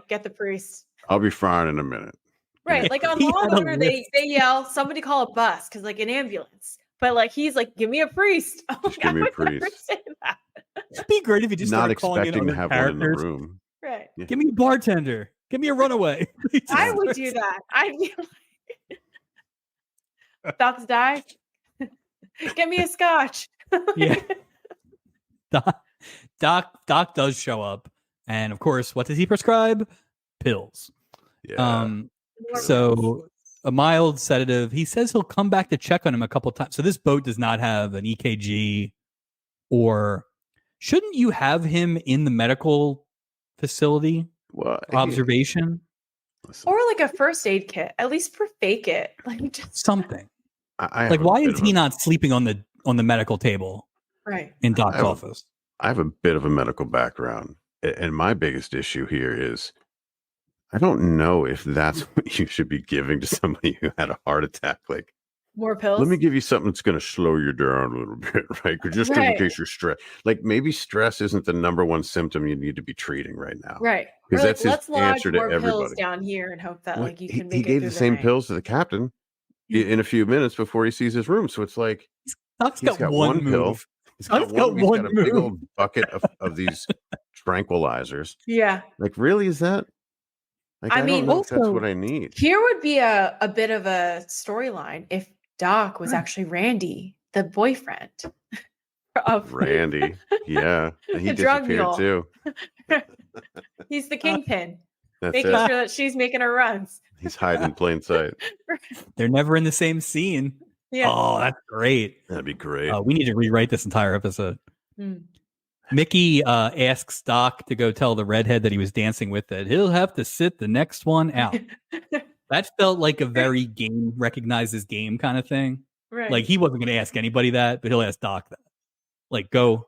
get the priest. I'll be fine in a minute. Right, like on Law and Order, they yell, somebody call a bus because like an ambulance. But like he's like, give me a priest. Just give me a priest. It'd be great if you just not expecting to have one in the room. Right. Yeah. Give me a bartender. Give me a runaway. I would do that. I'd be like, Doc's die. Get me a scotch. Yeah. Doc does show up, and of course, what does he prescribe? Pills. Yeah. So a mild sedative. He says he'll come back to check on him a couple times. So this boat does not have an EKG, or shouldn't you have him in the medical facility? Observation, or like a first aid kit, at least for fake it, like just something. Why is he not sleeping on the medical table? Right in Doc's office. I have a bit of a medical background, and my biggest issue here is I don't know if that's what you should be giving to somebody who had a heart attack. Like, more pills. Let me give you something that's going to slow you down a little bit, right? Just in case you're stressed. Like maybe stress isn't the number one symptom you need to be treating right now. Right. Because that's his answer to everybody. Pills down here and hope that like you can make he gave the same pills to the captain in a few minutes before he sees his room. So it's like he's got one pill. He's got a big old bucket of these tranquilizers. Yeah. Like really, is that? Like, I mean, don't know if that's what I need. Here would be a bit of a storyline if Doc was actually Randy, the boyfriend of Randy. Yeah. And he disappeared too. He's the kingpin. Making sure that she's making her runs. He's hiding in plain sight. They're never in the same scene. Yeah. Oh, that's great. That'd be great. We need to rewrite this entire episode. Mickey asks Doc to go tell the redhead that he was dancing with that he'll have to sit the next one out. That felt like a very game recognizes game kind of thing. Right. Like he wasn't going to ask anybody that, but he'll ask Doc that. Like go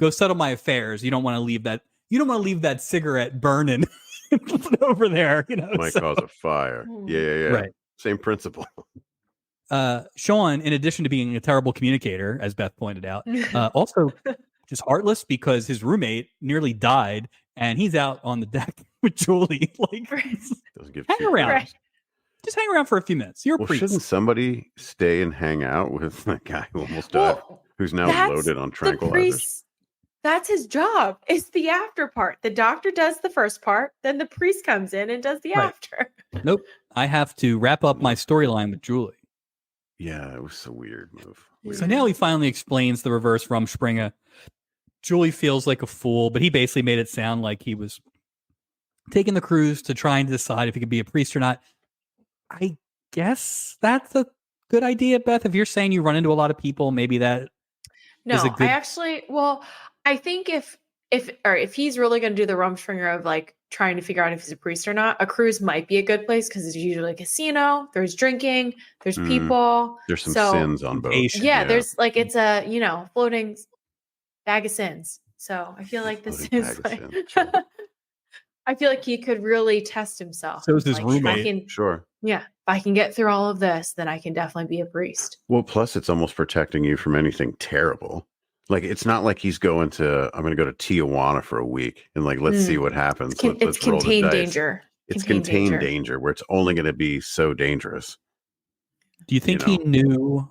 settle my affairs. You don't want to leave that. You don't want to leave that cigarette burning over there. Might cause a fire. Yeah. Right. Same principle. Sean, in addition to being a terrible communicator, as Beth pointed out, also just heartless because his roommate nearly died and he's out on the deck with Julie. Like, doesn't give hang around. Right. just hang around for a few minutes. You're a priest. Shouldn't somebody stay and hang out with the guy who almost died, who's now loaded on tranquilizers? That's his job. It's the after part. The doctor does the first part, then the priest comes in and does the after. Nope. I have to wrap up my storyline with Julie. Yeah, it was a weird move. So now he finally explains the reverse Rumspringa. Julie feels like a fool, but he basically made it sound like he was taking the cruise to try and decide if he could be a priest or not. I guess that's a good idea, Beth. If you're saying you run into a lot of people, maybe that is a good... I think if he's really going to do the Rumspringa of like trying to figure out if he's a priest or not, a cruise might be a good place because it's usually a casino. There's drinking. There's people. There's some sins on both. Yeah, there's like it's a floating bag of sins. So I feel like this is like. I feel like he could really test himself. So is his roommate. Sure. Yeah. If I can get through all of this, then I can definitely be a priest. Well, plus it's almost protecting you from anything terrible. Like, it's not like he's I'm going to go to Tijuana for a week and like, let's see what happens. It's contained danger. It's contained danger where it's only going to be so dangerous. Do you think he knew,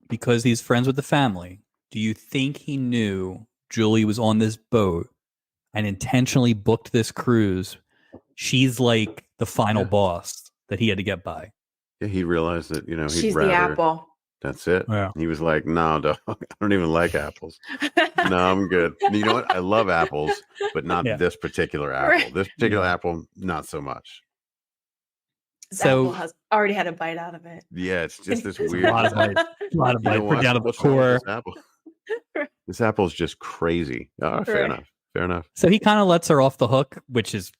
because he's friends with the family, do you think he knew Julie was on this boat and intentionally booked this cruise? She's like the final boss that he had to get by. Yeah, he realized that, she's the apple. That's it. Yeah. He was like, no, dog, I don't even like apples. No, I'm good. And you know what? I love apples, but not this particular apple. Right. This particular apple, not so much. Apple has already had a bite out of it. Yeah, it's just this weird. A lot of bite. We're down to the core. This apple is just crazy. Oh, fair enough. So he kind of lets her off the hook, which is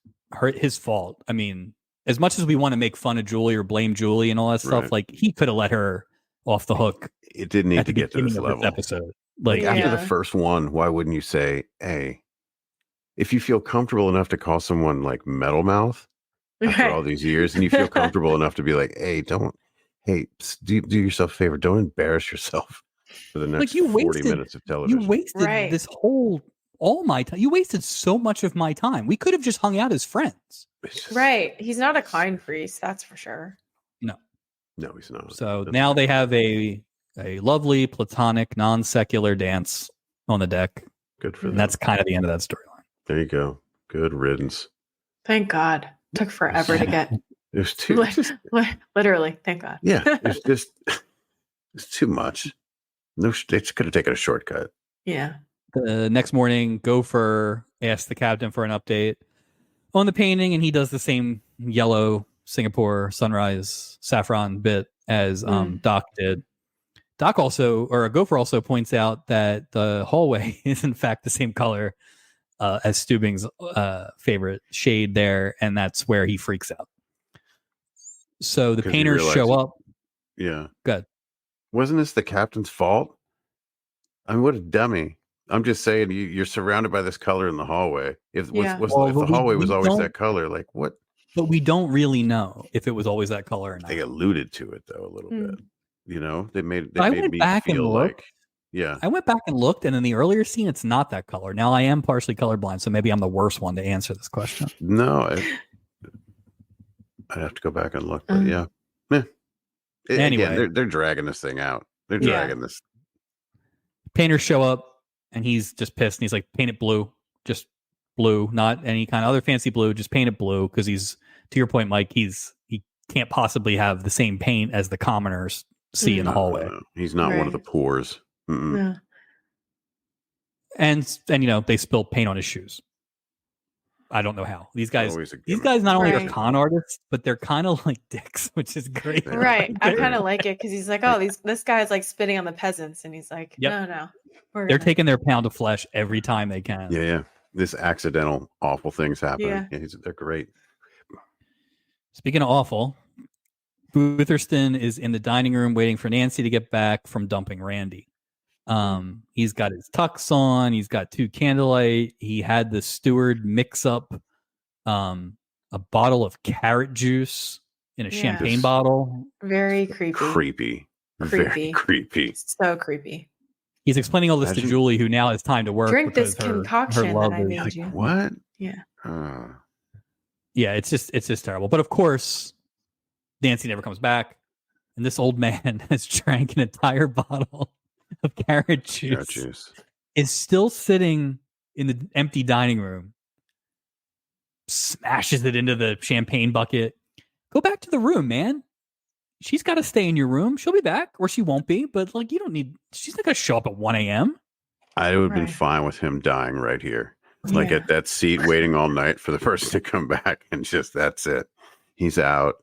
his fault. I mean, as much as we want to make fun of Julie or blame Julie and all that stuff, like he could have let her off the hook. It didn't need to get to this level. Episode. Like after the first one, why wouldn't you say, hey, if you feel comfortable enough to call someone like Metal Mouth after all these years, and you feel comfortable enough to be like, hey, do yourself a favor, don't embarrass yourself for the next 40 minutes of television. You wasted all my time. You wasted so much of my time. We could have just hung out as friends. Right. He's not a kind priest, that's for sure. No, he's not. So now they have a lovely platonic non-secular dance on the deck. Good for them. And that's kind of the end of that storyline. There you go. Good riddance. Thank God. It took forever to get. There's too literally. Thank God. Yeah, it's too much. No, they could have taken a shortcut. Yeah. The next morning, Gopher asks the captain for an update on the painting, and he does the same yellow Singapore sunrise saffron bit as Doc did. Gopher also points out that the hallway is in fact the same color as Stubing's favorite shade there, and that's where he freaks out. So the painters show up. Yeah. Good. Wasn't this the captain's fault? I mean, what a dummy. I'm just saying, you're surrounded by this color in the hallway. If the hallway was always that color, like what? But we don't really know if it was always that color or not. They alluded to it though a little bit. They made me feel like. Yeah. I went back and looked, and in the earlier scene, it's not that color. Now I am partially colorblind, so maybe I'm the worst one to answer this question. No, I'd have to go back and look, but yeah. Anyway, again, they're dragging this thing out. They're dragging this. Painters show up, and he's just pissed, and he's like, "Paint it blue, just blue, not any kind of other fancy blue. Just paint it blue." Because he's, to your point, Mike, he can't possibly have the same paint as the commoners see in the hallway. No. He's not one of the poors. Yeah. And they spill paint on his shoes. I don't know how. These guys not only are con artists, but they're kind of like dicks, which is great. Right. I kind of like it because he's like, oh, this guy's like spitting on the peasants, and he's like, no. They're taking their pound of flesh every time they can. Yeah. This accidental awful things happening. Yeah, they're great. Speaking of awful, Bootherston is in the dining room waiting for Nancy to get back from dumping Randy. He's got his tux on. He's got 2 candlelight. He had the steward mix up a bottle of carrot juice in a champagne bottle. Very creepy. Very creepy. So creepy. He's explaining all this to Julie, who now has time to work. Drink this concoction that I made you. What? Yeah. Yeah, it's just terrible. But of course, Nancy never comes back. And this old man has drank an entire bottle of carrot juice. Is still sitting in the empty dining room, smashes it into the champagne bucket. Go back to the room, man. She's got to stay in your room. She'll be back, or she won't be. But like, you don't need. She's not going to show up at 1 a.m. I would have been fine with him dying right here, like at that seat, waiting all night for the person to come back, and just that's it. He's out.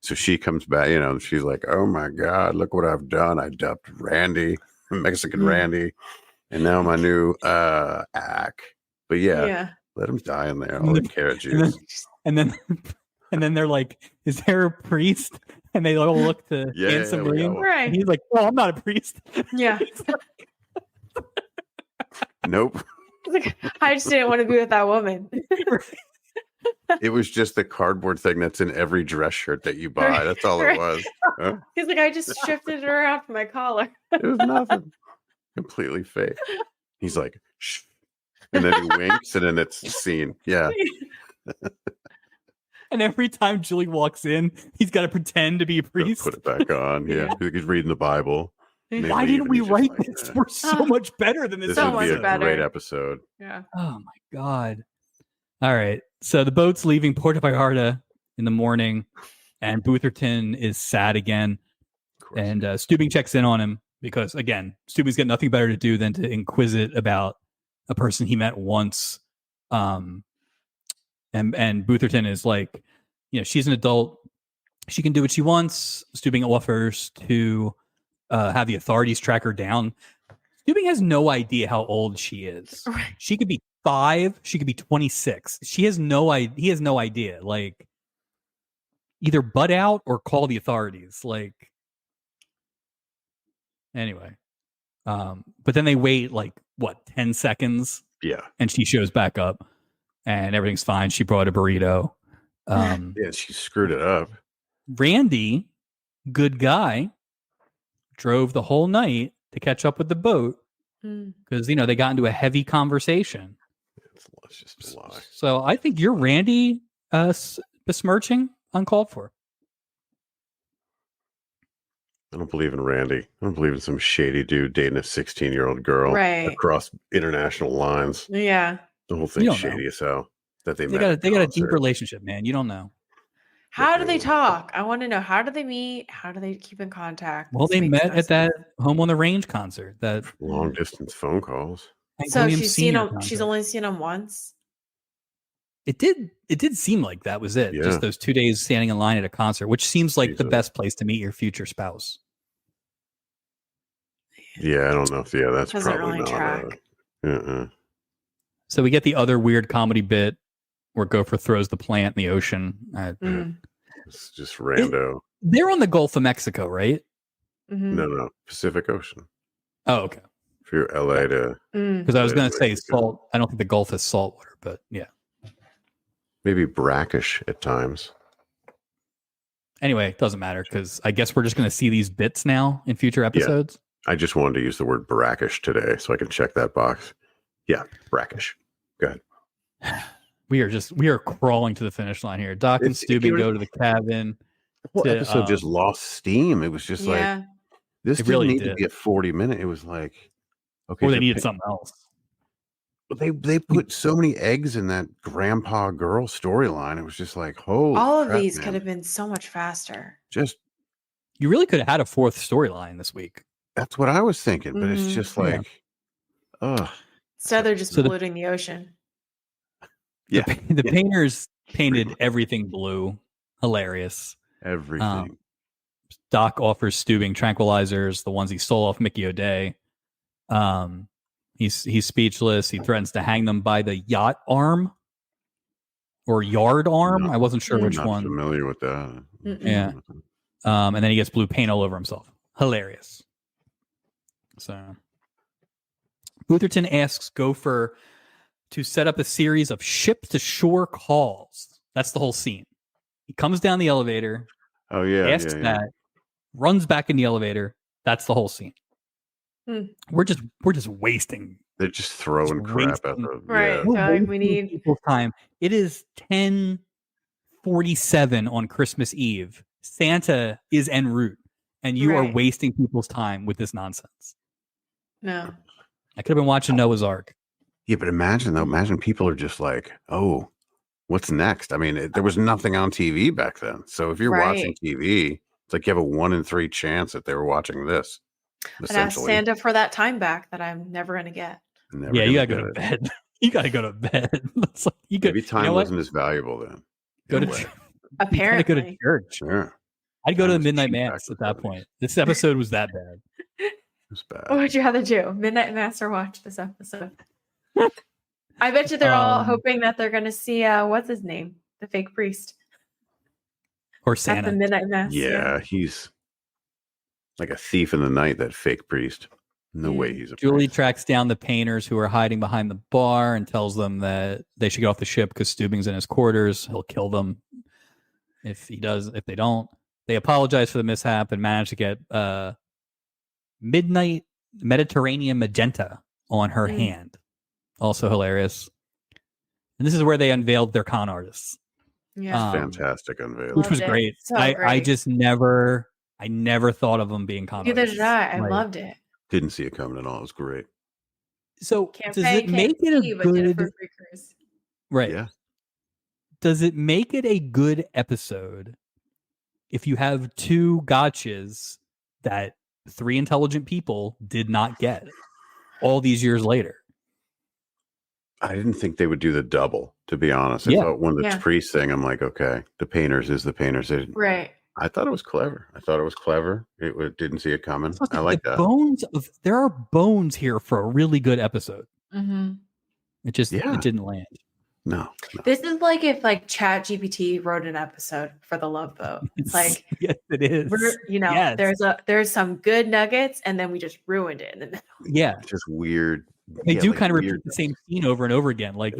So she comes back. You know, she's like, "Oh my God, look what I've done! I dumped Randy, Mexican Randy, and now my new act." But let him die in there. All the carrot juice, and then they're like, "Is there a priest?" And they all look to Handsome William. Right. And he's like, "Oh, I'm not a priest." Yeah. Nope. Like, I just didn't want to be with that woman. It was just the cardboard thing that's in every dress shirt that you buy. That's all it was. Huh? He's like, I just shifted it around for my collar. It was nothing. Completely fake. He's like, shh. And then he winks, and then it's the scene. Yeah. And every time Julie walks in, he's got to pretend to be a priest. Put it back on. Yeah. He's reading the Bible. Why didn't we write this? We're so much better than this. This would be a great episode. Yeah. Oh my God. All right. So the boat's leaving Puerto Vallarta in the morning, and Bootherton is sad again. And Stubing checks in on him because, again, Stubing's got nothing better to do than to inquisite about a person he met once. And Bootherton is like, you know, she's an adult. She can do what she wants. Stubing offers to have the authorities track her down. Stubing has no idea how old she is. Right. She could be 5. She could be 26. He has no idea. Like, either butt out or call the authorities. Like, anyway. But then they wait like 10 seconds. Yeah. And she shows back up, and everything's fine. She brought a burrito. She screwed it up. Randy, good guy, drove the whole night to catch up with the boat because they got into a heavy conversation. It's just a lie. So I think you're Randy besmirching uncalled for. I don't believe in Randy. I don't believe in some shady dude dating a 16-year-old girl across international lines. Yeah. The whole thing's shady as hell. That they got a deep relationship, man. You don't know. How do they talk? I want to know. How do they meet? How do they keep in contact? Well, they met at that Home on the Range concert. That long distance phone calls. So she's only seen him once. It did seem like that was it. Yeah. Just those 2 days standing in line at a concert, which seems like the best place to meet your future spouse. Yeah, I don't know if that's doesn't probably really not. Track. So we get the other weird comedy bit where Gopher throws the plant in the ocean. It's just rando. They're on the Gulf of Mexico, right? Mm-hmm. No, Pacific Ocean. Oh, okay. If you're LA to, because I was going to say salt. I don't think the Gulf is salt water, but yeah, maybe brackish at times. Anyway, it doesn't matter because I guess we're just going to see these bits now in future episodes. Yeah. I just wanted to use the word brackish today, so I can check that box. Yeah, brackish. Go ahead. We are crawling to the finish line here. Doc and Stubing go to the cabin. The whole episode just lost steam. It was just like, this didn't really need to be a 40-minute. It was like, okay. Or they needed something else. But they put so many eggs in that grandpa girl storyline. It was just like, holy all of these could have been so much faster. You really could have had a 4th storyline this week. That's what I was thinking. But it's just like, So they're just polluting the ocean. Yeah. The painters painted everything blue. Hilarious. Everything. Doc offers Stubing tranquilizers, the ones he stole off Mickey O'Day. He's speechless. He threatens to hang them by the yacht arm or yard arm. I wasn't sure which one. Familiar with that. Yeah. And then he gets blue paint all over himself. Hilarious. So Bootherton asks Gopher to set up a series of ship-to-shore calls. That's the whole scene. He comes down the elevator. Oh, yeah. Asks that. Runs back in the elevator. That's the whole scene. We're just wasting. They're just throwing crap at them. Right. Yeah. We need time. It is 10:47 on Christmas Eve. Santa is en route, and you are wasting people's time with this nonsense. No. I could have been watching Noah's Ark. Yeah, but imagine people are just like, oh, what's next? I mean, there was nothing on TV back then. So if you're watching TV, it's like you have a 1 in 3 chance that they were watching this. And ask Santa for that time back that I'm never going to get. You got to go to bed. You got to go to bed. It's like, maybe time wasn't as valuable then. Go to apparently go to church. Yeah. I'd go to the midnight mass at that point. This episode was that bad. It was bad. What would you rather do? Midnight mass or watch this episode? I bet you they're all hoping that they're going to see what's his name, the fake priest, or Santa at the midnight mass. Yeah, he's like a thief in the night. That fake priest. No way he's a Julie priest. tracks down the painters who are hiding behind the bar and tells them that they should get off the ship because Steubing's in his quarters. He'll kill them if they don't. They apologize for the mishap and manage to get midnight Mediterranean magenta on her hand. Also hilarious. And this is where they unveiled their con artists. Yeah. Fantastic unveiling. Which was great. So I just never thought of them being con artists. artists. Neither did I. I loved it. Didn't see it coming at all. It was great. So does it make it a good right? Yeah. Does it make it a good episode if you have 2 gotchas that 3 intelligent people did not get all these years later? I didn't think they would do the double, to be honest. I thought when the priest thing, I'm like, okay, the painters is the painters. Right. I thought it was clever. It didn't see it coming. I like that. There are bones here for a really good episode. Mm-hmm. It didn't land. No. This is like if ChatGPT wrote an episode for the Love Boat. It's like yes, it is. There's some good nuggets, and then we just ruined it in the middle. Yeah, it's just weird. They do kind of repeat the same scene over and over again, like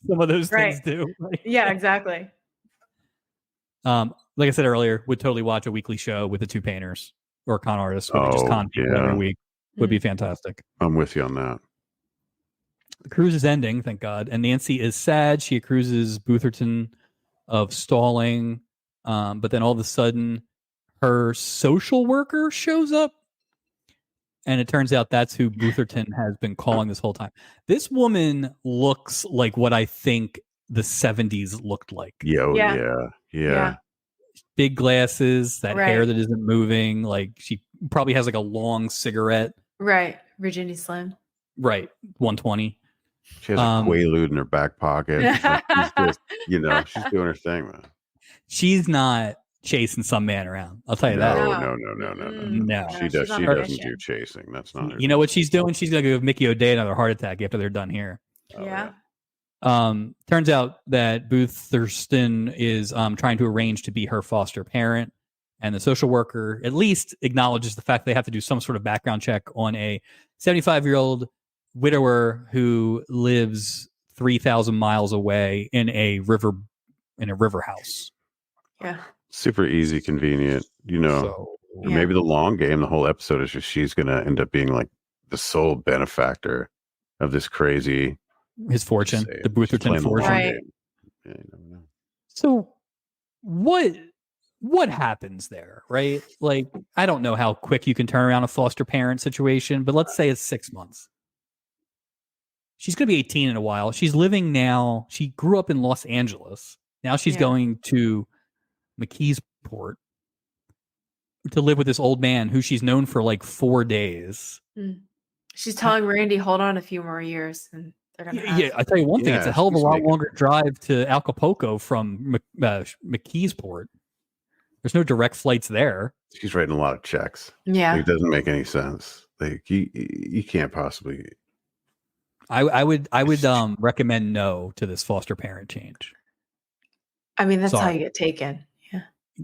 some of those things do. Yeah, exactly. Like I said earlier, would totally watch a weekly show with the 2 painters or con artists where they just con people every week. Would be fantastic. I'm with you on that. The cruise is ending, thank God. And Nancy is sad. She accuses Bootherton of stalling. But then all of a sudden, her social worker shows up. And it turns out that's who Bootherton has been calling this whole time. This woman looks like what I think the 70s looked like. Yeah. Big glasses, that hair that isn't moving. Like she probably has like a long cigarette. Right. Virginia Slim. Right. 120. She has a Quaalude in her back pocket. She's just, she's doing her thing, man. She's not chasing some man around. I'll tell you that. No. She doesn't do chasing. That's not her. You know what she's doing? She's going to give Mickey O'Day another heart attack after they're done here. Turns out that Booth Thurston is trying to arrange to be her foster parent, and the social worker at least acknowledges the fact they have to do some sort of background check on a 75-year-old widower who lives 3,000 miles away in a river house. Yeah, super easy, convenient. Maybe the long game, the whole episode is just she's going to end up being like the sole benefactor of this crazy. His fortune, the Bootherton fortune. Right. Yeah, you never know. So what happens there, right? Like, I don't know how quick you can turn around a foster parent situation, but let's say it's 6 months. She's going to be 18 in a while. She's living now. She grew up in Los Angeles. Now she's going to McKeesport to live with this old man who she's known for like 4 days. She's telling Randy, hold on a few more years and they're gonna I tell you one thing, it's a hell of a lot longer drive to Acapulco from McKeesport. There's no direct flights there. She's writing a lot of checks. Yeah. It doesn't make any sense. Like you can't possibly. I would recommend no to this foster parent change. I mean, that's how you get taken. Yeah.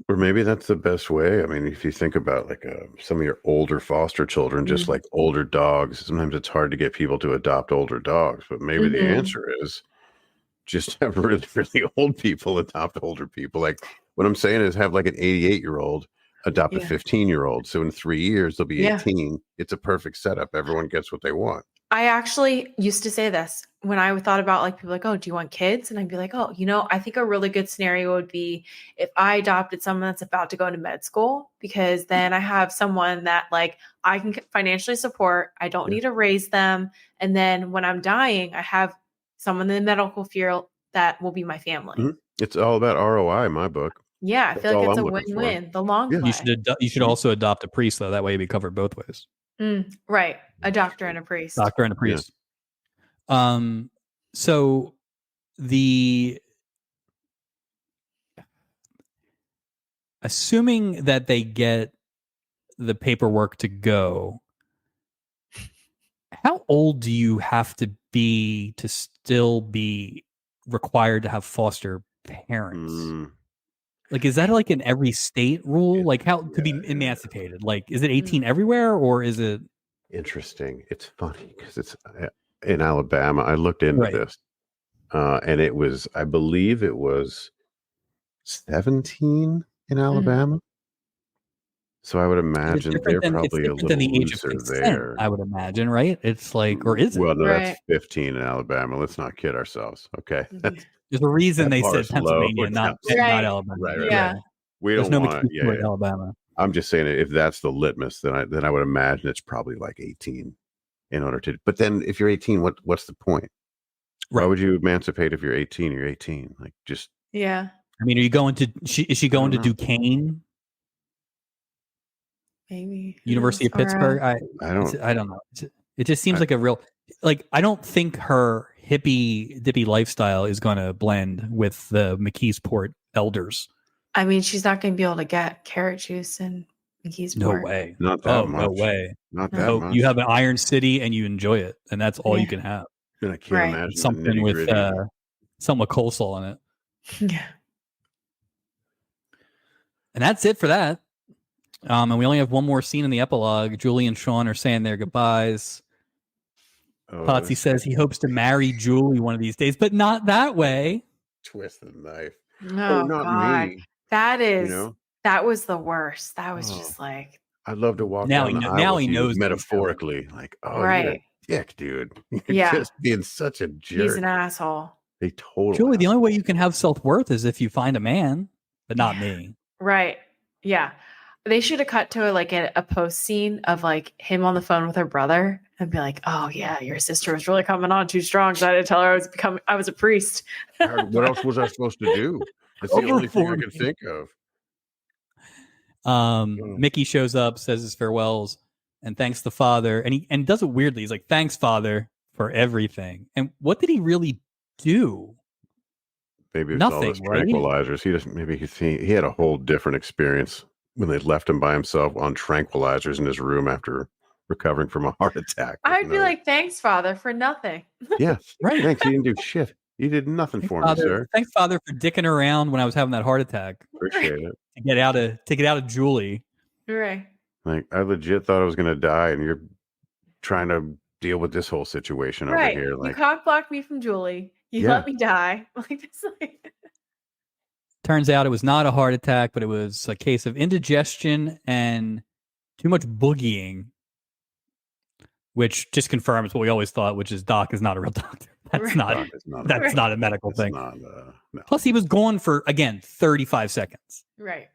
Or maybe that's the best way. I mean, if you think about like some of your older foster children, just like older dogs, sometimes it's hard to get people to adopt older dogs. But maybe the answer is just have really, really old people adopt older people. Like what I'm saying is have like an 88-year-old adopt a 15-year-old. So in 3 years, they'll be 18. It's a perfect setup. Everyone gets what they want. I actually used to say this when I thought about like people like, oh, do you want kids? And I'd be like, oh, I think a really good scenario would be if I adopted someone that's about to go into med school, because then I have someone that like I can financially support. I don't need to raise them. And then when I'm dying, I have someone in the medical field that will be my family. Mm-hmm. It's all about ROI in my book. Yeah, I feel like it's a win-win. The long play. You should also adopt a priest though. That way you'd be covered both ways. Right. A doctor and a priest. Doctor and a priest. Yeah. So assuming that they get the paperwork to go, how old do you have to be to still be required to have foster parents? Like, is that like in every state rule? Like, how to be emancipated? Like, is it 18 everywhere, or is it? Interesting. It's funny because it's in Alabama. I looked into this, and it was, I believe it was 17 in Alabama. So I would imagine they're probably a little looser there. I would imagine, right? It's like, or is it? Well, no, that's 15 in Alabama. Let's not kid ourselves. Okay. There's a reason they said Pennsylvania, not Alabama. Right. Yeah. We don't want McKeesport, Alabama. I'm just saying, if that's the litmus, then I would imagine it's probably like 18 in order to. But then, if you're 18, what's the point? Why would you emancipate if you're 18? You're 18. Like, just. Yeah. I mean, are you going to? Is she going to Duquesne? Maybe University of Pittsburgh. I don't know. It just seems like a real. Like, I don't think her hippie dippy lifestyle is going to blend with the McKeesport elders. I mean, she's not going to be able to get carrot juice in McKeesport. No way. Not that much. No way. Not that much. You have an Iron City and you enjoy it, and that's all you can have. And I can't imagine something with coleslaw on it. Yeah. And that's it for that. And we only have one more scene in the epilogue. Julie and Sean are saying their goodbyes. Potsy says he hopes to marry Julie one of these days, but not that way. Twist the knife. No, not God. Me. That is, that was the worst. That was just like. I'd love to walk now. Now he knows metaphorically, like, you're a dick, dude. You're just being such a jerk. He's an asshole. They totally. Julie, the only way you can have self-worth is if you find a man, but not me. Right. Yeah. They should have cut to like a post scene of like him on the phone with her brother and be like, "Oh yeah, your sister was really coming on too strong. So I had to tell her I was a priest." What else was I supposed to do? That's the only thing I can think of. Mickey shows up, says his farewells, and thanks the father, and he does it weirdly. He's like, "Thanks, Father, for everything." And what did he really do? Maybe it's all those tranquilizers. He just he had a whole different experience when they left him by himself on tranquilizers in his room after recovering from a heart attack. I'd be like, "Thanks, Father, for nothing." Yeah, right. Thanks. He didn't do shit. He did nothing for me, sir. Thanks, Father, for dicking around when I was having that heart attack. Appreciate it. To get out of Julie. Right. Like, I legit thought I was going to die, and you're trying to deal with this whole situation over here. Like, you cock blocked me from Julie. You let me die. Like this. Turns out it was not a heart attack, but it was a case of indigestion and too much boogieing, which just confirms what we always thought, which is Doc is not a real doctor. That's not a medical thing. No. Plus, he was gone for, again, 35 seconds. Right.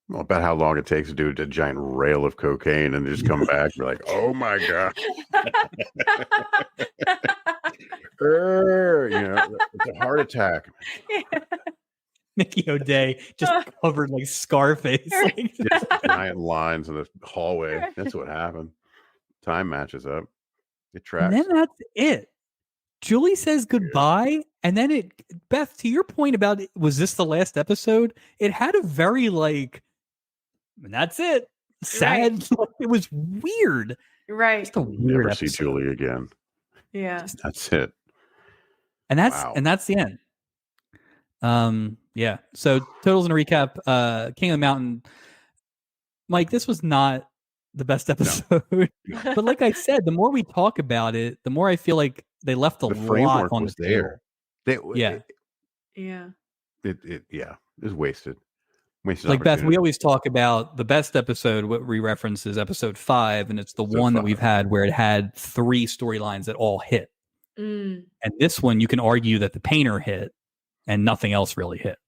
Well, about how long it takes to do a giant rail of cocaine and just come back and be like, "Oh my God." It's a heart attack. Yeah. Mickey O'Day just covered like Scarface. Just giant lines in the hallway. That's what happened. Time matches up. It tracks. And then that's it. Julie says goodbye. And then Beth, to your point about was this the last episode? It had a very and that's it. Sad. Right. It was weird. Right. Just a weird Never episode. See Julie again. Yeah. That's it. And that's the end. Yeah. So totals and a recap. King of the Mountain. Mike, this was not the best episode. No. But like I said, the more we talk about it, the more I feel like they left a lot on the there. Yeah. Yeah. It was wasted. Like Beth, we always talk about the best episode. What we reference is episode 5, and it's the one that we've had where it had 3 storylines that all hit. And this one, you can argue that the painter hit, and nothing else really hit.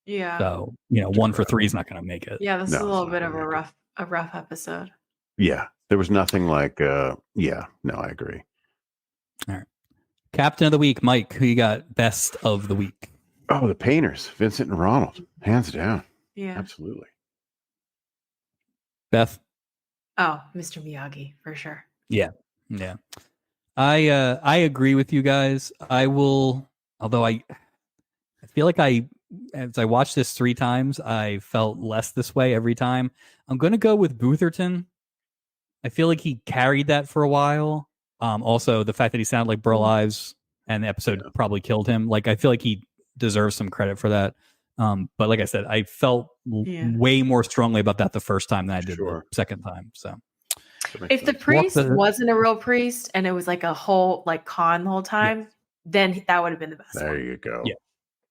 Yeah. So 1 for 3 is not going to make it. Yeah, this is a little bit of a rough episode. Yeah, there was nothing like. Yeah, no, I agree. All right, Captain of the Week, Mike. Who you got best of the week? Oh, the painters, Vincent and Ronald, hands down. Yeah, absolutely. Beth? Oh, Mr. Miyagi, for sure. Yeah. I agree with you guys. I will, although I feel like as I watched this 3 times, I felt less this way every time. I'm going to go with Bootherton. I feel like he carried that for a while. Also, the fact that he sounded like Burl Ives and the episode probably killed him. Like, I feel like he deserves some credit for that. But like I said, I felt way more strongly about that the first time than I did the second time. So if the priest wasn't a real priest and it was like a whole con the whole time, then that would have been the best. There you go. Yeah.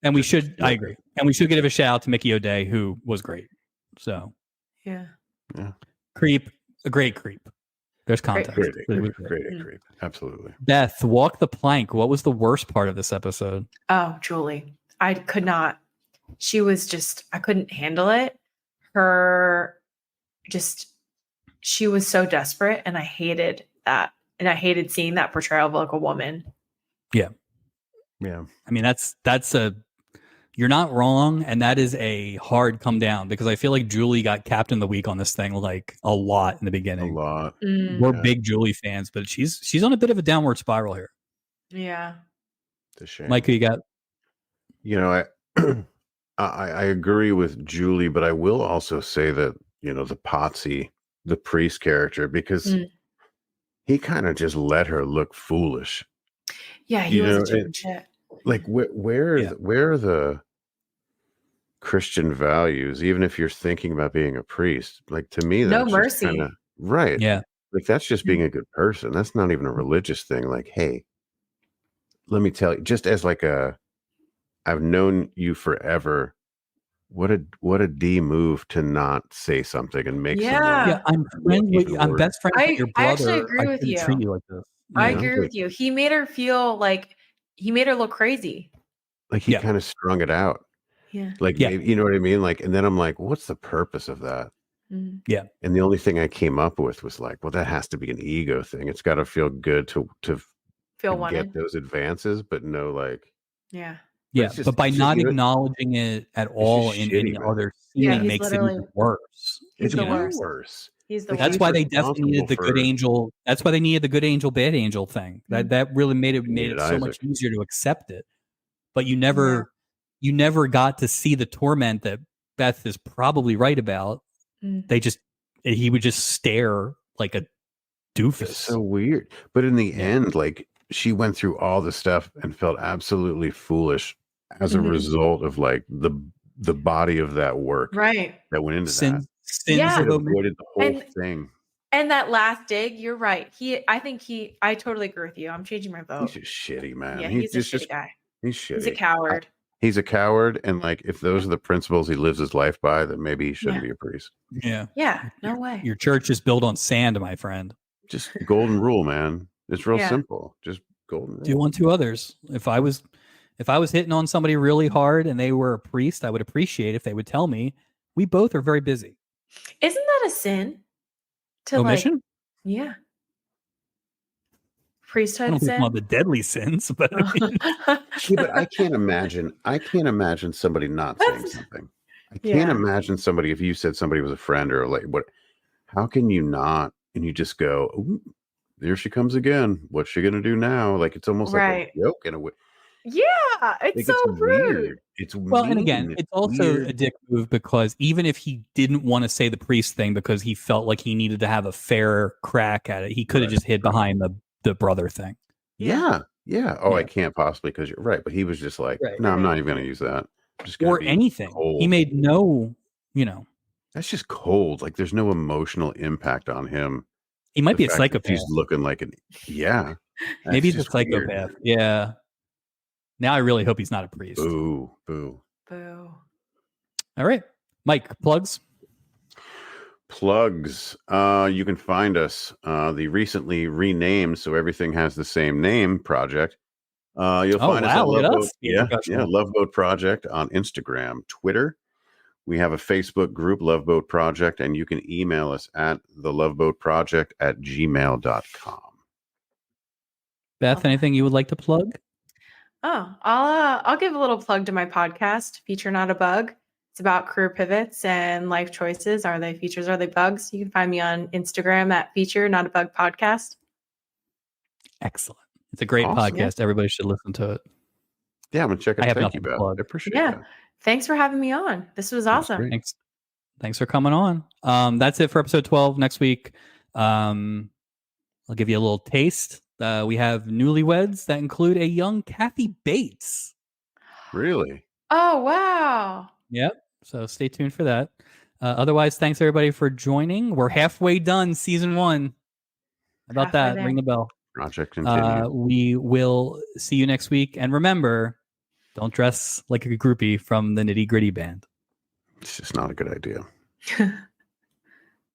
And I agree. And we should give a shout out to Mickey O'Day, who was great. So yeah. Creep, a great creep. There's context. Great creep. Absolutely. Beth, walk the plank. What was the worst part of this episode? Oh, Julie. I could not. She was just, I couldn't handle it. She was so desperate, and I hated that. And I hated seeing that portrayal of like a woman. Yeah. Yeah. I mean, you're not wrong. And that is a hard come down, because I feel like Julie got Captain of the Week on this thing like a lot in the beginning. A lot. We're big Julie fans, but she's on a bit of a downward spiral here. Yeah. It's a shame. Mike, who you got? I agree with Julie, but I will also say that, the Potsy, the priest character, because he kind of just let her look foolish. Yeah, he was a shit. Like, where are the Christian values, even if you're thinking about being a priest? Like, to me, that's no mercy. Kinda, right. Yeah. Like, that's just being a good person. That's not even a religious thing. Like, hey, let me tell you, just as like I've known you forever. What a D move to not say something and make someone. Yeah, I'm best friends with your brother. I actually agree with you. Treat you like this. I agree with you. He made her feel like he made her look crazy. Like he kind of strung it out. Yeah. Like maybe, you know what I mean? Like, and then I'm like, what's the purpose of that? Yeah. And the only thing I came up with was like, well, that has to be an ego thing. It's got to feel good to feel wanted. Get those advances, but no, like. Yeah. Yeah, but by not acknowledging it at all in any other scene, it makes it even worse. It's the worst. He's the worst. That's why they definitely needed the good angel. That's why they needed the good angel, bad angel thing. That really made it so much easier to accept it. But you never got to see the torment that Beth is probably right about. He would just stare like a doofus. It's so weird. But in the end, like, she went through all the stuff and felt absolutely foolish as a result of like the body of that work that went into that. Sins avoided the whole thing. And that last dig, you're right. I totally agree with you. I'm changing my vote. He's just shitty, man. Yeah, he's a shitty guy. He's shitty. He's a coward. He's a coward, and like, if those are the principles he lives his life by, then maybe he shouldn't be a priest. Yeah. Yeah. No way. Your church is built on sand, my friend. Just golden rule, man. It's real simple. Just golden rule. Do one to others. If I was hitting on somebody really hard and they were a priest, I would appreciate if they would tell me. We both are very busy. Isn't that a sin? Omission? Yeah. Priesthood I don't sin. think one of the deadly sins, but but I can't imagine somebody not saying something. I can't imagine somebody, if you said somebody was a friend or like what, how can you not? And you just go, ooh, there she comes again. What's she gonna do now? Like, it's almost like a joke in a way. Yeah, it's so rude. It's well, and again, it's also a dick move, because even if he didn't want to say the priest thing because he felt like he needed to have a fair crack at it, he could have just hid behind the brother thing. Yeah. Oh, I can't possibly, because you're right. But he was just like, no, I'm not even going to use that. I'm just or anything. Cold. He made no, That's just cold. Like, there's no emotional impact on him. He might be a psychopath. He's looking like maybe he's a psychopath. Weird. Yeah. Now I really hope he's not a priest. Boo. Boo. All right. Mike, plugs. You can find us the recently renamed So Everything Has the Same Name project. You'll find us at Love Boat Project on Instagram, Twitter. We have a Facebook group, Love Boat Project, and you can email us at theloveboatproject@gmail.com. Beth, anything you would like to plug? Oh, I'll give a little plug to my podcast, Feature Not a Bug. It's about career pivots and life choices. Are they features? Are they bugs? You can find me on Instagram at Feature Not a Bug Podcast. Excellent. It's a great podcast. Everybody should listen to it. Yeah, I'm gonna check it out. Thank you, Beth. I appreciate that. Thanks for having me on. This was awesome. Thanks for coming on. That's it for episode 12. Next week, I'll give you a little taste. We have newlyweds that include a young Kathy Bates. Really? Oh, wow. Yep. So stay tuned for that. Otherwise, thanks everybody for joining. We're halfway done season 1. How about that? Ring the bell. Project continue. We will see you next week. And remember, don't dress like a groupie from the Nitty Gritty Band. It's just not a good idea.